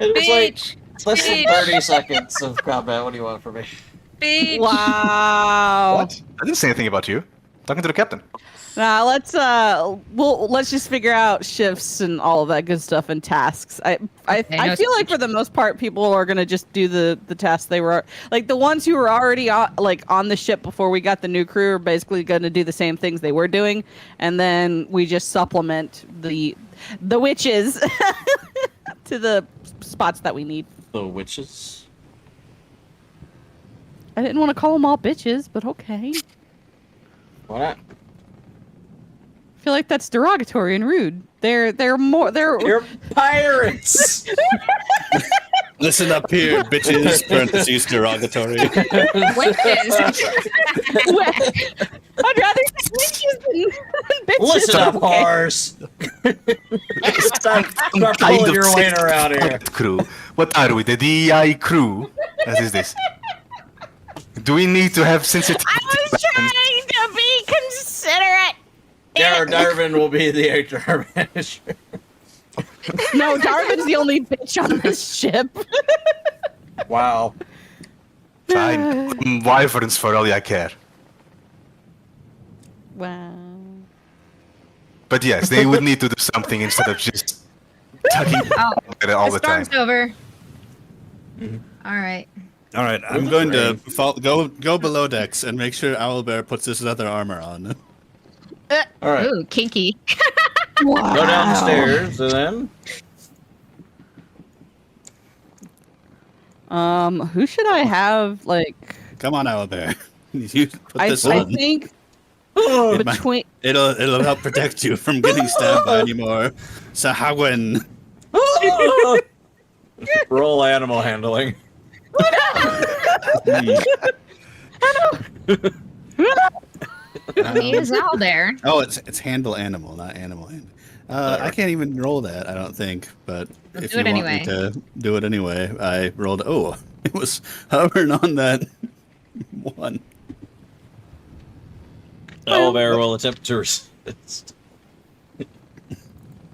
It was like
Bitch.
less than
Bitch.
30 seconds of combat. What do you want from me?
Bitch.
Wow.
What? I didn't say anything about you. Talking to the captain.
Nah, let's just figure out shifts and all of that good stuff and tasks. I
no
feel like
speech.
for the most part people are gonna just do the tasks they were like the ones who were already on the ship before we got the new crew are basically gonna do the same things they were doing, and then we just supplement the witches to the spots that we need.
The witches.
I didn't want to call them all bitches, but okay.
Why not?
I feel like that's derogatory and rude. They're
You're pirates.
Listen up here, bitches. Parentheses derogatory.
Witches.
I'd rather say witches than bitches.
Listen up,
Okay.
whores. Stop pulling your weight around here.
Crew. What are we? The DEI crew? What is this? Do we need to have sensitivity?
I was trying to be considerate.
Darwin will be the HR manager.
No, Darwin's the only bitch on this ship.
Wow.
Fine. Wyverns for all I care.
Wow.
But yes, they would need to do something instead of just tugging
Oh,
at it all
the
the time.
storm's over. All right.
All right, I'm going to go below decks and make sure Owlbear puts his other armor on.
All right.
Ooh, kinky.
Wow.
Go downstairs and then.
Who should I have? Like,
Come on, Owlbear. You put
I
this on.
think
It might-
between.
It'll help protect you from getting stabbed by any more Sahagwin.
Roll animal handling.
He is out there.
Oh, it's handle animal, not animal hand. I can't even roll that, I don't think. But if
do
you
it
want
anyway.
me to do it anyway, I rolled. Oh, it was hovering on that one.
Owlbear will attempt to resist.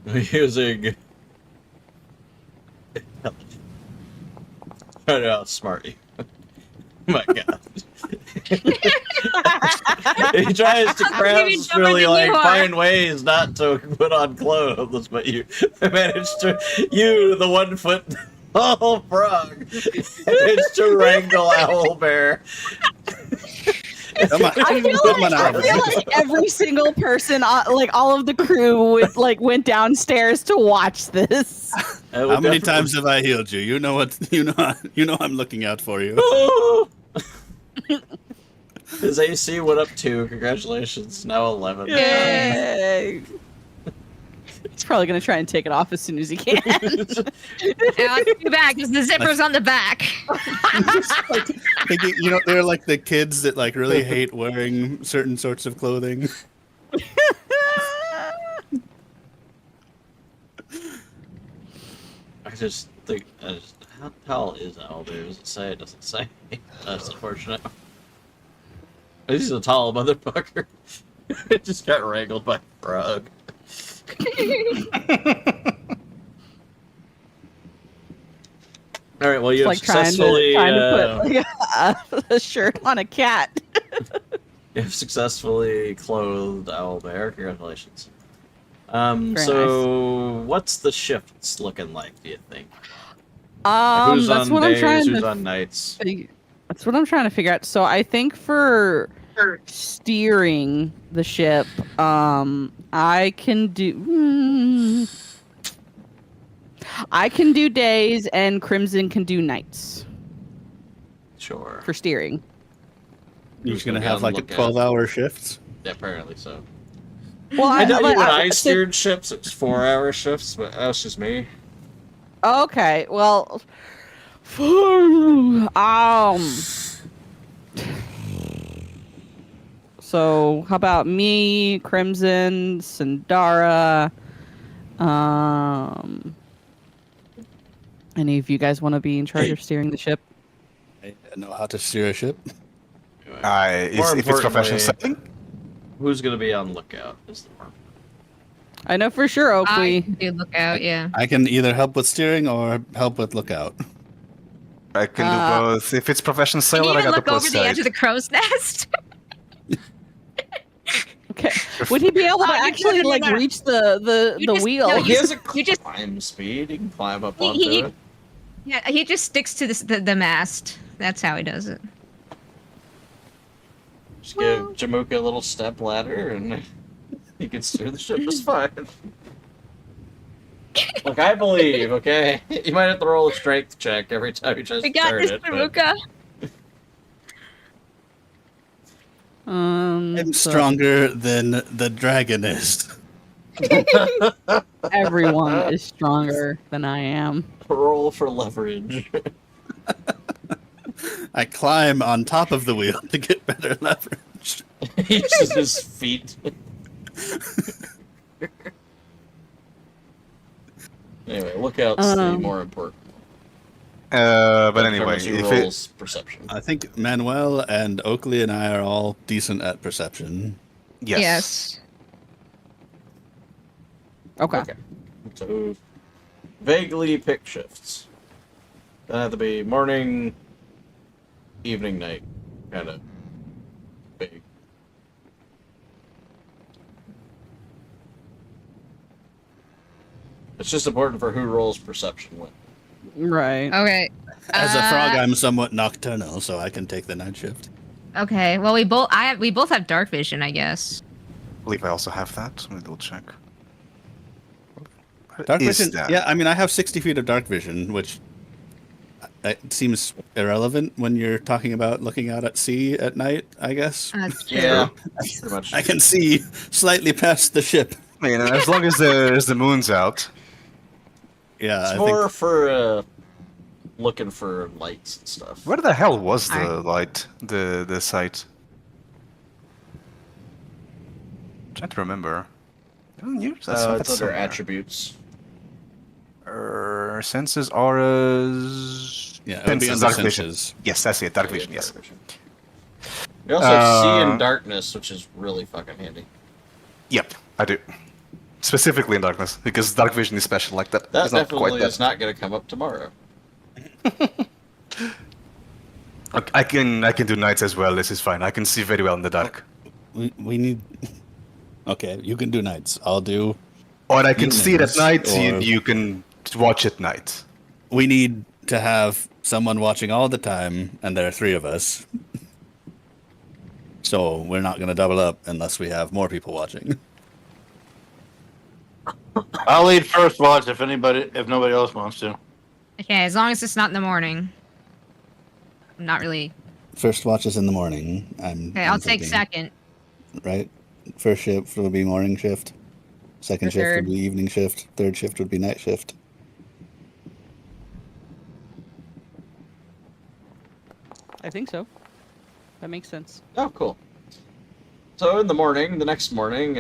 Using. I know how smart you. My God. He tries to
Maybe
craftily
dumber than you are.
find ways not to put on clothes, but you managed to. You, the 1 foot tall frog, managed to wrangle Owlbear.
Come on,
I feel
come on,
like
Owlbear.
every single person, like all of the crew, went downstairs to watch this.
How many times have I healed you? You know what? You know I'm looking out for you.
His AC went up 2. Congratulations. Now 11.
Yay! He's probably gonna try and take it off as soon as he can.
It's too bad because the zipper's on the back.
You know, they're like the kids that like really hate wearing certain sorts of clothing.
I just think. How tall is Owlbear? Does it say? It doesn't say. That's unfortunate. He's a tall motherfucker. It just got wrangled by a frog. All right. Well, you have
It's like
successfully.
trying to put like a shirt on a cat.
You have successfully clothed Owlbear. Congratulations.
Very
So what's the shifts looking like? Do you think? Who's
That's
on
what
days?
I'm trying
Who's
to.
on nights?
That's what I'm trying to figure out. So I think for steering the ship, I can do. I can do days, and Crimson can do nights
Sure.
for steering.
You're
Who's
gonna
gonna be
have
on
like
the
a
lookout?
12-hour shifts.
Yeah, apparently so.
Well,
I did when I
so-
steered ships. It was 4-hour shifts, but that's just me.
Okay, well, so how about me, Crimson, Sandara, Any of you guys want to be in charge of steering the ship?
I know how to steer a ship.
More
If it's professional
importantly,
setting,
who's going to be on lookout? Is the more
I know for sure,
I
Oakley.
can do lookout, yeah.
I can either help with steering or help with lookout.
I can do both. If it's professional
Can
sailor,
you
I
even
got the
look
plus
over the edge
side.
of the crow's nest?
Okay. Would he be able to
no,
actually
no.
reach the
You just-
wheel?
no,
he has a
you just-
climb speed. He can climb up
He-
onto
he-
it.
Yeah, he just sticks to the mast. That's how he does it.
Just give Jamuka a little step ladder, and he can steer the ship just fine. Look, I believe. Okay, you might have to roll a strength check every time you tries
We
to
got
turn
this,
it. but-
Taruka.
I'm
So
stronger than the dragon is.
everyone is stronger than I am.
Roll for leverage.
I climb on top of the wheel to get better leverage.
He uses his feet. Anyway, lookout's the more important.
But anyway,
Pharmacy
if
rolls perception.
I think Manuel and Oakley and I are all decent at perception.
yes.
Okay.
So, vaguely pick shifts. That have to be morning, evening, night, kind of vague. It's just important for who rolls perception when.
Right.
Okay.
As a frog, I'm somewhat nocturnal, so I can take the night shift.
Okay. Well, we both have dark vision, I guess.
I believe I also have that. Let me double check.
Dark
Is
vision.
that-
Yeah, I mean, I have 60 feet of dark vision, which it seems irrelevant when you're talking about looking out at sea at night. I guess
That's true.
Yeah, pretty much.
I can see slightly past the ship.
I mean, as long as the moon's out.
Yeah,
It's
I
more
think
for looking for lights and stuff.
Where the hell was the
Alright.
light, the site? Trying to remember.
It's under attributes.
Senses, auras.
yeah, it would be
Senses,
under
dark vision.
senses.
Yes, that's it. Dark
Yeah,
vision. Yes.
dark vision. You also have see in
Uh,
darkness, which is really fucking handy.
Yep, I do. Specifically in darkness, because dark vision is special like that.
That
It's not quite
definitely
that.
is not going to come up tomorrow.
I can do nights as well. This is fine. I can see very well in the dark.
We need. Okay, you can do nights. I'll do.
Or I can see it at
Evenings,
night.
or-
You can watch at night.
We need to have someone watching all the time, and there are 3 of us. So we're not going to double up unless we have more people watching.
I'll lead first watch if nobody else wants to.
Okay, as long as it's not in the morning. I'm not really.
First watch is in the morning.
Okay, I'll take second.
Right? First shift would be morning shift. Second
Or
shift
third.
would be evening shift. Third shift would be night shift.
I think so. That makes sense.
Oh, cool. So in the morning, the next morning,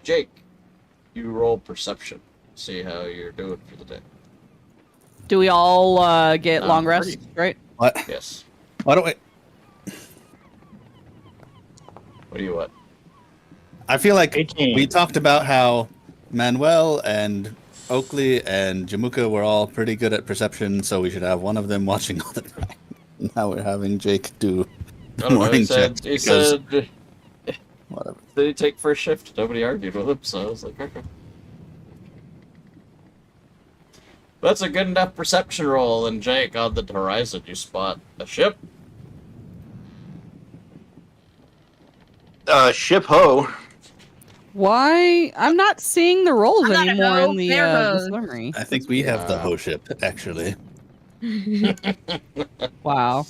Jake, you roll perception. See how you're doing for the day.
Do we all get long
pretty.
rests, right?
What?
Yes.
Why don't we?
What do you what?
I feel like
18.
we talked about how Manuel and Oakley and Jamuka were all pretty good at perception, so we should have one of them watching all the time. Now we're having Jake do
I
the
don't know.
morning
He said,
check.
he
because-
said,
Whatever.
did he take first shift? Nobody argued with him, so I was like, okay. That's a good enough perception roll, and Jake, on the horizon, you spot a ship.
Ship ho.
Why? I'm not seeing the rolls
I'm not a
anymore
hoe,
in the
they're hoes.
summary.
I think we have the
Yeah.
hoe ship, actually.
Wow.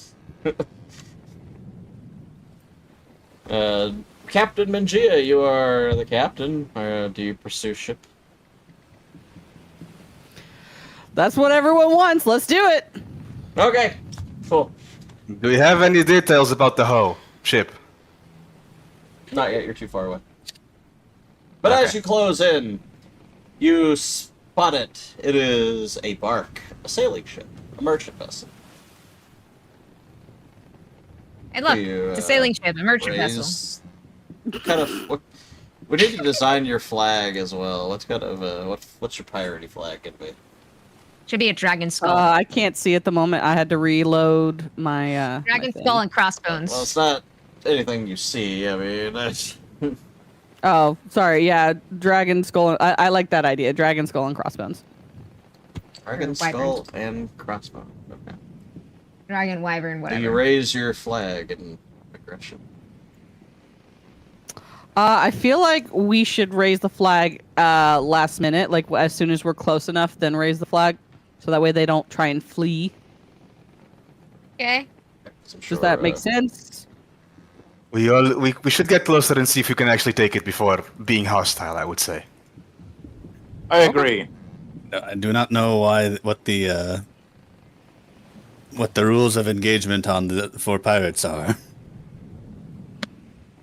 Captain Mangia, you are the captain. Do you pursue ship?
That's what everyone wants. Let's do it.
Okay, cool.
Do we have any details about the hoe ship?
Not yet, you're too far away. But as
Okay.
you close in, You spot it. It is a bark, a sailing ship, a merchant vessel.
Hey, look,
You,
it's a sailing ship, a merchant vessel.
raise- Kind of. We need to design your flag as well. What's kind of what's your piratey flag gonna be?
Should be a dragon skull.
I can't see at the moment. I had to reload my
Dragon
my
skull
thing.
and crossbones.
Well, it's not anything you see. I mean, that's
Oh, sorry. Yeah, dragon skull. I like that idea. Dragon skull and crossbones.
dragon
Or
skull
wyvern.
and crossbow. Okay.
Dragon, wyvern,
Do
whatever.
you raise your flag in aggression?
I feel like we should raise the flag last minute, like as soon as we're close enough, then raise the flag, so that way they don't try and flee.
Okay.
Does that make sense?
We should get closer and see if we can actually take it before being hostile, I would say.
I agree.
I do not know what the rules of engagement for pirates are.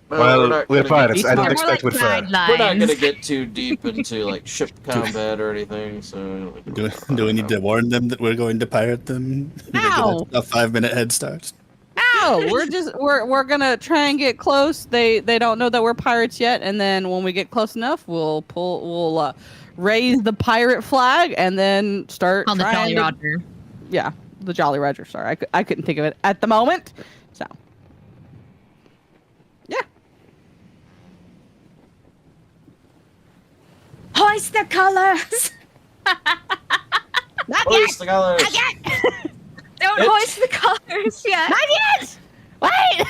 Well, we're pirates. I don't
They're more
expect
like
we're fair.
guidelines.
We're not gonna get too deep into like ship combat or anything. So
Do we need to warn them that we're going to pirate them? They get
No.
a 5-minute head start.
No, we're gonna try and get close. They don't know that we're pirates yet, and then when we get close enough, we'll raise the pirate flag and then start
On the
trying
Jolly
to-
Roger.
Yeah, the Jolly Roger. Sorry, I couldn't think of it at the moment. So, yeah.
Hoist the colors! Not yet!
Hoist the colors.
Not yet! Don't
It's-
hoist the colors yet! Not yet! Wait!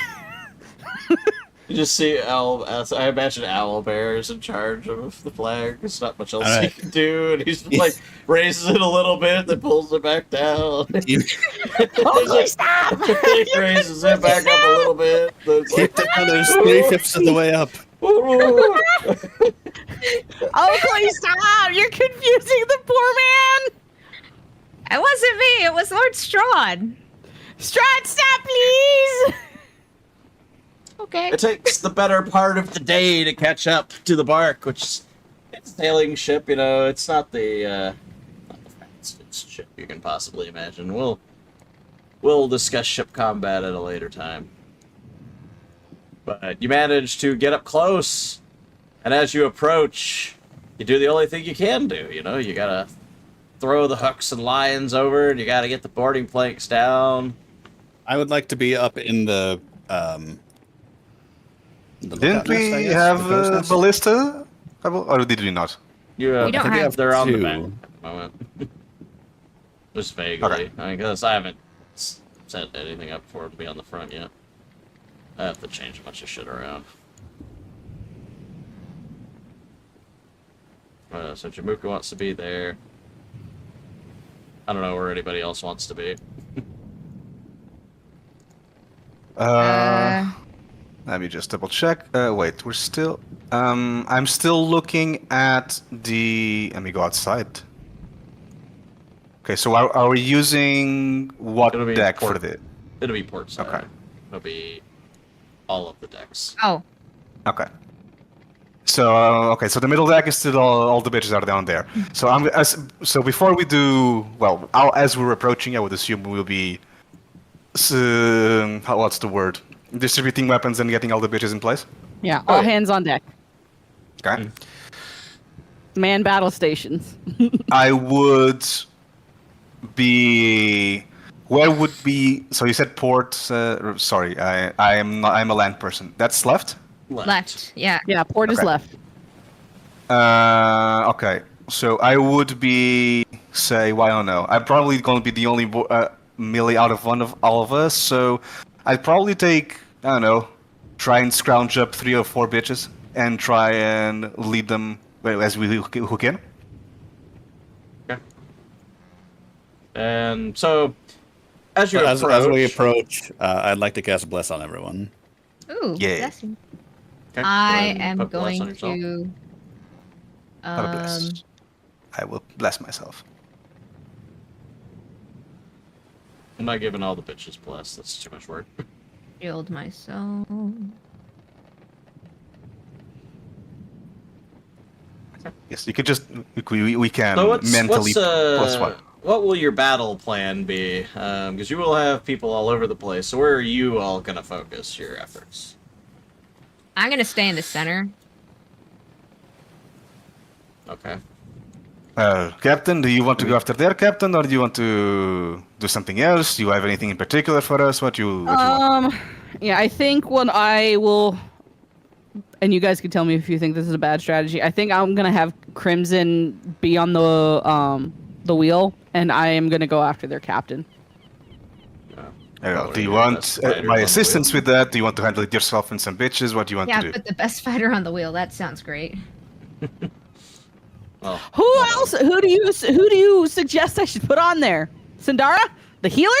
You just see Owl. I imagine Owlbear is in charge of the flag. There's not much else he
Alright.
can do, and he's just, like raises it a little bit, then pulls it back down.
Holy stop!
He raises it back up a little bit. Then it's
Keep
like,
the colors 3/5 of the way up.
"Ooh."
Oh, please stop! You're confusing the poor man.
It wasn't me, it was Lord Strahd.
Strahd, stop, please.
Okay.
It takes the better part of the day to catch up to the bark, which is it's a sailing ship. You know, it's not the fastest ship you can possibly imagine. We'll discuss ship combat at a later time. But you manage to get up close, and as you approach, you do the only thing you can do. You know, you gotta throw the hooks and lines over, and you gotta get the boarding planks down.
I would like to be up in the
Didn't
lookout nest, I
we
guess,
have
the crow's nest.
ballista? Or did we not?
You
We don't have
they're on the
two.
back at the moment. Just vaguely.
Okay.
I mean, because I haven't set anything up for it to be on the front yet. I have to change a bunch of shit around. So Jamuka wants to be there. I don't know where anybody else wants to be.
Let me just double check. Wait, we're still. I'm still looking at the. Let me go outside. Okay, so are we using what
It'll be
deck
port-
for the?
It'll be port side.
Okay.
It'll be all of the decks.
Oh,
Okay. So okay, so the middle deck is still all the bitches are down there. So so before we do well, as we're approaching, I would assume we'll be. What's the word? Distributing weapons and getting all the bitches in place.
Yeah, all hands on deck.
Okay.
Man battle stations.
I would be. Where would be? So you said port. Sorry, I'm a land person. That's left.
left. Yeah.
Yeah, port is
Okay.
left.
Okay. So I would be. Say, well, I don't know. I'm probably going to be the only melee out of one of all of us. So I'd probably take. I don't know. Try and scrounge up 3 or 4 bitches and try and lead them as we who can.
And so, as you
As
approach,
we approach, I'd like to cast Bless on everyone.
Ooh.
Yeah.
blessing.
Okay, go
I
ahead and
am
put bless on
going
yourself.
to.
Have a bless. I will bless myself.
I'm not giving all the bitches bless. That's too much work.
Shield myself.
Yes, you could just we can
So
mentally plus one.
what will your battle plan be? Because you will have people all over the place. So where are you all gonna focus your efforts?
I'm gonna stay in the center.
Okay.
Captain, do you want to go after their captain, or do you want to do something else? Do you have anything in particular for us? What you want?
Yeah, I think what I will, and you guys can tell me if you think this is a bad strategy. I think I'm gonna have Crimson be on the wheel, and I am gonna go after their captain.
Do you want my assistance with that? Do you want to handle it yourself and some bitches? What do you want
Yeah,
to do?
put the best fighter on the wheel. That sounds great.
Well,
Who else? Who do you suggest I should put on there? Sindara, the healer?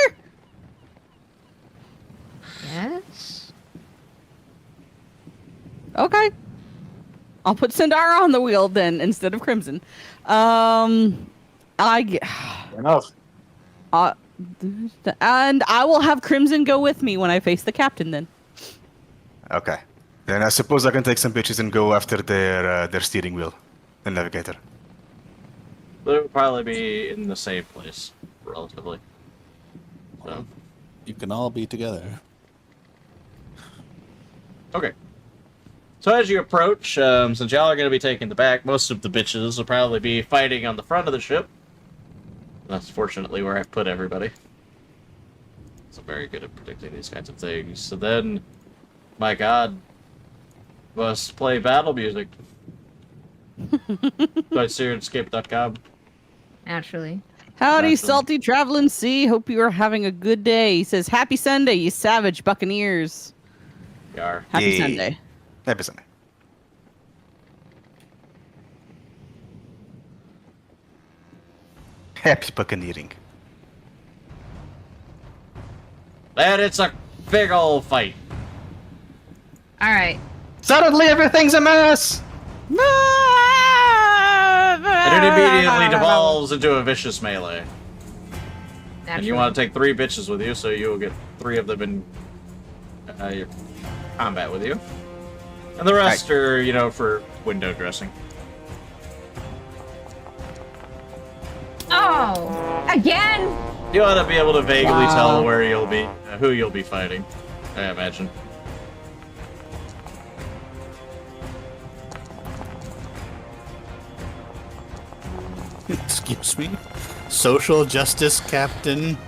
Yes.
Okay. I'll put Sindara on the wheel then instead of Crimson.
Enough.
And I will have Crimson go with me when I face the captain then.
Okay. Then I suppose I can take some bitches and go after their steering wheel, the navigator.
they'll probably be in the same place, relatively. So.
You can all be together.
Okay. So as you approach, since y'all are going to be taking the back, most of the bitches will probably be fighting on the front of the ship. That's fortunately where I've put everybody. So I'm very good at predicting these kinds of things. So then, my god, must play battle music. By Syrinscape.com.
Naturally.
Howdy,
Naturally.
salty traveling sea. Hope you are having a good day. He says, Happy Sunday, you savage buccaneers.
Yar.
Happy
Yay.
Sunday.
Happy Sunday. Happy buccaneering.
And it's a big old fight.
All right.
Suddenly everything's a mess!
And it immediately devolves into a vicious melee.
Naturally.
And you want to take 3 bitches with you, so you'll get 3 of them in your combat with you. And the rest are, you know, for window dressing.
Oh, again?
You ought to be able to vaguely
Wow.
tell where you'll be, who you'll be fighting, I imagine.
Excuse me? Social justice captain.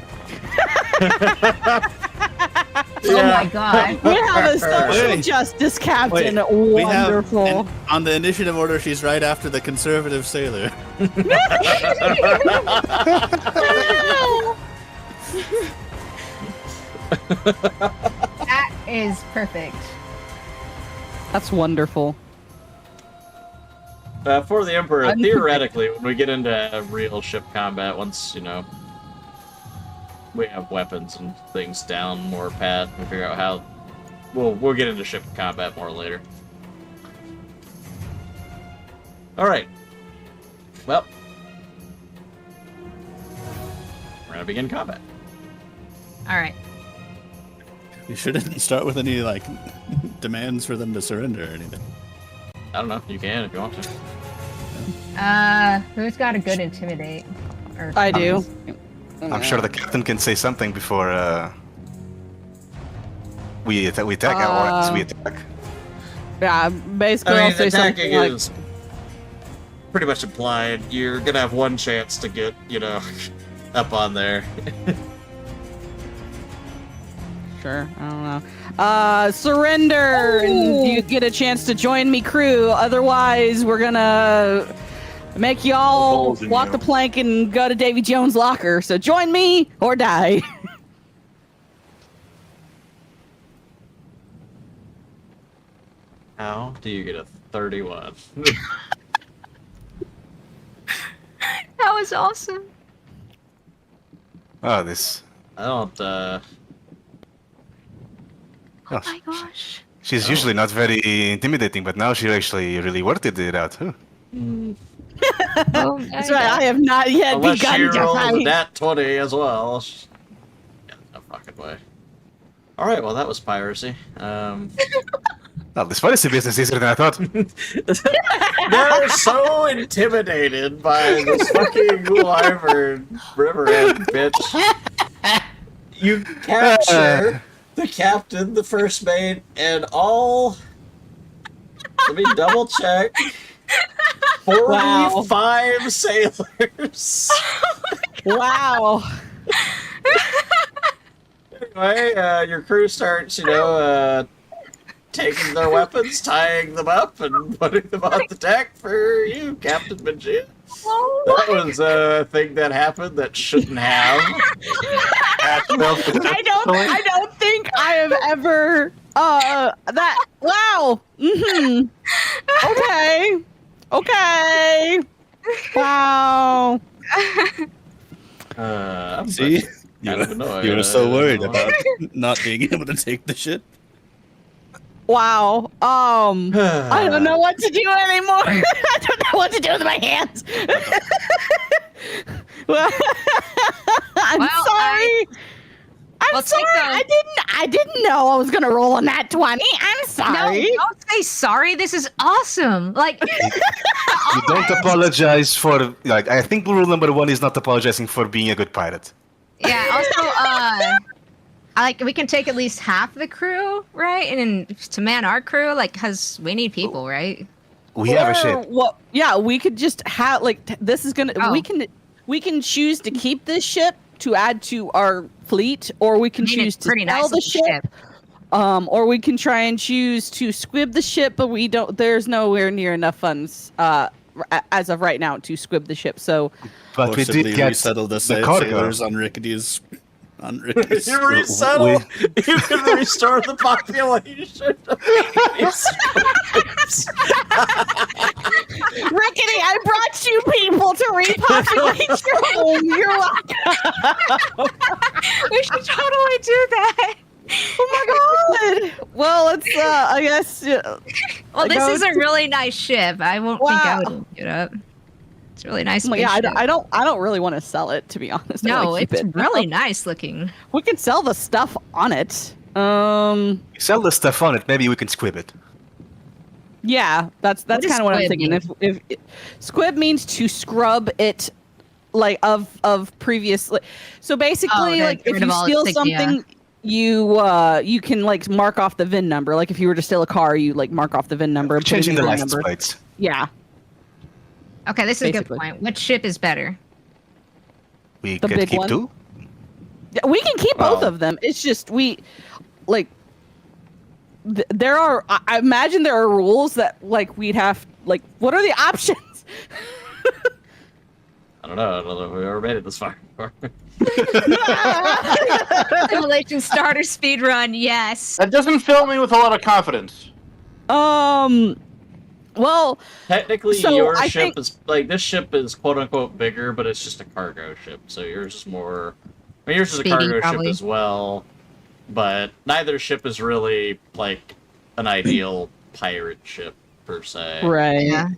Oh my god.
We have a social
Wait.
justice captain.
We have,
Wonderful.
and on the initiative order, she's right after the conservative sailor.
That is perfect.
That's wonderful.
For the Emperor,
Unpredictable.
theoretically, when we get into real ship combat, once, you know, we have weapons and things down more pat, we figure out how... We'll get into ship combat more later. Alright. Well. We're gonna begin combat.
All right.
You shouldn't start with any, like, demands for them to surrender or anything.
I don't know, you can if you want to.
Who's got a good intimidate? Or
I do.
I'm sure the captain can say something before we attack. We attack.
Yeah, basically,
I
I'll
mean,
say
attacking
something like,
is pretty much implied. You're gonna have one chance to get, you know, up on there.
sure, I don't know. Surrender, and you get a chance to join me crew. Otherwise, we're gonna make y'all
Holes in
walk
you.
the plank and go to Davy Jones' locker. So join me or die.
How do you get a 31?
That was awesome.
Oh, this.
I don't,
Oh
Oh,
my gosh.
she's usually not very intimidating, but now she actually really worked it out. Huh?
Oh,
That's right. I have not yet
unless she
begun to
rolls a
fight.
nat 20 as well. Yeah, no fucking way. Alright, well that was piracy.
Well, this piracy business is easier than I thought.
They're so intimidated by this fucking wyvern river end bitch. You capture the captain, the first mate, and all. Let me double check. 45 sailors.
Wow.
Anyway, your crew starts, taking their weapons, tying them up, and putting them on the deck for you, Captain Majid. That was a thing that happened that shouldn't have.
I don't think I have ever that wow. Okay. Wow.
I'm
See,
kind of annoyed.
you were so worried about not being able to take the shit.
Wow. I don't know what to do anymore. I don't know what to do with my hands. Well, I'm sorry. I'm sorry. I didn't know I was gonna roll on that 20. I'm sorry.
No, don't say sorry. This is awesome. Like,
You don't apologize for I think rule number 1 is not apologizing for being a good pirate.
yeah. Also, we can take at least half the crew, right? And then to man our crew, because we need people, right?
We have a ship.
Well, yeah, we could just have this is gonna.
Oh.
We can choose to keep this ship to add to our fleet, or we can choose to sell the ship. Or we can try and choose to squib the ship, but we don't. There's nowhere near enough funds as of right now to squib the ship. So,
But we did get
resettle the
cargo.
sailors on Rickety's.
You resettle. You can restore the population.
Rickety, I brought you people to repopulate your home. You're welcome.
We should totally do that.
Oh my god! Well, it's I guess.
Well, this is a really nice ship. I won't think I would pick it up. It's a really nice.
Yeah,
ship.
I don't really want to sell it, to be honest.
No,
I keep
it's
it.
really nice looking.
We can sell the stuff on it.
Sell the stuff on it. Maybe we can squib it.
Yeah, that's
What does
kind of what I'm
squib
thinking.
mean?
If squib means to scrub it, of previous. So basically,
to get
if
rid of
you
all
steal
its stigma.
something, you can mark off the VIN number. Like if you were to steal a car, you mark off the VIN number. put in
Changing the
VIN
license
number.
plates.
Yeah,
Okay, this is a
Basically.
good point. Which ship is better?
We
The
could
big
keep
one?
2.
Yeah, we can keep both
Well-
of them. It's just there are. I imagine there are rules that we'd have. What are the options?
I don't know if we ever made it this far.
Simulation starter speed run. Yes.
That doesn't fill me with a lot of confidence.
Well,
Technically,
So,
your
I
ship
think-
is this ship is quote unquote bigger, but it's just a cargo ship. So yours is more. I mean, yours is a
Speedy,
cargo
probably.
ship as well, but neither ship is really an ideal pirate ship per se.
right.
Yeah.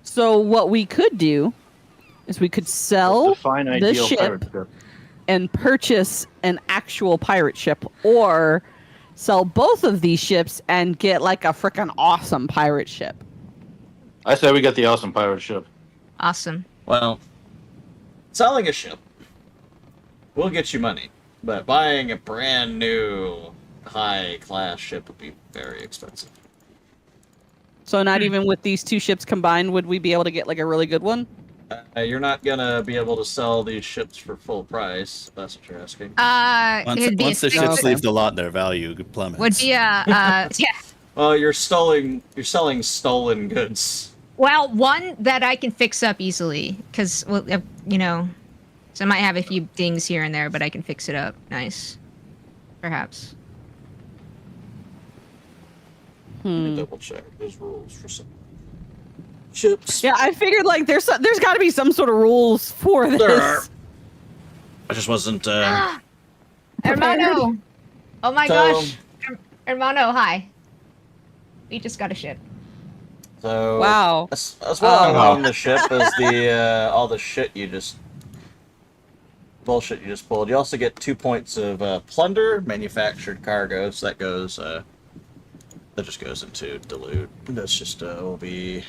So what we could do is we could sell
Define
the
ideal
ship
pirate ship.
and purchase an actual pirate ship, or sell both of these ships and get a freaking awesome pirate ship.
I say we get the awesome pirate ship.
Awesome.
Well, selling a ship will get you money, but buying a brand new high class ship would be very expensive.
So not even with these two ships combined would we be able to get a really good one?
You're not gonna be able to sell these ships for full price. If that's what you're asking.
It'd be
Once the
a
ships
Okay.
leave the lot, their value plummets.
would be a yeah.
Well, you're selling stolen goods.
Well, one that I can fix up easily because so I might have a few dings here and there, but I can fix it up. Nice, perhaps.
Let me double check those rules for some ships.
Yeah, I figured there's got to be some sort of rules for this.
There are. I just wasn't.
Hermano! Oh my
So-
gosh! Hermano, hi. We just got a ship.
So
Wow.
as well
Wow.
on the ship as the all the shit you just bullshit you just pulled. You also get 2 points of plunder, manufactured cargo. So that goes that just goes into dilute. That's just will be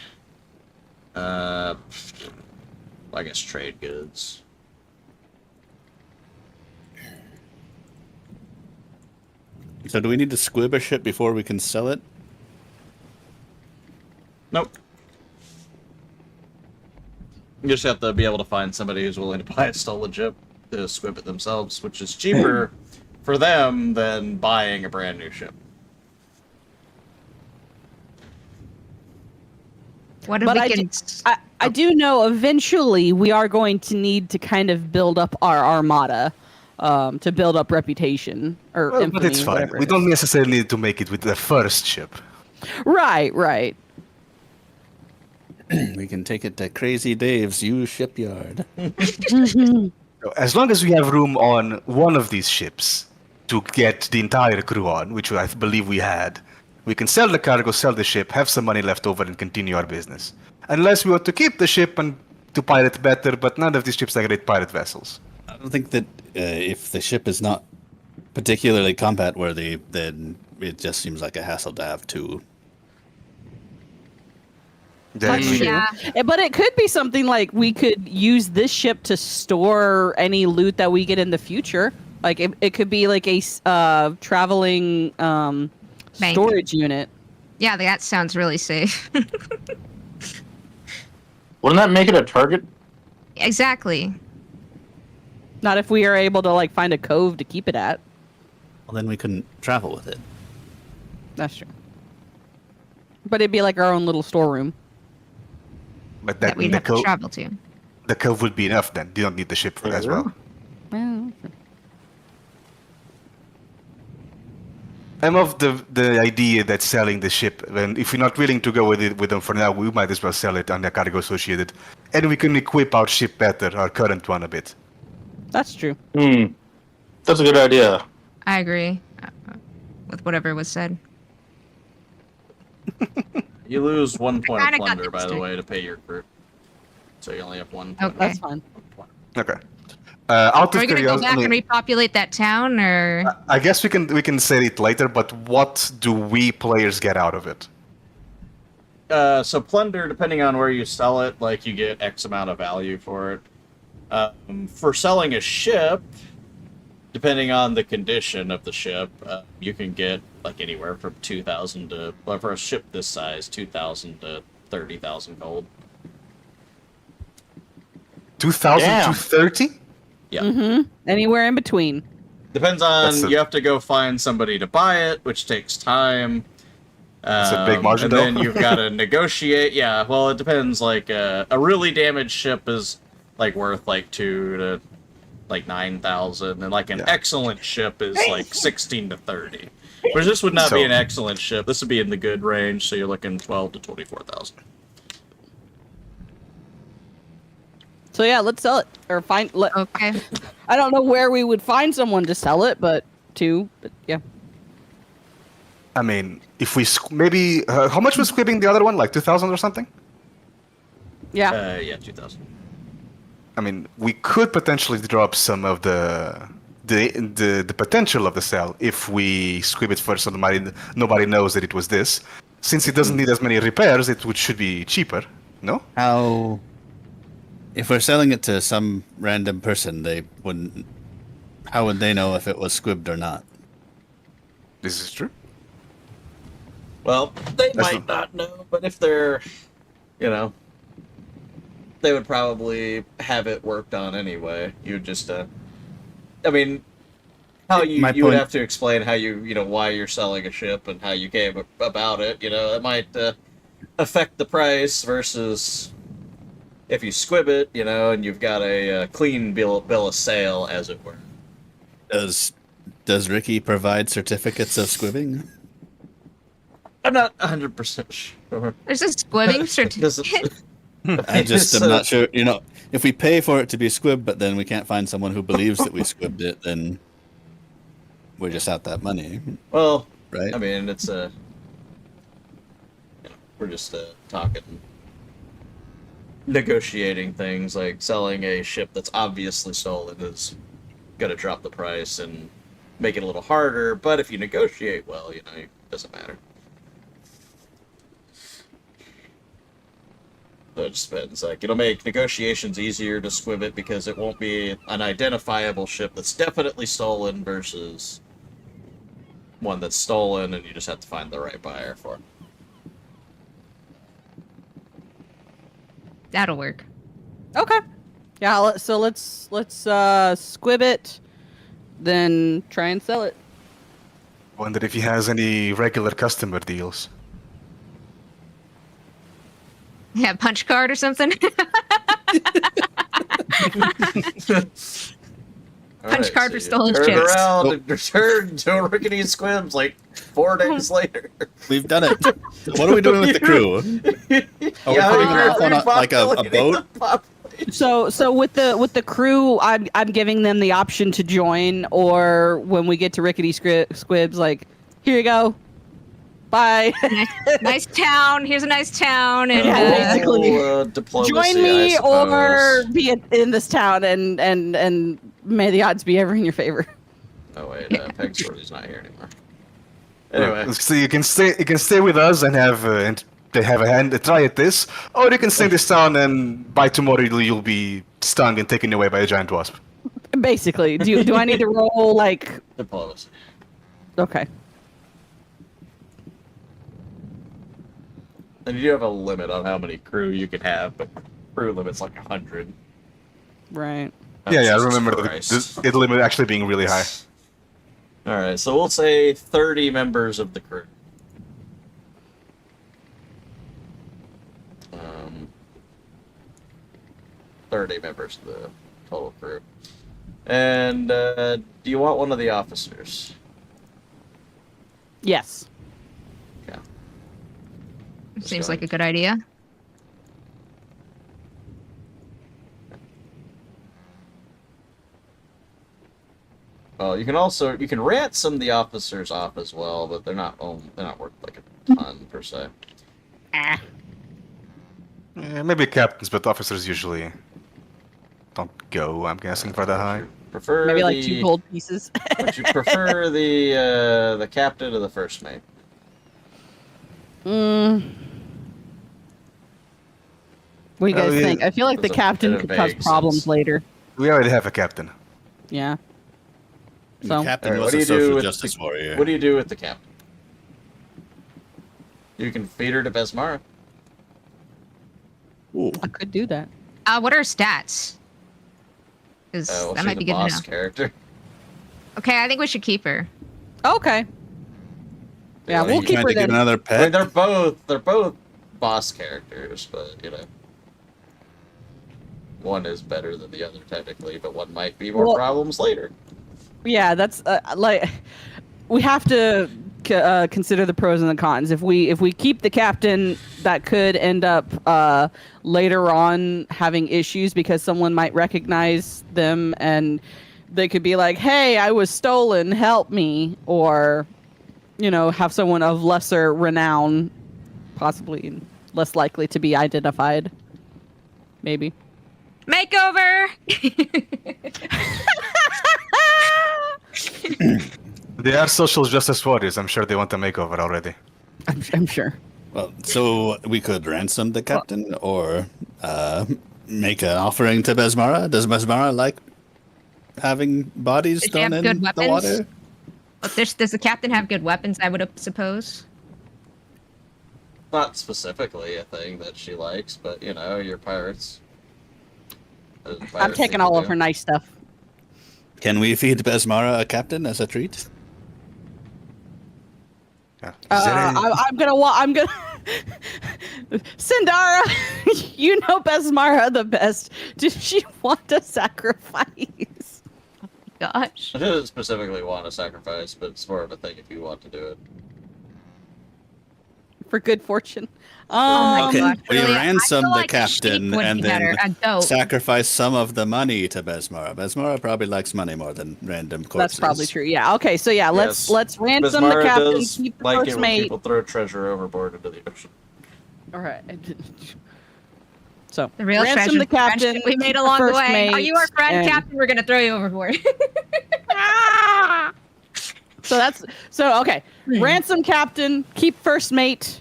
I guess trade goods.
So do we need to squib a ship before we can sell it?
Nope. You just have to be able to find somebody who's willing to buy a stolen ship to squib it themselves, which is cheaper for them than buying a brand new ship.
What if
But
we
I
can?
I do know eventually we are going to need to kind of build up our armada, to build up reputation or
Well,
infamy,
but it's fine.
whatever
We
it
don't
is.
necessarily need to make it with the first ship.
Right, right.
We can take it to Crazy Dave's used shipyard.
Mhm.
So as long as we have room on one of these ships to get the entire crew on, which I believe we had, we can sell the cargo, sell the ship, have some money left over, and continue our business. Unless we want to keep the ship and to pirate better, but none of these ships are great pirate vessels.
I don't think that if the ship is not particularly combat worthy, then it just seems like a hassle to have two.
Then
That's
we-
true.
Yeah.
But it could be something like we could use this ship to store any loot that we get in the future. Like it could be like a traveling
Bank.
storage unit.
Yeah, that sounds really safe.
Wouldn't that make it a target?
Exactly.
Not if we are able to like find a cove to keep it at.
Well, then we couldn't travel with it.
That's true. But it'd be like our own little storeroom.
But
That we'd
the,
have to travel to.
the cove would be enough then. You don't need the ship for that as well.
Well,
I'm of the idea that selling the ship, and if we're not willing to go with them for now, we might as well sell it on the cargo associated, and we can equip our ship better, our current one a bit.
that's true.
That's a good idea.
I agree with whatever was said.
You lose 1 point of
kinda got
plunder,
the
by the
mistake.
way, to pay your crew. So you only have 1 point.
Okay.
That's fine.
Okay. Out
Are
of
we gonna go back
curiosity,
and repopulate that town, or
I guess we can say it later. But what do we players get out of it?
So plunder, depending on where you sell it, like you get X amount of value for it. For selling a ship, depending on the condition of the ship, you can get like anywhere from 2,000 to, well, for a ship this size, 2,000 to 30,000 gold.
2,000 to
Damn.
30?
Yeah.
Mm-hmm. Anywhere in between.
Depends on,
That's a-
you have to go find somebody to buy it, which takes time.
That's a big margin,
and
though.
then you've got to negotiate. Yeah, well, it depends. Like a really damaged ship is like worth like 2 to like 9,000, and like an
Yeah.
excellent ship is like 16 to 30. Whereas this would not
So-
be an excellent ship. This would be in the good range, so you're looking 12 to 24,000.
So yeah, let's sell it or find.
okay?
I don't know where we would find someone to sell it, but yeah.
I mean, if we maybe how much was squibbing the other one? Like 2,000 or something?
Yeah.
Yeah, 2,000.
I mean, we could potentially drop some of the potential of the cell if we squib it first, so nobody knows that it was this. Since it doesn't need as many repairs, should be cheaper. No?
How? If we're selling it to some random person, they wouldn't. How would they know if it was squibbed or not?
This is true.
Well, they
That's
might not know, but if they're, they would probably have it worked on anyway. You would just, I mean, how you
My
you would
point-
have to explain how why you're selling a ship and how you came about it. It might affect the price versus if you squib it, and you've got a clean bill of sale, as it were.
Does Ricky provide certificates of squibbing?
I'm not 100% sure.
There's a squibbing certificate.
I just am not sure. If we pay for it to be squibbed, but then we can't find someone who believes that we squibbed it, then we're just out that money,
Well,
right?
I mean, it's we're just talking, negotiating things. Like selling a ship that's obviously stolen is gonna drop the price and make it a little harder. But if you negotiate well, it doesn't matter. So it just depends. Like, it'll make negotiations easier to squib it because it won't be an identifiable ship that's definitely stolen versus one that's stolen and you just have to find the right buyer for it.
That'll work.
Okay. Yeah. So let's squib it, then try and sell it.
Wonder if he has any regular customer deals.
Yeah, punch card or something. Punch card for stolen
turn
ships.
around and return to a rickety squibs like 4 days later.
We've done it. What are we doing with the crew? Are we putting them up on a boat?
So with the crew, I'm giving them the option to join, or when we get to rickety squibs, like, here you go, bye.
Nice town. Here's a nice town, and
Yeah, basically.
Diplomacy,
Join me
I
or
suppose.
be in this town, and may the odds be ever in your favor.
Oh wait, Pegsworthy's not here anymore. Anyway,
So you can stay with us and have they have a try at this, or you can stay in this town and by tomorrow you'll be stung and taken away by a giant wasp.
Basically, do I need to roll like?
diplomacy.
Okay.
And you do have a limit on how many crew you can have, but crew limit's like 100.
Right.
Yeah, I
Jesus
remember
Christ.
the limit actually being really high.
Alright, so we'll say 30 members of the crew. 30 members of the total crew. And do you want one of the officers?
Yes.
Yeah.
seems like a good idea.
Well, you can ransom the officers off as well, but they're not worth like a ton per se.
Yeah, maybe captains, but officers usually don't go. I'm guessing for that high.
Prefer
Maybe like 2 gold pieces.
Would you prefer the captain or the first mate?
What do you guys
yeah.
think? I feel like the
That's a
captain
bit of
could cause
vague
problems
sense.
later.
We already have a captain.
Yeah.
The
So
captain
Alright,
was
what do
a
you do
social
with
justice warrior.
What do you do with the captain? You can feed her to Besmara.
Ooh.
I could do that.
What are her stats? Because
Well,
that
she's
might be
a
good to know.
boss character.
Okay, I think we should keep her.
Okay. Yeah,
Are
we'll
you
keep
Trying
her
to get
then.
another
I mean,
pet.
they're both boss characters, but one is better than the other technically, but one might be more
Well-
problems later.
Yeah, that's like we have to consider the pros and the cons. If we keep the captain, that could end up later on having issues because someone might recognize them and they could be like, "Hey, I was stolen, help me," or have someone of lesser renown, possibly less likely to be identified. Maybe.
Makeover!
They are social justice warriors. I'm sure they want a makeover already.
I'm sure.
Well, so we could ransom the captain or make an offering to Besmara. Does Besmara like having bodies
Does she
thrown
have
in
good
the
weapons?
water?
Does the captain have good weapons, I would suppose?
Not specifically a thing that she likes, but you're pirates.
I'm taking all of her nice stuff.
Can we feed Besmara a captain as a treat?
Yeah.
I'm gonna. Sindara, you know Besmara the best. Did she want a sacrifice?
Gosh.
I didn't specifically want a sacrifice, but it's more of a thing if you want to do it.
For good fortune.
Oh my
Okay,
gosh,
we
really?
ransom
I feel
the
like a sheep
captain
would
and
be better.
then
A goat.
sacrifice some of the money to Besmara. Besmara probably likes money more than random corpses.
That's probably true. Yeah. Okay. So yeah,
Yes.
let's ransom the
Besmara
captain.
does
Keep the
like
first
it when
mate.
people throw treasure overboard into the ocean.
All right. So
The real
ransom
treasure
the captain.
we made
keep the
along the
first
way. Are
mate,
you our friend,
and-
Captain? We're gonna throw you overboard.
So okay. Ransom captain. Keep first mate.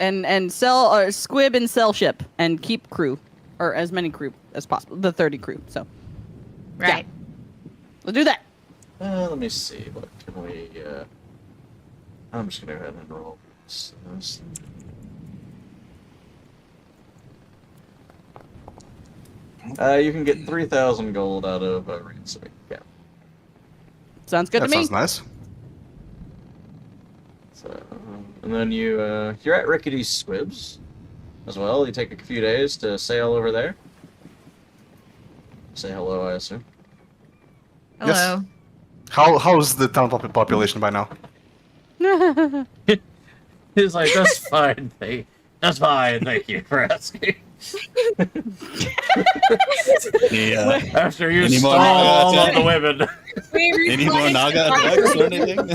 and sell or squib and sell ship and keep crew or as many crew as possible. The 30 crew. So
Right.
we'll do that.
Let me see. What can we? I'm just gonna go ahead and roll this. You can get 3,000 gold out of ransom. Yeah.
Sounds good
That
to me.
sounds nice.
So, and then you're at Rickety Squibs as well. You take a few days to sail over there. Say hello, I assume.
Hello.
How's the town population by now?
He's like, that's fine. That's fine. Thank you for asking.
Yeah.
After you
Any
stole
more
all
Naga
of the women.
Any more Naga attacks or anything?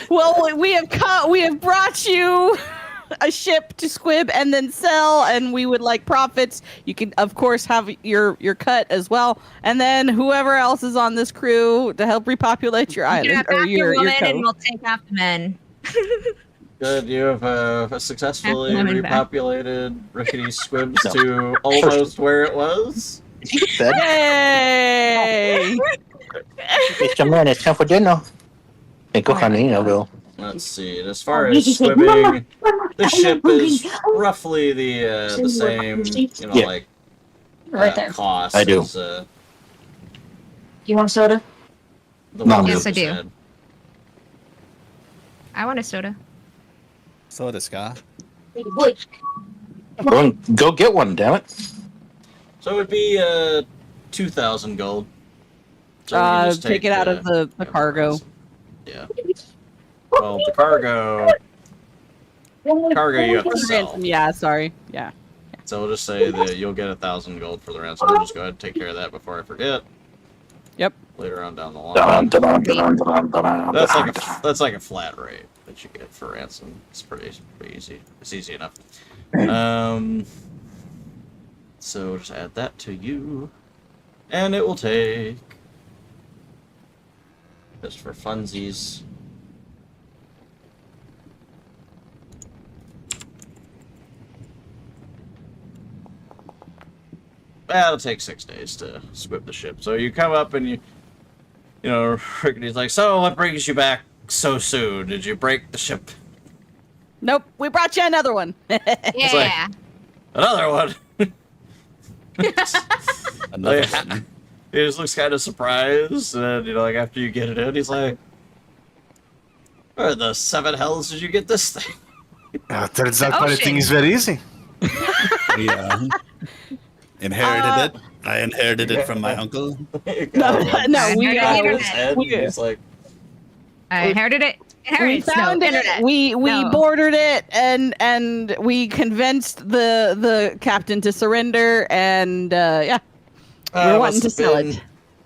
Well, we have brought you a ship to squib and then sell, and we would like profits. You can, of course, have your cut as well, and then whoever else is on this crew to help repopulate your
You
island
can have
or
half the
your
women and
cove.
we'll take half the men.
Good, you have successfully
Half the women back.
repopulated Rickety Squibs to almost where it was.
Said,
Yay!
Mr. Man, it's time for dinner. Vengo camino, Bill.
Let's see. As far as swimming, the ship is roughly the same,
Yeah.
like
Right there.
cost
I do.
as
You want soda?
the
No,
one
no.
we
Yes, I
just
do.
had.
I want a soda.
So does Ska.
Go get one, damn it.
So it would be 2,000 gold. So we can just
Take it out of the cargo.
Yeah. Well, the cargo you have to sell.
Ransom, yeah, sorry. Yeah.
So we'll just say that you'll get 1,000 gold for the ransom. We'll just go ahead and take care of that before I forget.
Yep.
Later on down the line.
That's
That's like a flat rate that you get for ransom. It's pretty easy. It's easy enough. So we'll just add that to you, and it will take just for funsies. It'll take 6 days to squib the ship. So you come up and you know, Rickety's like, so what brings you back so soon? Did you break the ship?
Nope, we brought you another one.
Yeah.
Another one.
Another
Like,
one.
he just looks kind of surprised, and like after you get it in, he's like, "Where the 7 hells did you get this thing?"
Turns out
Ocean.
fighting is very easy.
We inherited it. I inherited it from my uncle.
No, we
He's like,
I inherited it.
we
Inherited.
found
no,
it.
internet.
We
No.
bordered it, and we convinced the captain to surrender, and yeah, we're wanting to sell it.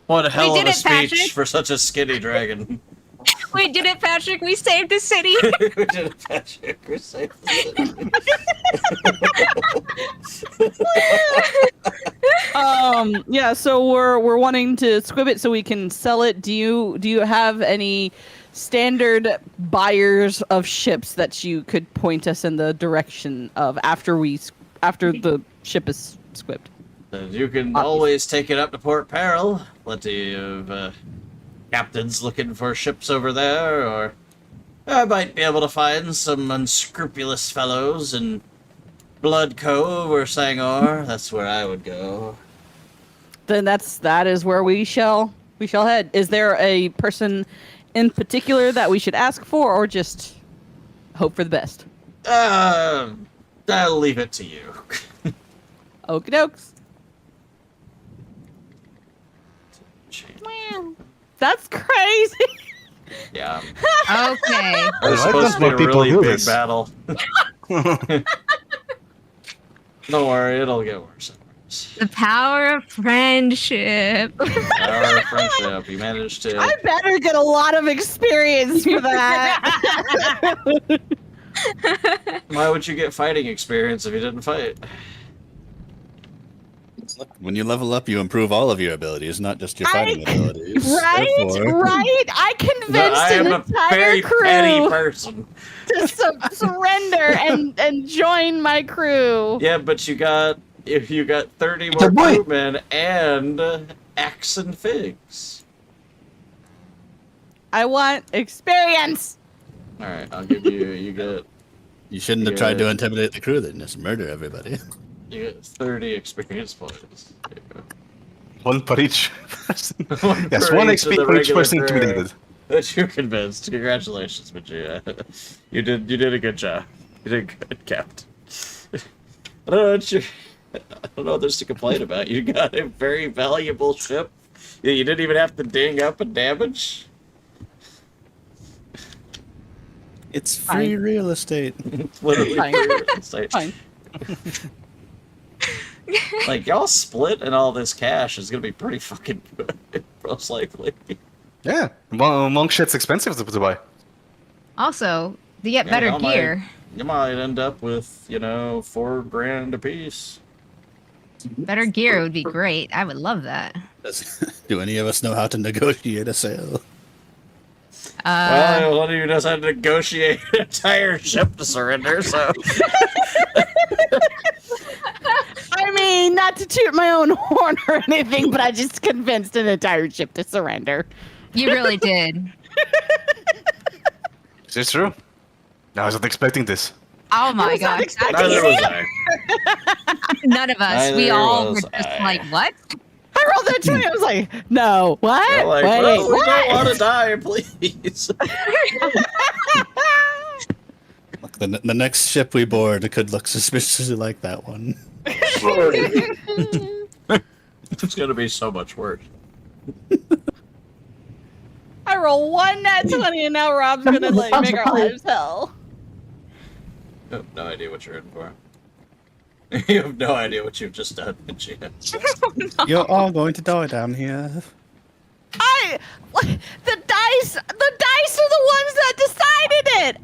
What a hell of
did
a
it,
speech
Patrick.
for such a skinny dragon.
We did it, Patrick. We saved the city.
We did it, Patrick. We're safe.
Yeah, so we're wanting to squib it so we can sell it. Do you have any standard buyers of ships that you could point us in the direction of after the ship is squibbed?
You can always take it up to Port Peril. Plenty of captains looking for ships over there, or I might be able to find some unscrupulous fellows in Blood Cove or Sangor. That's where I would go.
Then that is where we shall head. Is there a person in particular that we should ask for, or just hope for the best?
I'll leave it to you.
Okie dokes. That's crazy.
Yeah.
Okay.
It's
Why
supposed to
don't
be a
more people
really
do
big
this?
battle. Don't worry, it'll get worse.
The power of friendship.
Our friendship, you managed to.
I better get a lot of experience for that.
Why would you get fighting experience if you didn't fight?
When you level up, you improve all of your abilities, not just your fighting abilities.
Right,
Therefore-
right. I convinced
I am
an
a
entire
very petty person.
to surrender and join my crew.
Yeah, but you got 30
It's a
more
boy.
crewmen and axe and figs.
I want experience.
All right, I'll give you. You get
You shouldn't have tried to intimidate the crew, then just murder everybody.
30 experience points. There you go.
One per each person.
One
Yes,
for
one
each of
XP
the
for each
regular
person
crew
intimidated.
That you're convinced. Congratulations, Magia. You did a good job. You did good, Captain. I don't know what I don't know what there's to complain about. You got a very valuable ship. You didn't even have to ding up and damage.
It's free real estate.
It's literally
Fine.
free real estate.
Fine.
Like y'all split and all this cash is gonna be pretty fucking good, most likely.
Yeah, monk shit's expensive to buy.
Also, to get
Yeah,
better
y'all
gear.
You might end up with, $4,000 a piece.
Better gear would be great. I would love that.
Do any of us know how to negotiate a sale?
Well, one of you knows how to negotiate an entire ship to surrender, so.
I mean, not to toot my own horn or anything, but I just convinced an entire ship to surrender.
You really did.
Is this true? I wasn't expecting this.
Oh my
was not
god.
expecting
Neither was I.
None of us. We
Neither
all were
was
just
I.
like, what?
I rolled that 20. I was like, no, what?
They're like,
Wait,
well, we
what?
don't want to die, please.
Look, the next ship we board could look suspiciously like that one.
It's gonna be so much worse.
I roll one nat 20 and now Rob's gonna like make our lives hell.
You have no idea what you're in for. You have no idea what you've just done, Gina.
You're all going to die down here.
The dice are the ones that decided it.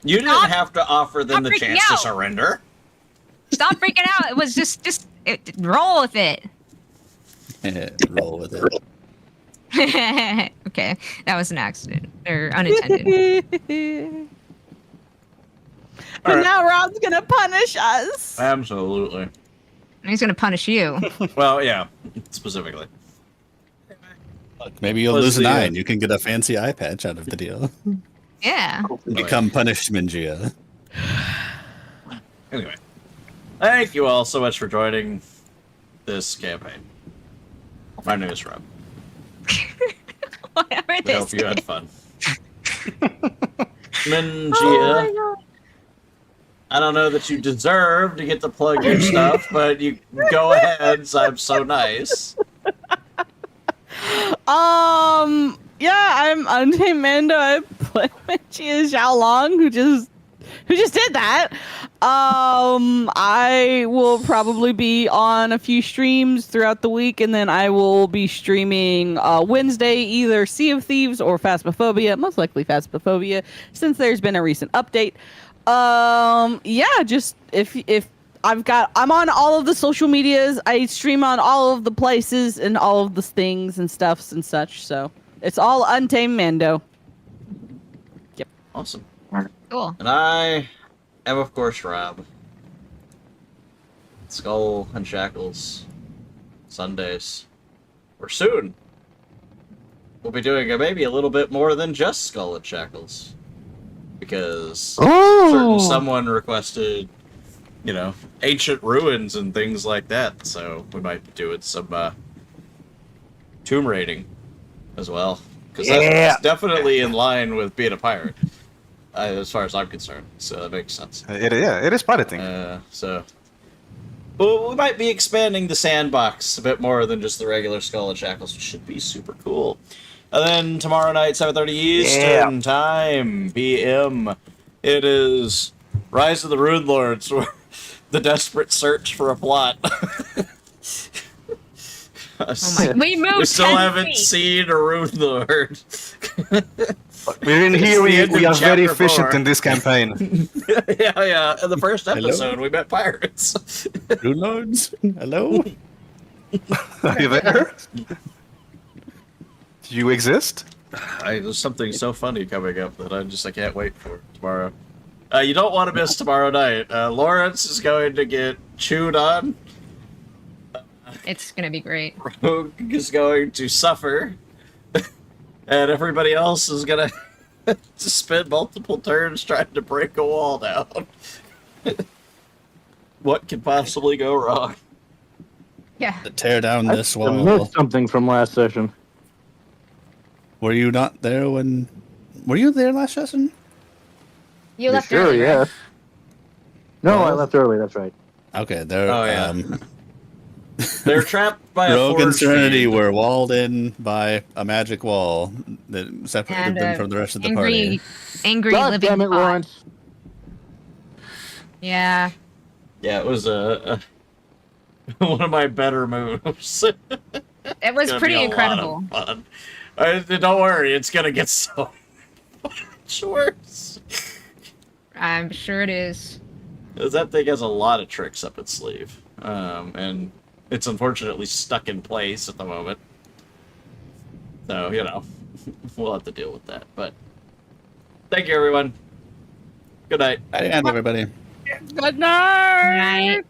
You didn't
Stop.
have to offer them the
Stop freaking
chance to
out.
surrender.
Stop freaking out. It was just roll with it.
Roll with it.
Okay, that was an accident or unintended.
But
Alright.
now Rob's gonna punish us.
Absolutely.
He's gonna punish you.
Well, yeah, specifically.
Look, maybe you'll
Let's
lose an
see
eye
it.
and you can get a fancy eye patch out of the deal.
Yeah.
Become punished Mingia.
Anyway, thank you all so much for joining this campaign. My name is Rob.
Whatever
We
this
hope you had
is.
fun.
Oh
Mingia, I don't know that you deserve to get to plug your stuff, but you go ahead, so I'm so nice.
Yeah, I'm Untamed Mando. I play with Chia Xiaolong, who just did that. I will probably be on a few streams throughout the week, and then I will be streaming Wednesday I'm of Thieves or Phasmophobia, most likely Phasmophobia, since there's been a recent update. Yeah, just if I'm on all of the social medias. I stream on all of the places and all of the things and stuffs and such. So it's all Untamed Mando.
Awesome.
Cool.
And I am, of course, Rob. Skull and Shackles. Sundays. Or soon. We'll be doing maybe a little bit more than just Skull and Shackles. Because certain someone requested, ancient ruins and things like that. So we might be doing some tomb raiding as well. Because that's definitely in line with being a pirate. As far as I'm concerned, so that makes sense.
It is pirating.
Well, we might be expanding the sandbox a bit more than just the regular Skull and Shackles, which should be super cool. And then tomorrow night, 7:30 Eastern Time, PM, it is Rise of the Rune Lords, or the desperate search for a plot.
Oh my! We moved.
We still
10
haven't
feet.
seen or ruined the herd.
We're in
It's
here.
the
We,
end
we
of
are very
chapter
efficient
4.
in this campaign.
Yeah. In the first
Hello?
episode, we met pirates.
Rune Lords, hello.
Are you there? Do you exist?
There's something so funny coming up that I can't wait for tomorrow. You don't want to miss tomorrow night. Lawrence is going to get chewed on.
It's gonna be great.
Rogue is going to suffer. And everybody else is going to spend multiple turns trying to break a wall down. What could possibly go wrong?
Yeah.
To tear down this
I
wall.
missed something from last session.
Were you not there when? Were you there last session?
You left
sure,
early,
yeah.
right?
No, I
Well-
left early. That's right.
Okay, there.
Oh, yeah. They're trapped by a
Rogue and
forge
Serenity
fiend.
were walled in by a magic wall that separated
And
them from the rest of the
angry,
party.
angry
God
living
damn it,
bot.
Lawrence.
Yeah.
Yeah, it was one of my better moves.
It was
Gonna
pretty
be a
incredible.
lot of fun. Don't worry, it's gonna get so much worse.
I'm sure it is.
'Cause that thing has a lot of tricks up its sleeve, and it's unfortunately stuck in place at the moment. So we'll have to deal with that. But thank you, everyone. Good night.
And everybody.
Good night.
Right.